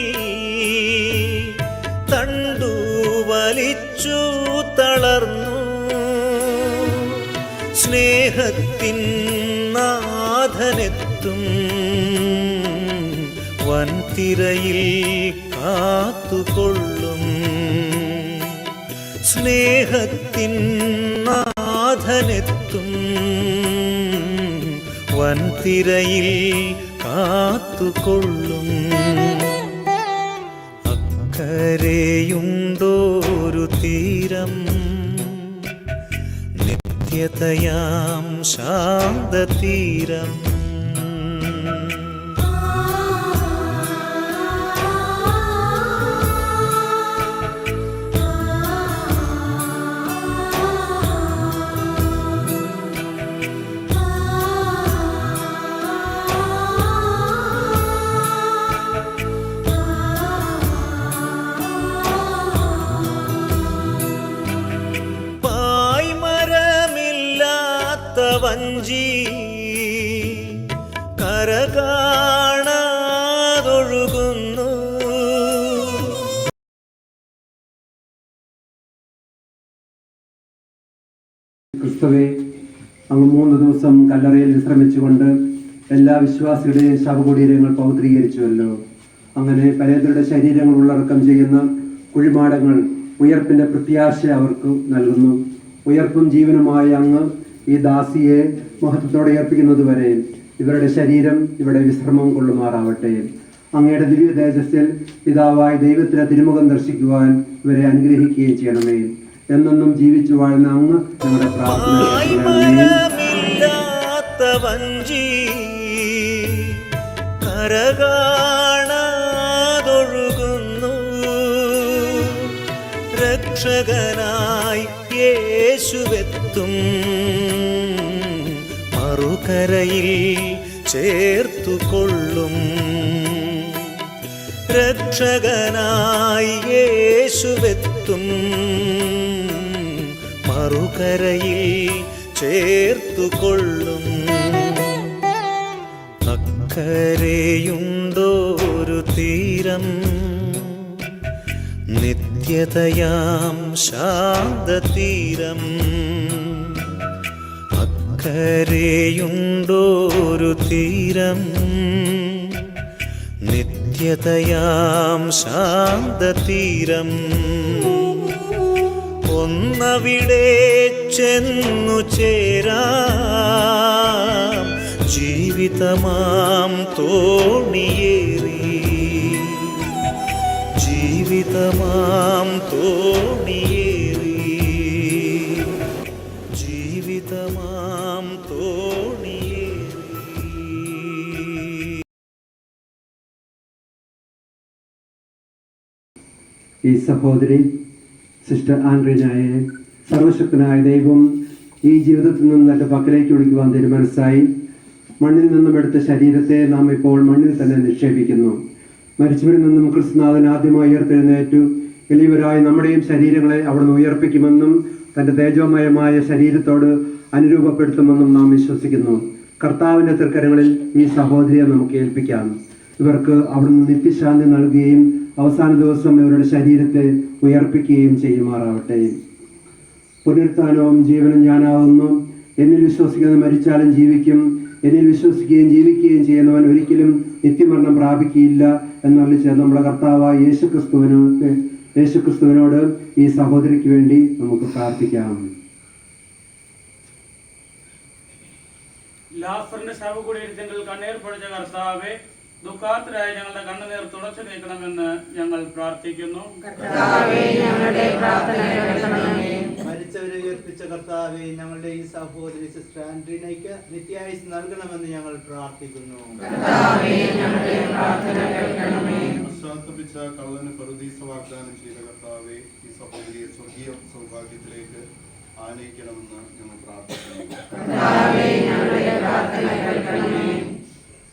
തണ്ടു വലിച്ചു തളർന്നു. സ്നേഹത്തിൻ നാഥനെത്തും വൻതിരയിൽ കാത്തുകൊള്ളും. സ്നേഹത്തിൻ നാഥനെത്തും വൻതിരയിൽ കാത്തുകൊള്ളും. അക്കരെയുണ്ടോരു തീരം നിത്യതയാം ശാന്തതീരം. വഞ്ചി കര കാണാതൊഴുകുന്നു. ക്രിസ്തുവേ, അങ്ങ് 3 ദിവസം കല്ലറയിൽ വിശ്രമിച്ചുകൊണ്ട് എല്ലാ വിശ്വാസികളുടെയും ശവകുടീരങ്ങൾ പൗത്രീകരിച്ചുവല്ലോ. അങ്ങനെ പരേതരുടെ ശരീരങ്ങൾ ഉള്ളടക്കം ചെയ്യുന്ന കുഴിമാടങ്ങൾ ഉയർപ്പിന്റെ പ്രത്യാശ അവർക്ക് നൽകുന്നു. ഉയർപ്പും ജീവനുമായ അങ്ങ് ഈ ദാസിയെ മഹത്വത്തോടെ ഏർപ്പിക്കുന്നത് വരെ ഇവരുടെ ശരീരം ഇവിടെ വിശ്രമം കൊള്ളുമാറാവട്ടെ. അങ്ങയുടെ ദിവ്യ തേജസ്സിൽ പിതാവായ ദൈവത്തിലെ തിരുമുഖം ദർശിക്കുവാൻ ഇവരെ അനുഗ്രഹിക്കുകയും ചെയ്യണമേ. എന്നെന്നും ജീവിച്ചു വാഴുന്ന അങ്ങ് ഞങ്ങളുടെ പ്രാർത്ഥന രക്ഷകനായി യേശുവെത്തും മറുകരയിൽ ചേർത്തുകൊള്ളും. രക്ഷകനായി യേശുവെത്തും മറുകരയിൽ ചേർത്തുകൊള്ളും. അക്കരെയുണ്ടോരു തീരം നിത്യതയാം ശാന്തതീരം. അക്കരെയുണ്ടോരു തീരം നിത്യതയാം ശാന്തതീരം. ഒന്നവിടെ ചെന്നു ചേരാം ജീവിതമാം തോണിയേറി. ജീവിതമാം തോണിയേറി. ജീവിതമാം തോണിയേറി. ഈ സഹോദരി സിസ്റ്റർ ആൻഡ്രീനായെ സർവശക്തനായ ദൈവം ഈ ജീവിതത്തിൽ നിന്ന് തൻ്റെ പക്കലേക്ക് വിളിക്കുവാൻ തീരുമാനിച്ചായി. മണ്ണിൽ നിന്നും എടുത്ത ശരീരത്തെ നാം ഇപ്പോൾ മണ്ണിൽ തന്നെ നിക്ഷേപിക്കുന്നു. മരിച്ചവരിൽ നിന്നും ക്രിസ്തുനാഥൻ ആദ്യമായി ഉയർത്തെഴുന്നേറ്റു. എളിയവരായി നമ്മുടെയും ശരീരങ്ങളെ അവിടുന്ന് ഉയർപ്പിക്കുമെന്നും തൻ്റെ തേജോമയമായ ശരീരത്തോട് അനുരൂപപ്പെടുത്തുമെന്നും നാം വിശ്വസിക്കുന്നു. കർത്താവിൻ്റെ തൃക്കരങ്ങളിൽ ഈ സഹോദരിയെ നമുക്ക് ഏൽപ്പിക്കാം. ഇവർക്ക് അവിടുന്ന് നിത്യശാന്തി നൽകുകയും അവസാന ദിവസം ഇവരുടെ ശരീരത്തെ ഉയർപ്പിക്കുകയും ചെയ്യുമാറാവട്ടെ. പുനരുത്ഥാനവും ജീവനും ഞാനാവുന്നു. എന്നിൽ വിശ്വസിക്കുന്ന മരിച്ചാലും ജീവിക്കും. എന്നിൽ വിശ്വസിക്കുകയും ജീവിക്കുകയും ചെയ്യുന്നവൻ ഒരിക്കലും നിത്യമരണം പ്രാപിക്കുകയില്ല എന്നറിയിച്ച നമ്മുടെ കർത്താവായ യേശുക്രിസ്തുവിനോട് ഈ സഹോദരിക്ക് വേണ്ടി നമുക്ക് പ്രാർത്ഥിക്കാം. ലാസറിന്റെ ശവകുടീരത്തിൽ കണ്ണീർ പൊഴിച്ച കർത്താവേ, ദുഃഖാത്തരായ ഞങ്ങളുടെ കണ്ണുനീർ തുടച്ചു നീക്കണമെന്ന് ഞങ്ങൾ പ്രാർത്ഥിക്കുന്നു. മരിച്ചവരെ ഉയർപ്പിച്ച കർത്താവെ, ഞങ്ങളുടെ ഈ സഹോദരി സിസ്റ്റർ ആൻഡ്രീനയ്ക്ക് നിത്യായുസ് നൽകണമെന്ന് ഞങ്ങൾ പ്രാർത്ഥിക്കുന്നു. പശ്ചാത്തപിച്ച കള്ളന് പറുദീസ വാഗ്ദാനം ചെയ്ത കർത്താവെ, ഈ സഹോദരിയെ സ്വർഗീയ സൗഭാഗ്യത്തിലേക്ക് ആനയിക്കണമെന്ന് ഞങ്ങൾ പ്രാർത്ഥിക്കുന്നു.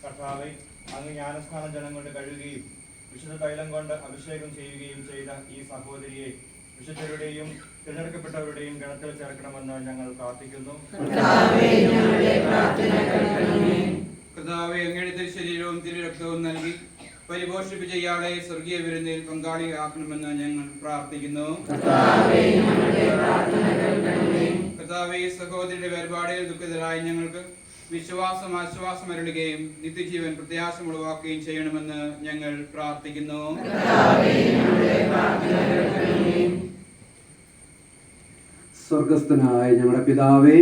കർത്താവെ, അങ്ങ് ജ്ഞാനസ്നാനം ജനം കൊണ്ട് കഴുകുകയും വിശുദ്ധ തൈലം കൊണ്ട് അഭിഷേകം ചെയ്യുകയും ചെയ്ത ഈ സഹോദരിയെ വിശുദ്ധരുടെയും തിരഞ്ഞെടുക്കപ്പെട്ടവരുടെയും ഗണത്തിൽ ചേർക്കണമെന്ന് ഞങ്ങൾ പ്രാർത്ഥിക്കുന്നു. കർത്താവെ, അങ്ങയുടെ തിരുശരീരവും തിരുരക്തവും നൽകി പരിപോഷിപ്പിച്ച ഇയാളെ സ്വർഗീയ വിരുന്നിൽ പങ്കാളിയാക്കണമെന്ന് ഞങ്ങൾ പ്രാർത്ഥിക്കുന്നു. കർത്താവെ, സഹോദരിയുടെ വേർപാടിൽ ദുഃഖിതരായ ഞങ്ങൾക്ക് വിശ്വാസം ആശ്വാസം അരുളുകയും നിത്യജീവൻ പ്രത്യാശം ഉളവാക്കുകയും ചെയ്യണമെന്ന് ഞങ്ങൾ പ്രാർത്ഥിക്കുന്നു. സ്വർഗസ്ഥനായ ഞങ്ങളുടെ പിതാവേ,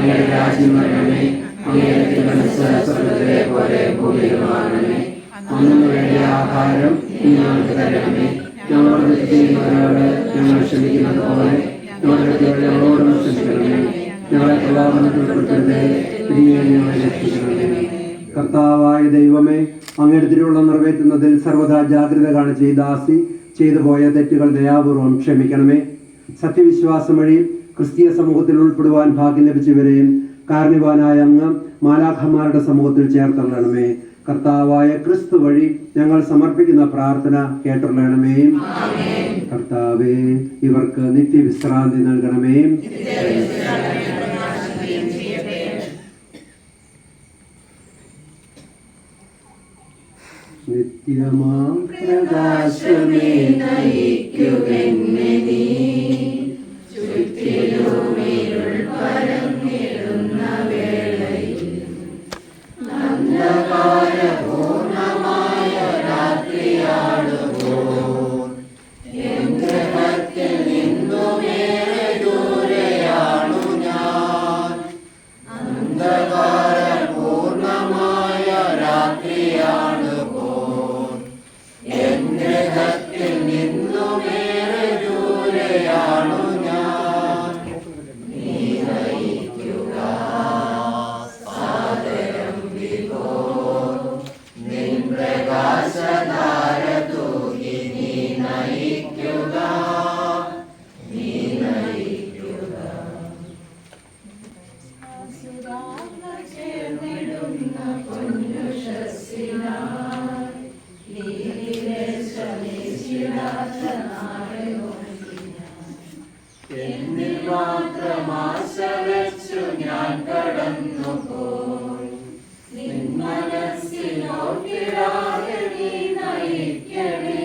അങ്ങയുടെ രാജ്യം വരണമേ, അങ്ങയുടെ തിരുമനസ്സ് പോലെ ഭൂമിയിലുമാകണമേ. അന്നു വേണ്ടിയ ആഹാരം ഞങ്ങൾക്ക് തരണമേ. ഞങ്ങളോട് ചെയ്യുന്നവരോട് ഞങ്ങൾ ക്ഷമിക്കുന്നത് പോലെ ഞങ്ങളോടും ക്ഷമിക്കണമേ. ഞങ്ങളെ പ്രലോഭനത്തിൽ ഉൾപ്പെടുത്തരുതേ, ഞങ്ങളെ രക്ഷിക്കണമേ. കർത്താവായ ദൈവമേ, അങ്ങയുടെ തിരുവുള്ളം നിറവേറ്റുന്നതിൽ സർവ്വതാ ജാഗ്രത കാണിച്ച ഈ ദാസി ചെയ്തു പോയ തെറ്റുകൾ ദയാപൂർവം ക്ഷമിക്കണമേ. സത്യവിശ്വാസം വഴി ക്രിസ്തീയ സമൂഹത്തിൽ ഉൾപ്പെടുവാൻ ഭാഗ്യം ലഭിച്ചവരെയും കാരുണ്യവാനായ അങ്ങ് മാലാഖമാരുടെ സമൂഹത്തിൽ ചേർത്തള്ളണമേ. കർത്താവായ ക്രിസ്തു വഴി ഞങ്ങൾ സമർപ്പിക്കുന്ന പ്രാർത്ഥന കേട്ടുള്ളണമേ. കർത്താവേ, ഇവർക്ക് നിത്യവിശ്രാന്തി നൽകണമേ. നിത്യമാം പ്രകാശമേ നയിക്കുമെന്നെ നീ, ചുറ്റിലുമിരുൾ പരന്നിടുന്ന വേളയിൽ അന്ധകാരപൂർണമായ രാത്രിയാടുമ്പോൾ എൻ ഗൃഹത്തിൽ നിന്നുമേറെ ദൂരെയാണു ഞാൻ. അന്ധകാരപൂർണമായ രാത്രിയാടുമ്പോൾ എൻ ഗൃഹത്തിൽ നിന്നുമേറെ ദൂരെയാണു ഞാൻ. നീ നയിക്കുക സാദരം വിഭോ, നിൻ പ്രകാശധാര തൂകി നീ നയിക്കുക, നീ നയിക്കുക. ചേർന്നിടുന്ന പൊന്നുഷസ്സിനായി നീരിലെ ശ്രമിച്ചിടാത്ത നാളെ നോക്കി ഞാൻ. എന്നിൽ മാത്രം ആശ വെച്ചു ഞാൻ കടന്നു പോയി. നിൻ മനസ്സിനോർത്തിടാതെ നീ നയിക്കണേ.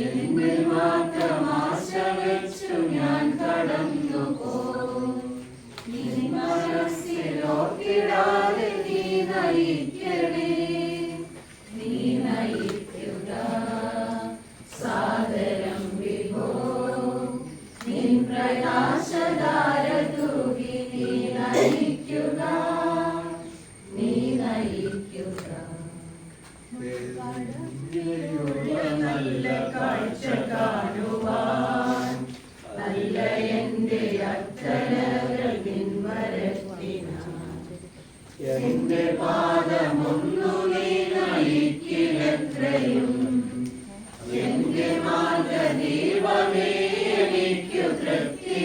എന്നിൽ മാത്രം ആശ വെച്ചു ഞാൻ കടന്നു പോയി. നിൻ മനസ്സിനോർത്തിടാതെ നീ നയിക്കണേ. നീ നയിക്കുക സാദരം വിഭോ, നിൻ പ്രകാശധാര തൂകി നീ നയിക്കുക, നീ നയിക്കുക. നല്ല കാഴ്ച കാണുവാൻ നല്ല എന്റെ അച്ഛനകൾ പിൻവരത്തിനാൻ. എന്റെ പാദമൊന്നു നീ നയിക്കിലെത്രയും, എന്റെ മാർഗദീപമേ എനിക്കു തൃപ്തി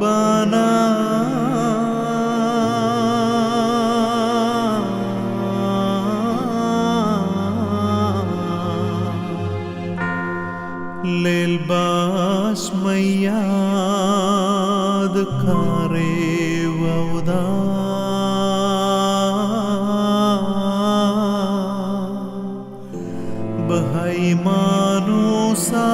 കുർബാന ലേൽബാസ് മയ്യാദ് കാരേവൗദാ ബഹൈമാനുസാ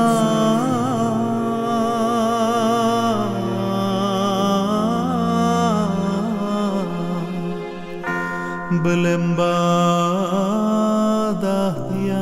ബലംബാദഹ്യാ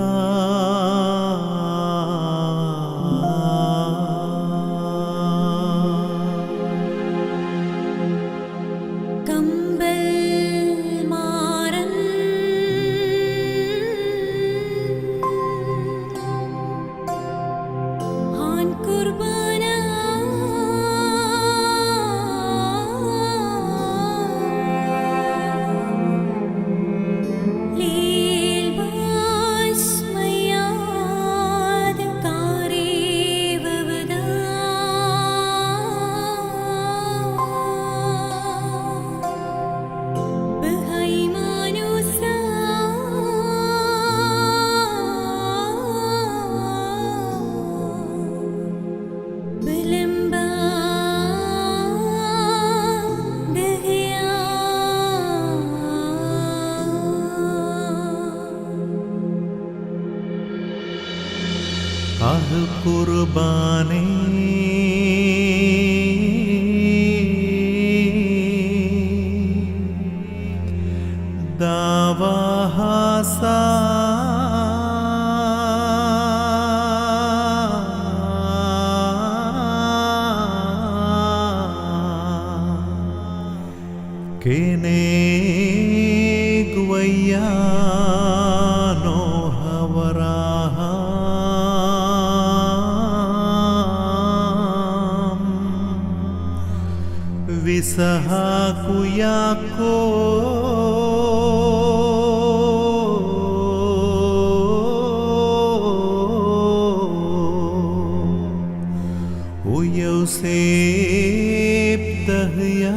കുർബാനേ ദാവാഹാസാ കേനേഗ്വയ്യാനോ ഹവരാഹാ വിസഹാക്കു യാക്കോ യൗസേപ്പ് തഹ്യാ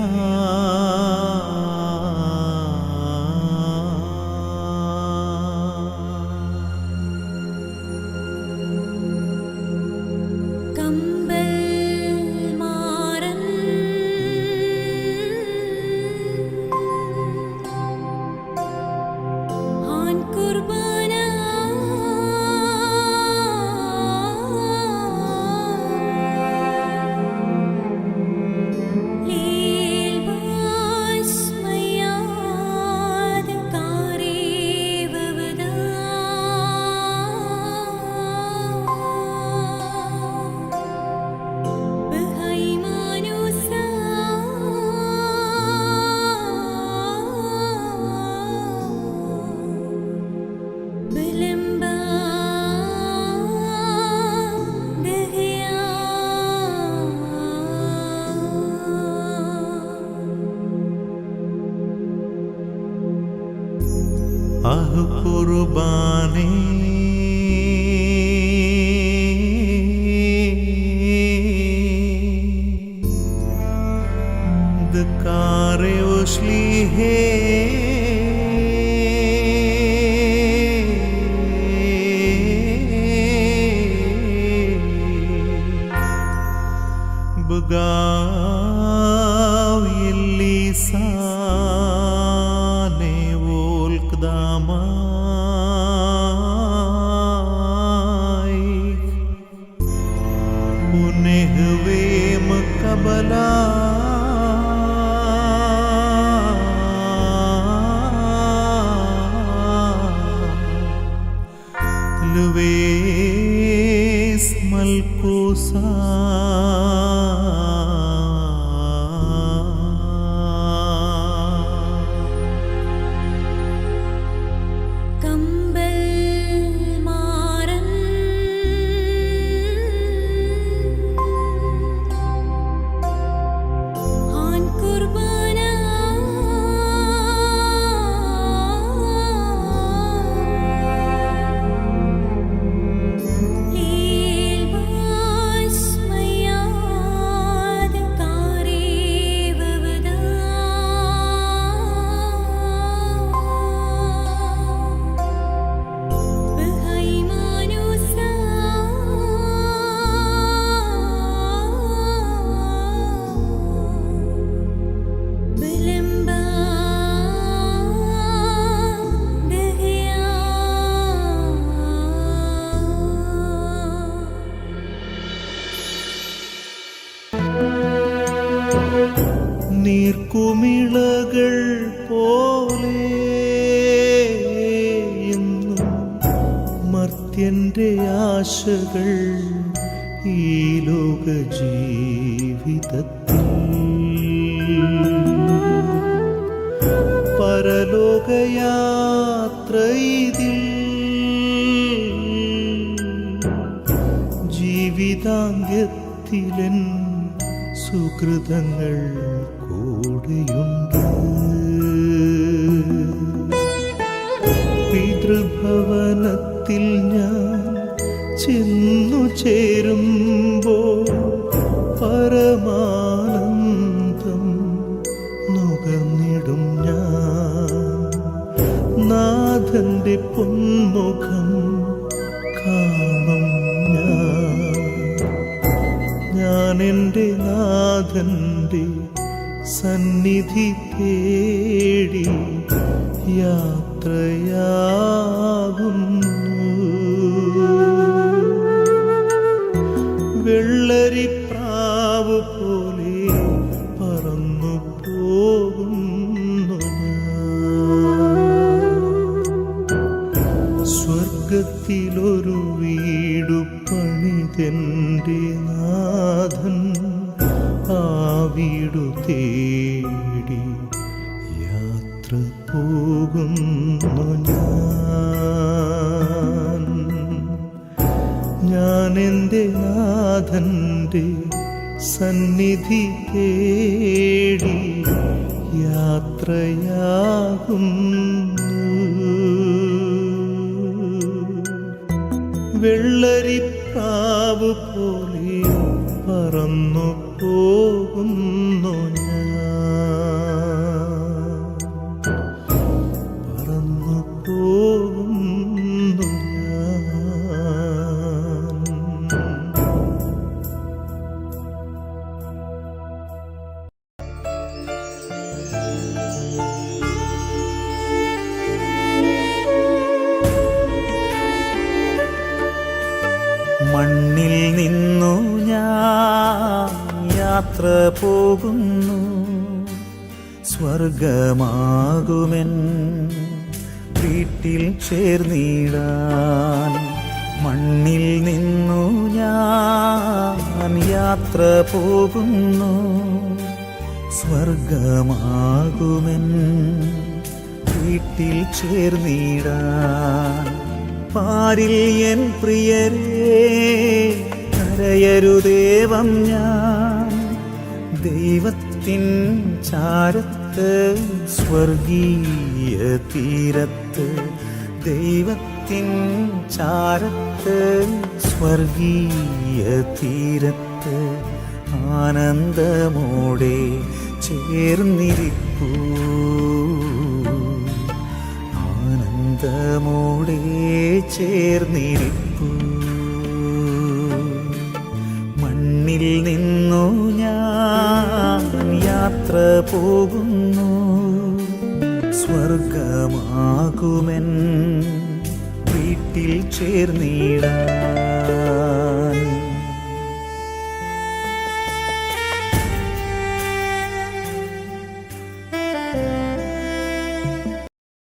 ആഹ് കുർബാനേ ദകാരെ ഉസ്ലിഹേ ബഗാവ് യല്ലിസാ Kabala Luis Malkusa നീർക്കുമിളകൾ പോലെ എന്നും മർത്യന്റെ ആശകൾ ഈ ലോക ജീവിതത്തിൽ പരലോകയാത്ര ഇതിൽ ജീവിതാന്ത്യത്തിലൻ സുകൃതങ്ങൾ കൂടെയുണ്ട്. പിതൃഭവനത്തിൽ ഞാൻ ചെന്നു ചേരുമ്പോൾ പരമാനന്ദം നുകർന്നിടും ഞാൻ. നാഥന്റെ പൊന്മുഖം കാണും ഞാൻ എൻ്റെ നാഥന്റെ സന്നിധി തേടി യാത്രയാകുന്നു. വെള്ളരിപ്രാവ് പോലെ പറന്നു പോകുന്നു സ്വർഗത്തിലൊരു വീടു പണിതെൻ്റെ നാഥൻ ആ വീടു തേടി യാത്ര പോകുന്നു ഞാൻ എൻ്റെ നാഥൻ്റെ സന്നിധി തേടി യാത്രയാകുന്നു. വെള്ളരിപ്രാവ് പോലെ പറന്നു പോകുന്നു പറന്നു പോകുന്നു മണ്ണിൽ നിന്നു ഞാൻ യാത്ര പോകുന്നു സ്വർഗമാകുമെൻ വീട്ടിൽ ചേർന്നിടാൻ. മണ്ണിൽ നിന്നു ഞാൻ യാത്ര പോകുന്നു സ്വർഗമാകുമെൻ വീട്ടിൽ ചേർന്നിടാൻ. പാരിൽ എൻ പ്രിയരേ കരയരുദേവം ഞാൻ ദൈവത്തിൻ ചാരത്ത് സ്വർഗീയ തീരത്ത്. ദൈവത്തിൻ ചാരത്ത് സ്വർഗീയ തീരത്ത് ആനന്ദമോടെ ചേർന്നിരിപ്പൂ. ആനന്ദമോടെ ചേർന്നിരിപ്പൂ. മണ്ണിൽ നിന്നു ഞാൻ യാത്ര പോകുന്നു സ്വർഗമാകുമെൻ വീട്ടിൽ ചേർന്നിടാൻ.